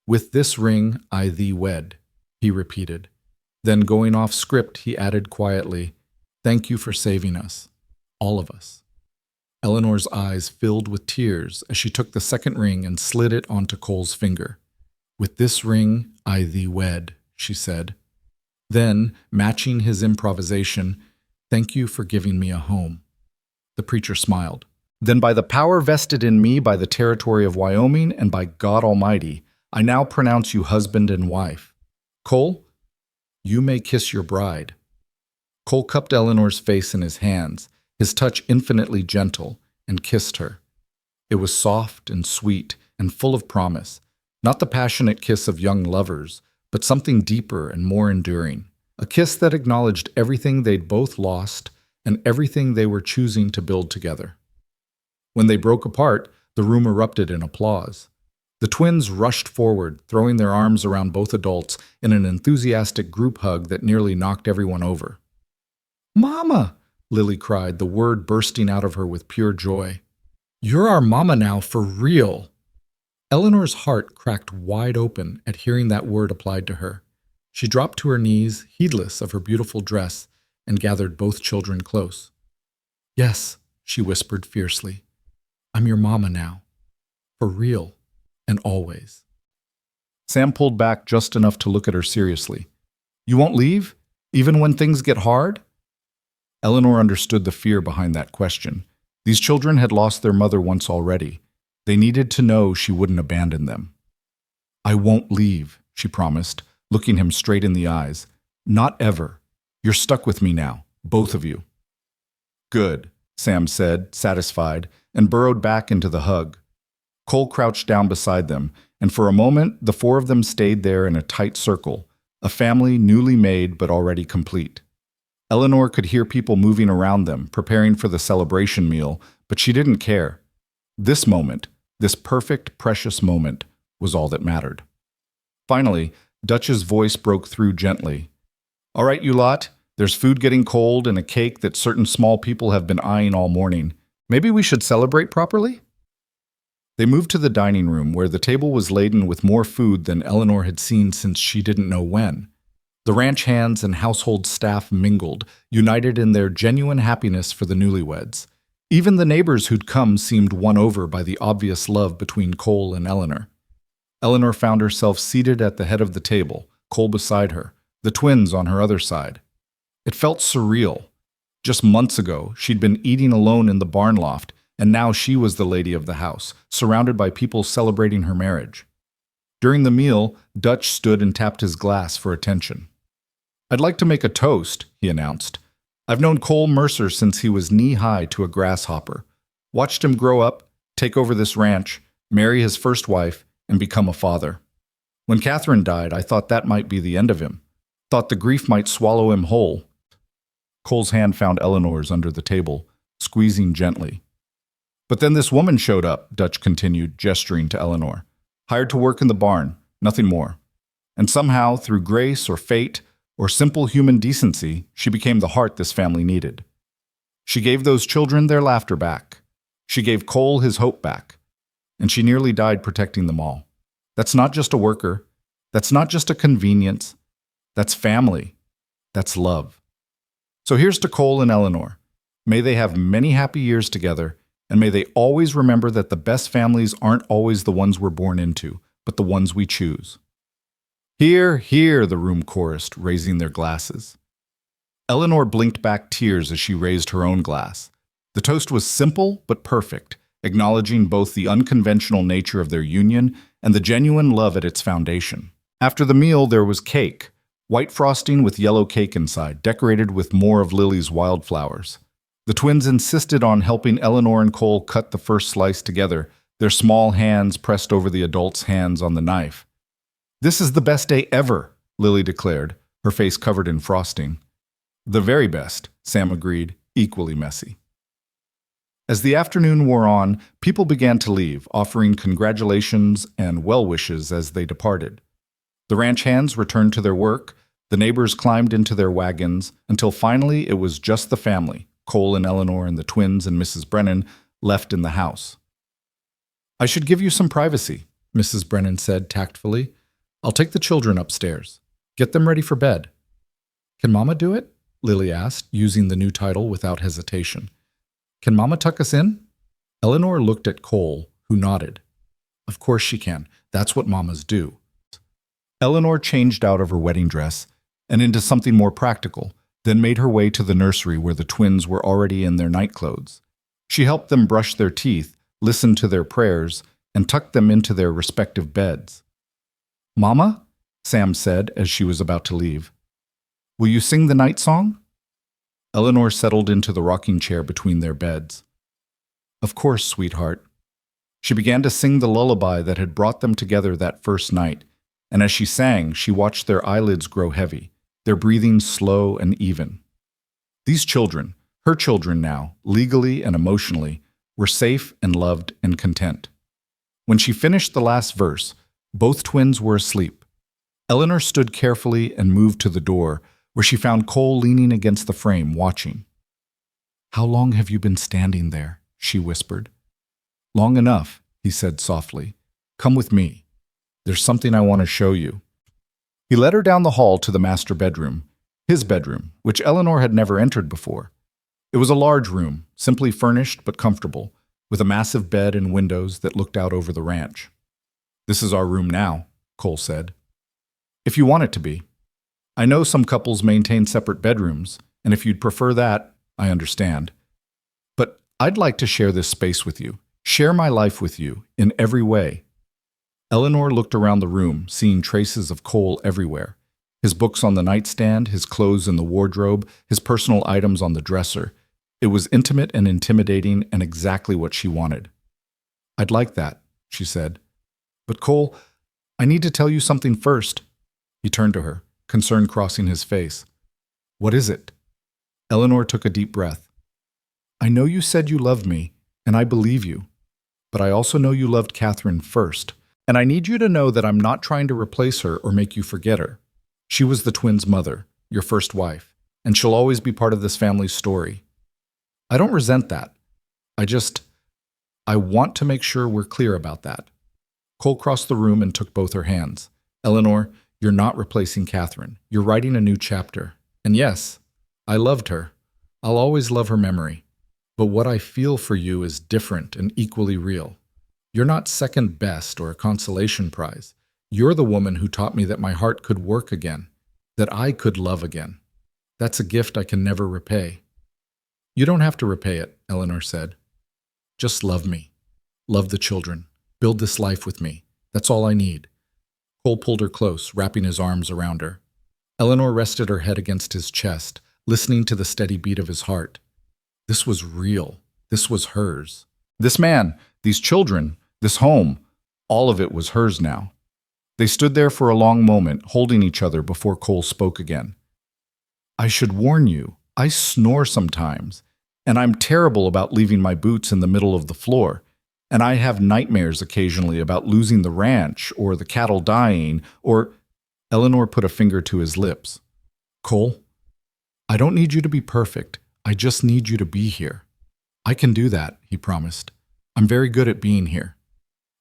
"With this ring, I thee wed," he repeated. Then, going off script, he added quietly, "Thank you for saving us, all of us." Eleanor's eyes filled with tears as she took the second ring and slid it onto Cole's finger. "With this ring, I thee wed," she said. Then, matching his improvisation, "Thank you for giving me a home." The preacher smiled. "Then by the power vested in me by the territory of Wyoming and by God Almighty, I now pronounce you husband and wife. Cole, you may kiss your bride." Cole cupped Eleanor's face in his hands, his touch infinitely gentle, and kissed her. It was soft and sweet and full of promise, not the passionate kiss of young lovers, but something deeper and more enduring, a kiss that acknowledged everything they'd both lost and everything they were choosing to build together. When they broke apart, the room erupted in applause. The twins rushed forward, throwing their arms around both adults in an enthusiastic group hug that nearly knocked everyone over. "Mama!" Lily cried, the word bursting out of her with pure joy. "You're our mama now, for real!" Eleanor's heart cracked wide open at hearing that word applied to her. She dropped to her knees, heedless of her beautiful dress, and gathered both children close. "Yes," she whispered fiercely, "I'm your mama now, for real and always." Sam pulled back just enough to look at her seriously. "You won't leave, even when things get hard?" Eleanor understood the fear behind that question. These children had lost their mother once already. They needed to know she wouldn't abandon them. "I won't leave," she promised, looking him straight in the eyes. "Not ever. You're stuck with me now, both of you." "Good," Sam said, satisfied, and burrowed back into the hug. Cole crouched down beside them, and for a moment the 4 of them stayed there in a tight circle, a family newly made but already complete. Eleanor could hear people moving around them, preparing for the celebration meal, but she didn't care. This moment, this perfect, precious moment, was all that mattered. Finally, Dutch's voice broke through gently. "All right, you lot, there's food getting cold and a cake that certain small people have been eyeing all morning. Maybe we should celebrate properly?" They moved to the dining room, where the table was laden with more food than Eleanor had seen since she didn't know when. The ranch hands and household staff mingled, united in their genuine happiness for the newlyweds. Even the neighbors who'd come seemed won over by the obvious love between Cole and Eleanor. Eleanor found herself seated at the head of the table, Cole beside her, the twins on her other side. It felt surreal. Just months ago, she'd been eating alone in the barn loft, and now she was the lady of the house, surrounded by people celebrating her marriage. During the meal, Dutch stood and tapped his glass for attention. "I'd like to make a toast," he announced. "I've known Cole Mercer since he was knee-high to a grasshopper. Watched him grow up, take over this ranch, marry his first wife, and become a father. When Catherine died, I thought that might be the end of him. Thought the grief might swallow him whole." Cole's hand found Eleanor's under the table, squeezing gently. "But then this woman showed up," Dutch continued, gesturing to Eleanor. "Hired to work in the barn, nothing more. And somehow, through grace or fate or simple human decency, she became the heart this family needed. She gave those children their laughter back. She gave Cole his hope back. And she nearly died protecting them all. That's not just a worker. That's not just a convenience. That's family. That's love. So here's to Cole and Eleanor. May they have many happy years together, and may they always remember that the best families aren't always the ones we're born into, but the ones we choose." "Hear, hear," the room chorused, raising their glasses. Eleanor blinked back tears as she raised her own glass. The toast was simple but perfect, acknowledging both the unconventional nature of their union and the genuine love at its foundation. After the meal, there was cake, white frosting with yellow cake inside, decorated with more of Lily's wildflowers. The twins insisted on helping Eleanor and Cole cut the first slice together, their small hands pressed over the adults' hands on the knife. "This is the best day ever," Lily declared, her face covered in frosting. "The very best," Sam agreed, equally messy. As the afternoon wore on, people began to leave, offering congratulations and well wishes as they departed. The ranch hands returned to their work, the neighbors climbed into their wagons, until finally it was just the family, Cole and Eleanor and the twins and Mrs. Brennan, left in the house. "I should give you some privacy," Mrs. Brennan said tactfully. "I'll take the children upstairs. Get them ready for bed." "Can Mama do it?" Lily asked, using the new title without hesitation. "Can Mama tuck us in?" Eleanor looked at Cole, who nodded. "Of course she can. That's what mamas do." Eleanor changed out of her wedding dress and into something more practical, then made her way to the nursery where the twins were already in their nightclothes. She helped them brush their teeth, listened to their prayers, and tucked them into their respective beds. "Mama," Sam said as she was about to leave, "will you sing the night song?" Eleanor settled into the rocking chair between their beds. "Of course, sweetheart." She began to sing the lullaby that had brought them together that first night, and as she sang, she watched their eyelids grow heavy, their breathing slow and even. These children, her children now, legally and emotionally, were safe and loved and content. When she finished the last verse, both twins were asleep. Eleanor stood carefully and moved to the door, where she found Cole leaning against the frame, watching. "How long have you been standing there?" she whispered. "Long enough," he said softly. "Come with me. There's something I want to show you." He led her down the hall to the master bedroom, his bedroom, which Eleanor had never entered before. It was a large room, simply furnished but comfortable, with a massive bed and windows that looked out over the ranch. "This is our room now," Cole said. "If you want it to be. I know some couples maintain separate bedrooms, and if you'd prefer that, I understand. But I'd like to share this space with you, share my life with you, in every way." Eleanor looked around the room, seeing traces of Cole everywhere. His books on the nightstand, his clothes in the wardrobe, his personal items on the dresser. It was intimate and intimidating and exactly what she wanted. "I'd like that," she said. "But Cole, I need to tell you something first." He turned to her, concern crossing his face. "What is it?" Eleanor took a deep breath. "I know you said you loved me, and I believe you. But I also know you loved Catherine first, and I need you to know that I'm not trying to replace her or make you forget her. She was the twins' mother, your first wife, and she'll always be part of this family's story. I don't resent that. I want to make sure we're clear about that." Cole crossed the room and took both her hands. "Eleanor, you're not replacing Catherine. You're writing a new chapter. And yes, I loved her. I'll always love her memory. But what I feel for you is different and equally real. You're not second best or a consolation prize. You're the woman who taught me that my heart could work again, that I could love again. That's a gift I can never repay." "You don't have to repay it," Eleanor said. "Just love me. Love the children. Build this life with me. That's all I need. Cole pulled her close, wrapping his arms around her. Eleanor rested her head against his chest, listening to the steady beat of his heart. This was real. This was hers. This man, these children, this home, all of it was hers now. They stood there for a long moment, holding each other before Cole spoke again. I should warn you, I snore sometimes, and I'm terrible about leaving my boots in the middle of the floor, and I have nightmares occasionally about losing the ranch, or the cattle dying, or... Eleanor put a finger to his lips. Cole, I don't need you to be perfect. I just need you to be here. I can do that, he promised. I'm very good at being here.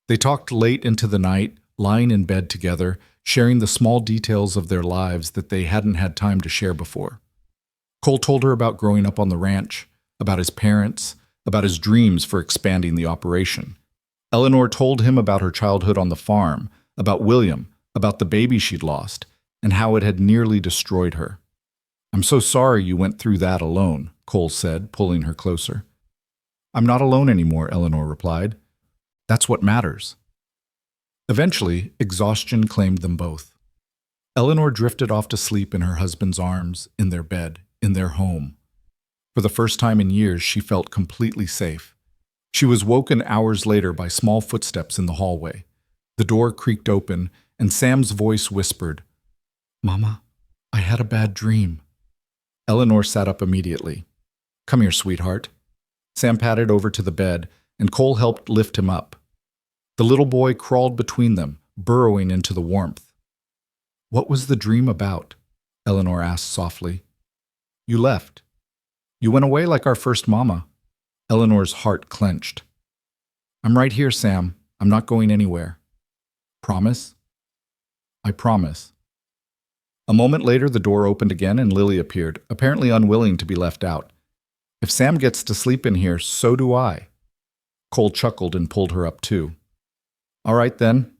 They talked late into the night, lying in bed together, sharing the small details of their lives that they hadn't had time to share before. Cole told her about growing up on the ranch, about his parents, about his dreams for expanding the operation. Eleanor told him about her childhood on the farm, about William, about the baby she'd lost, and how it had nearly destroyed her. I'm so sorry you went through that alone, Cole said, pulling her closer. I'm not alone anymore, Eleanor replied. That's what matters. Eventually, exhaustion claimed them both. Eleanor drifted off to sleep in her husband's arms, in their bed, in their home. For the first time in years, she felt completely safe. She was woken hours later by small footsteps in the hallway. The door creaked open, and Sam's voice whispered, Mama, I had a bad dream. Eleanor sat up immediately. Come here, sweetheart. Sam padded over to the bed, and Cole helped lift him up. The little boy crawled between them, burrowing into the warmth. What was the dream about? Eleanor asked softly. You left. You went away like our first mama. Eleanor's heart clenched. I'm right here, Sam. I'm not going anywhere. Promise? I promise. A moment later, the door opened again and Lily appeared, apparently unwilling to be left out. If Sam gets to sleep in here, so do I. Cole chuckled and pulled her up too. All right then.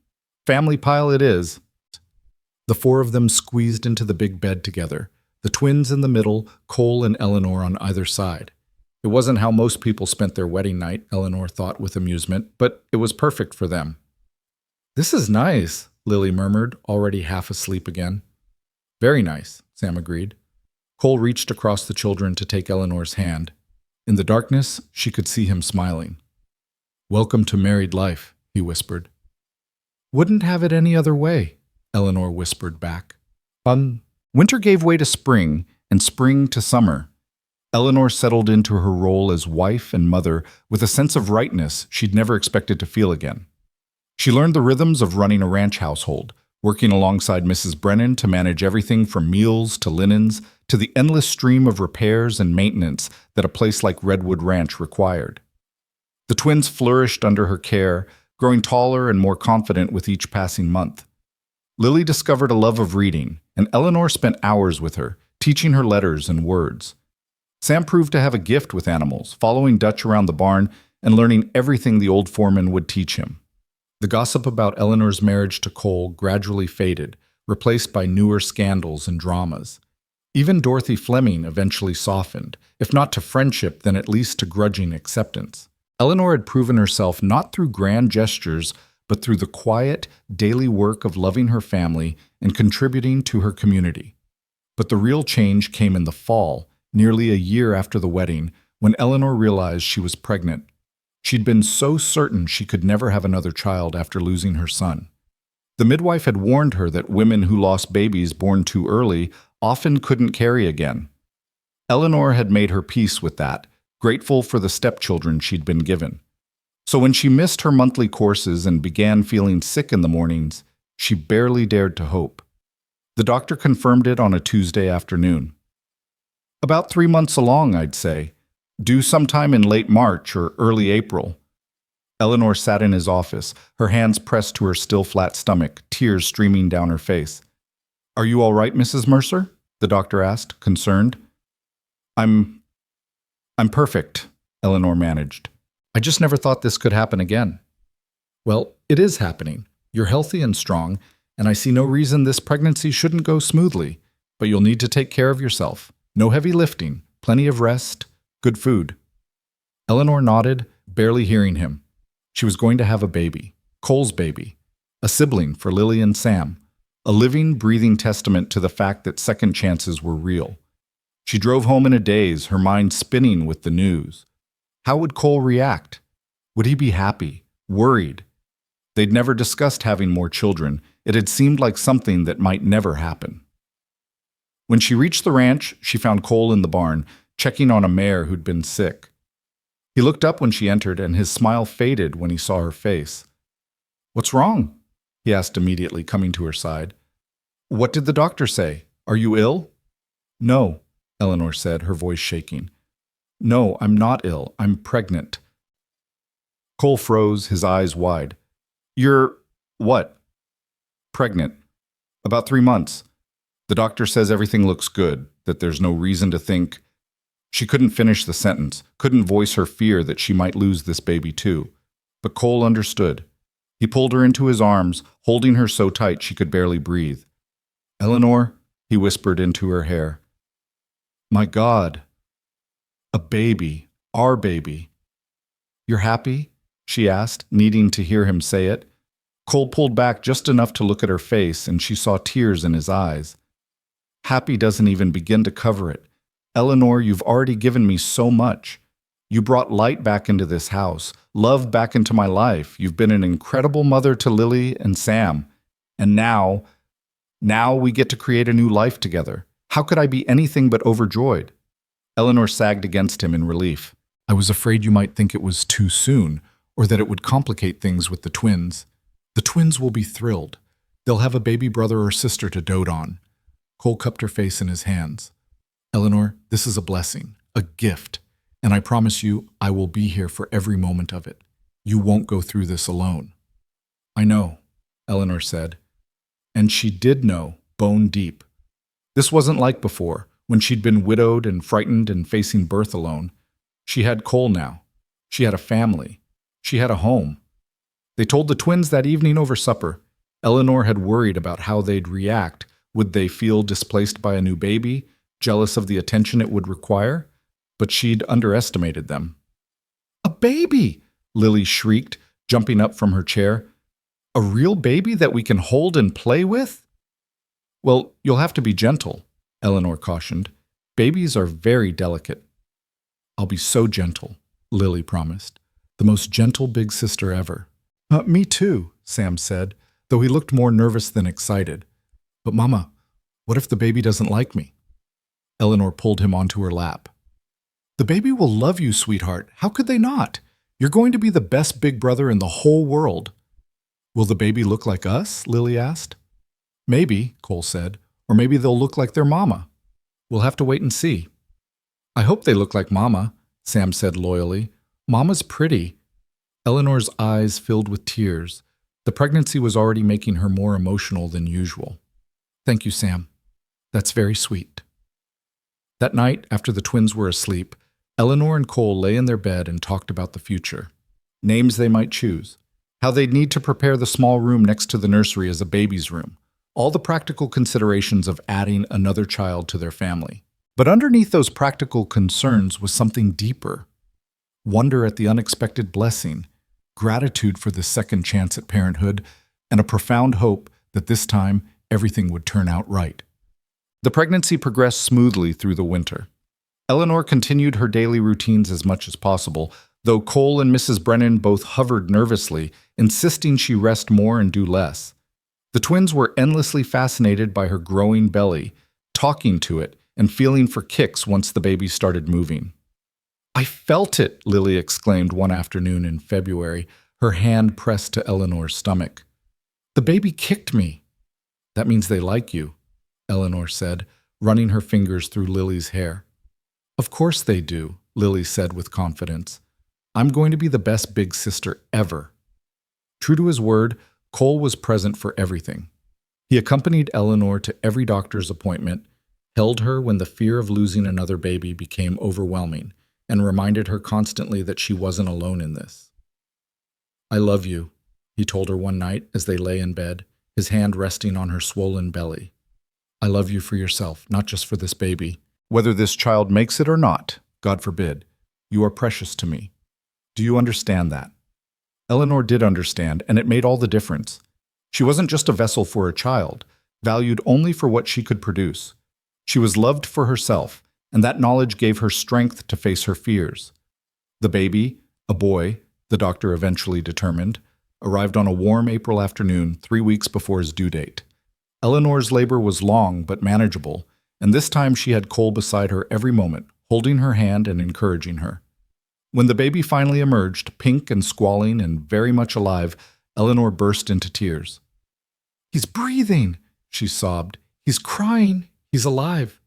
Family pile it is. The four of them squeezed into the big bed together, the twins in the middle, Cole and Eleanor on either side. It wasn't how most people spent their wedding night, Eleanor thought with amusement, but it was perfect for them. This is nice, Lily murmured, already half asleep again. Very nice, Sam agreed. Cole reached across the children to take Eleanor's hand. In the darkness, she could see him smiling. Welcome to married life, he whispered. Wouldn't have it any other way, Eleanor whispered back. Winter gave way to spring, and spring to summer. Eleanor settled into her role as wife and mother with a sense of rightness she'd never expected to feel again. She learned the rhythms of running a ranch household, working alongside Mrs. Brennan to manage everything from meals to linens to the endless stream of repairs and maintenance that a place like Redwood Ranch required. The twins flourished under her care, growing taller and more confident with each passing month. Lily discovered a love of reading, and Eleanor spent hours with her, teaching her letters and words. Sam proved to have a gift with animals, following Dutch around the barn and learning everything the old foreman would teach him. The gossip about Eleanor's marriage to Cole gradually faded, replaced by newer scandals and dramas. Even Dorothy Fleming eventually softened, if not to friendship, then at least to grudging acceptance. Eleanor had proven herself not through grand gestures, but through the quiet, daily work of loving her family and contributing to her community. But the real change came in the fall, nearly a year after the wedding, when Eleanor realized she was pregnant. She'd been so certain she could never have another child after losing her son. The midwife had warned her that women who lost babies born too early often couldn't carry again. Eleanor had made her peace with that, grateful for the stepchildren she'd been given. So when she missed her monthly courses and began feeling sick in the mornings, she barely dared to hope. The doctor confirmed it on a Tuesday afternoon. About 3 months along, I'd say. Due sometime in late March or early April. Eleanor sat in his office, her hands pressed to her still flat stomach, tears streaming down her face. Are you all right, Mrs. Mercer? The doctor asked, concerned. I'm perfect, Eleanor managed. I just never thought this could happen again. Well, it is happening. You're healthy and strong, and I see no reason this pregnancy shouldn't go smoothly, but you'll need to take care of yourself. No heavy lifting, plenty of rest, good food. Eleanor nodded, barely hearing him. She was going to have a baby, Cole's baby, a sibling for Lily and Sam, a living, breathing testament to the fact that second chances were real. She drove home in a daze, her mind spinning with the news. How would Cole react? Would he be happy, worried? They'd never discussed having more children. It had seemed like something that might never happen. When she reached the ranch, she found Cole in the barn, checking on a mare who'd been sick. He looked up when she entered, and his smile faded when he saw her face. "What's wrong?" he asked immediately, coming to her side. "What did the doctor say? Are you ill?" "No," Eleanor said, her voice shaking. "No, I'm not ill. I'm pregnant." Cole froze, his eyes wide. "You're what?" "Pregnant. About 3 months. The doctor says everything looks good, that there's no reason to think—" She couldn't finish the sentence, couldn't voice her fear that she might lose this baby too. But Cole understood. He pulled her into his arms, holding her so tight she could barely breathe. "Eleanor," he whispered into her hair. "My God. A baby. Our baby." "You're happy?" she asked, needing to hear him say it. Cole pulled back just enough to look at her face, and she saw tears in his eyes. "Happy doesn't even begin to cover it. Eleanor, you've already given me so much. You brought light back into this house, love back into my life. You've been an incredible mother to Lily and Sam. And now we get to create a new life together. How could I be anything but overjoyed?" Eleanor sagged against him in relief. "I was afraid you might think it was too soon, or that it would complicate things with the twins. The twins will be thrilled. They'll have a baby brother or sister to dote on." Cole cupped her face in his hands. "Eleanor, this is a blessing, a gift, and I promise you I will be here for every moment of it. You won't go through this alone." "I know," Eleanor said. And she did know, bone deep. This wasn't like before, when she'd been widowed and frightened and facing birth alone. She had Cole now. She had a family. She had a home. They told the twins that evening over supper. Eleanor had worried about how they'd react. Would they feel displaced by a new baby, jealous of the attention it would require? But she'd underestimated them. "A baby!" Lily shrieked, jumping up from her chair. "A real baby that we can hold and play with?" "Well, you'll have to be gentle," Eleanor cautioned. "Babies are very delicate." "I'll be so gentle," Lily promised. "The most gentle big sister ever." Me too," Sam said, though he looked more nervous than excited. "But Mama, what if the baby doesn't like me?" Eleanor pulled him onto her lap. "The baby will love you, sweetheart. How could they not? You're going to be the best big brother in the whole world." "Will the baby look like us?" Lily asked. "Maybe," Cole said, "or maybe they'll look like their mama. We'll have to wait and see." "I hope they look like Mama," Sam said loyally. "Mama's pretty." Eleanor's eyes filled with tears. The pregnancy was already making her more emotional than usual. "Thank you, Sam. That's very sweet." That night, after the twins were asleep, Eleanor and Cole lay in their bed and talked about the future. Names they might choose. How they'd need to prepare the small room next to the nursery as a baby's room. All the practical considerations of adding another child to their family. But underneath those practical concerns was something deeper. Wonder at the unexpected blessing, gratitude for the second chance at parenthood, and a profound hope that this time everything would turn out right. The pregnancy progressed smoothly through the winter. Eleanor continued her daily routines as much as possible, though Cole and Mrs. Brennan both hovered nervously, insisting she rest more and do less. The twins were endlessly fascinated by her growing belly, talking to it, and feeling for kicks once the baby started moving. "I felt it," Lily exclaimed one afternoon in February, her hand pressed to Eleanor's stomach. "The baby kicked me." "That means they like you," Eleanor said, running her fingers through Lily's hair. "Of course they do," Lily said with confidence. "I'm going to be the best big sister ever." True to his word, Cole was present for everything. He accompanied Eleanor to every doctor's appointment, held her when the fear of losing another baby became overwhelming, and reminded her constantly that she wasn't alone in this. "I love you," he told her one night as they lay in bed, his hand resting on her swollen belly. "I love you for yourself, not just for this baby. Whether this child makes it or not, God forbid, you are precious to me. Do you understand that?" Eleanor did understand, and it made all the difference. She wasn't just a vessel for a child, valued only for what she could produce. She was loved for herself, and that knowledge gave her strength to face her fears. The baby, a boy, the doctor eventually determined, arrived on a warm April afternoon 3 weeks before his due date. Eleanor's labor was long but manageable, and this time she had Cole beside her every moment, holding her hand and encouraging her. When the baby finally emerged, pink and squalling and very much alive, Eleanor burst into tears. "He's breathing," she sobbed. "He's crying. He's alive."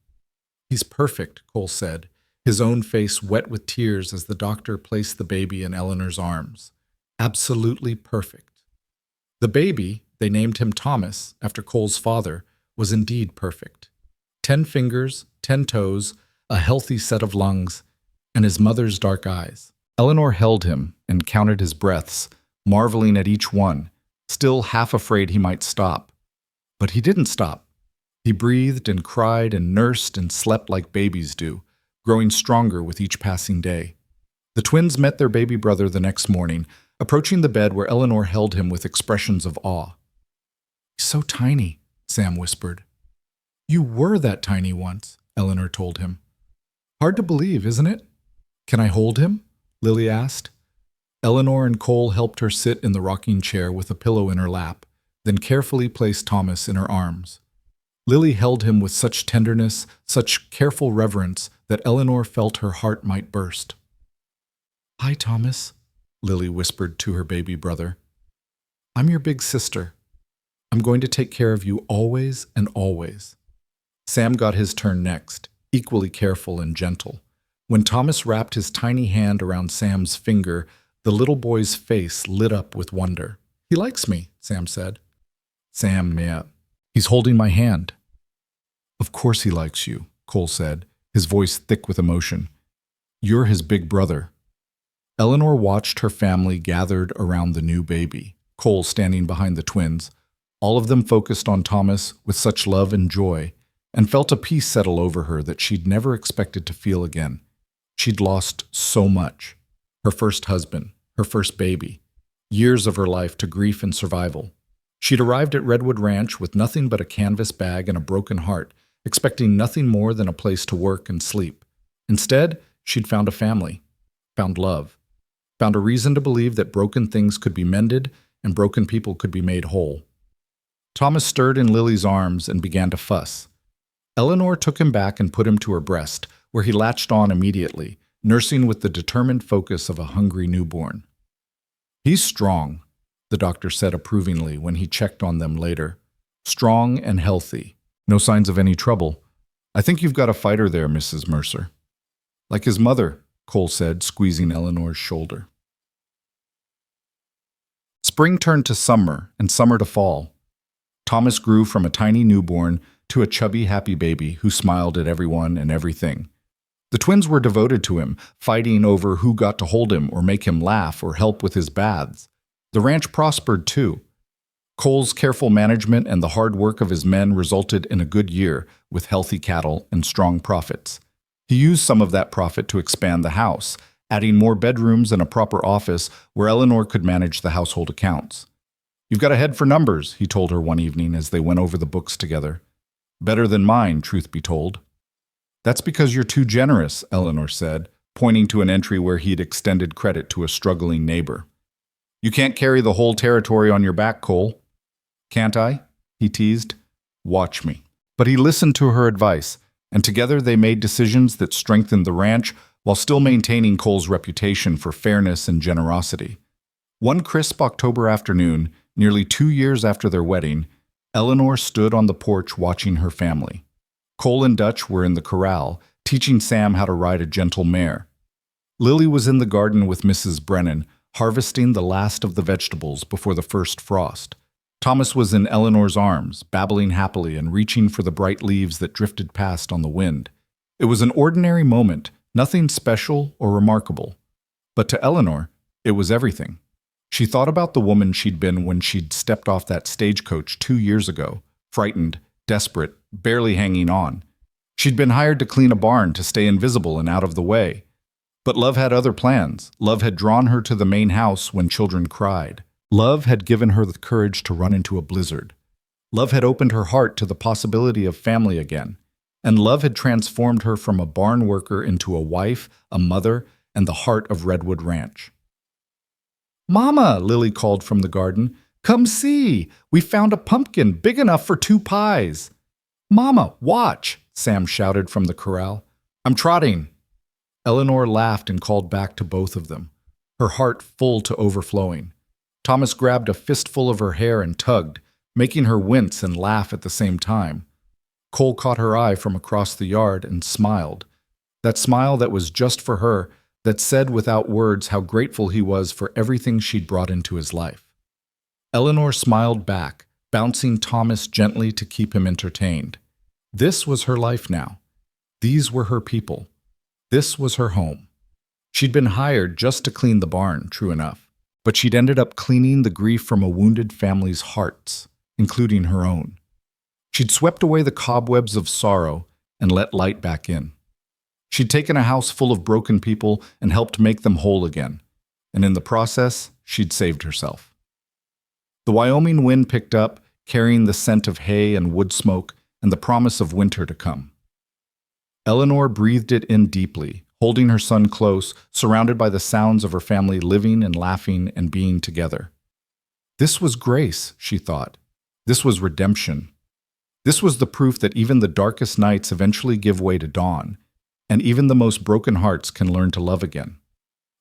"He's perfect," Cole said, his own face wet with tears as the doctor placed the baby in Eleanor's arms. Absolutely perfect. The baby, they named him Thomas, after Cole's father, was indeed perfect. 10 fingers, 10 toes, a healthy set of lungs, and his mother's dark eyes. Eleanor held him and counted his breaths, marveling at each one, still half afraid he might stop. But he didn't stop. He breathed and cried and nursed and slept like babies do, growing stronger with each passing day. The twins met their baby brother the next morning, approaching the bed where Eleanor held him with expressions of awe. "He's so tiny," Sam whispered. "You were that tiny once," Eleanor told him. "Hard to believe, isn't it?" "Can I hold him?" Lily asked. Eleanor and Cole helped her sit in the rocking chair with a pillow in her lap, then carefully placed Thomas in her arms. Lily held him with such tenderness, such careful reverence, that Eleanor felt her heart might burst. "Hi, Thomas," Lily whispered to her baby brother. "I'm your big sister. I'm going to take care of you always and always." Sam got his turn next, equally careful and gentle. When Thomas wrapped his tiny hand around Sam's finger, the little boy's face lit up with wonder. "He likes me," Sam said. "Sam, yeah. He's holding my hand." "Of course he likes you," Cole said, his voice thick with emotion. "You're his big brother." Eleanor watched her family gathered around the new baby, Cole standing behind the twins, all of them focused on Thomas with such love and joy, and felt a peace settle over her that she'd never expected to feel again. She'd lost so much. Her first husband, her first baby, years of her life to grief and survival. She'd arrived at Redwood Ranch with nothing but a canvas bag and a broken heart, expecting nothing more than a place to work and sleep. Instead, she'd found a family, found love, found a reason to believe that broken things could be mended and broken people could be made whole. Thomas stirred in Lily's arms and began to fuss. Eleanor took him back and put him to her breast, where he latched on immediately, nursing with the determined focus of a hungry newborn. "He's strong," the doctor said approvingly when he checked on them later. "Strong and healthy. No signs of any trouble. I think you've got a fighter there, Mrs. Mercer." "Like his mother," Cole said, squeezing Eleanor's shoulder. Spring turned to summer and summer to fall. Thomas grew from a tiny newborn to a chubby, happy baby who smiled at everyone and everything. The twins were devoted to him, fighting over who got to hold him or make him laugh or help with his baths. The ranch prospered too. Cole's careful management and the hard work of his men resulted in a good year with healthy cattle and strong profits. He used some of that profit to expand the house, adding more bedrooms and a proper office where Eleanor could manage the household accounts. "You've got a head for numbers," he told her one evening as they went over the books together. "Better than mine, truth be told." "That's because you're too generous," Eleanor said, pointing to an entry where he'd extended credit to a struggling neighbor. "You can't carry the whole territory on your back, Cole." "Can't I?" he teased. "Watch me." But he listened to her advice, and together they made decisions that strengthened the ranch while still maintaining Cole's reputation for fairness and generosity. One crisp October afternoon, nearly 2 years after their wedding, Eleanor stood on the porch watching her family. Cole and Dutch were in the corral, teaching Sam how to ride a gentle mare. Lily was in the garden with Mrs. Brennan, harvesting the last of the vegetables before the first frost. Thomas was in Eleanor's arms, babbling happily and reaching for the bright leaves that drifted past on the wind. It was an ordinary moment, nothing special or remarkable. But to Eleanor, it was everything. She thought about the woman she'd been when she'd stepped off that stagecoach 2 years ago, frightened, desperate, barely hanging on. She'd been hired to clean a barn to stay invisible and out of the way. But love had other plans. Love had drawn her to the main house when children cried. Love had given her the courage to run into a blizzard. Love had opened her heart to the possibility of family again. And love had transformed her from a barn worker into a wife, a mother, and the heart of Redwood Ranch. "Mama," Lily called from the garden, "come see! We found a pumpkin big enough for 2 pies." "Mama, watch!" Sam shouted from the corral. "I'm trotting." Eleanor laughed and called back to both of them, her heart full to overflowing. Thomas grabbed a fistful of her hair and tugged, making her wince and laugh at the same time. Cole caught her eye from across the yard and smiled. That smile that was just for her, that said without words how grateful he was for everything she'd brought into his life. Eleanor smiled back, bouncing Thomas gently to keep him entertained. This was her life now. These were her people. This was her home. She'd been hired just to clean the barn, true enough, but she'd ended up cleaning the grief from a wounded family's hearts, including her own. She'd swept away the cobwebs of sorrow and let light back in. She'd taken a house full of broken people and helped make them whole again, and in the process, she'd saved herself. The Wyoming wind picked up, carrying the scent of hay and wood smoke and the promise of winter to come. Eleanor breathed it in deeply, holding her son close, surrounded by the sounds of her family living and laughing and being together. This was grace, she thought. This was redemption. This was the proof that even the darkest nights eventually give way to dawn, and even the most broken hearts can learn to love again.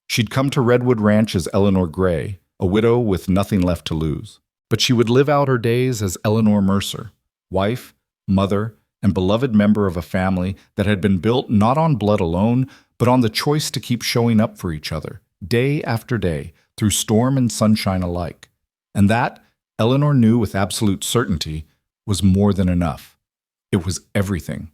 She'd come to Redwood Ranch as Eleanor Gray, a widow with nothing left to lose. But she would live out her days as Eleanor Mercer, wife, mother, and beloved member of a family that had been built not on blood alone, but on the choice to keep showing up for each other, day after day, through storm and sunshine alike. And that, Eleanor knew with absolute certainty, was more than enough. It was everything.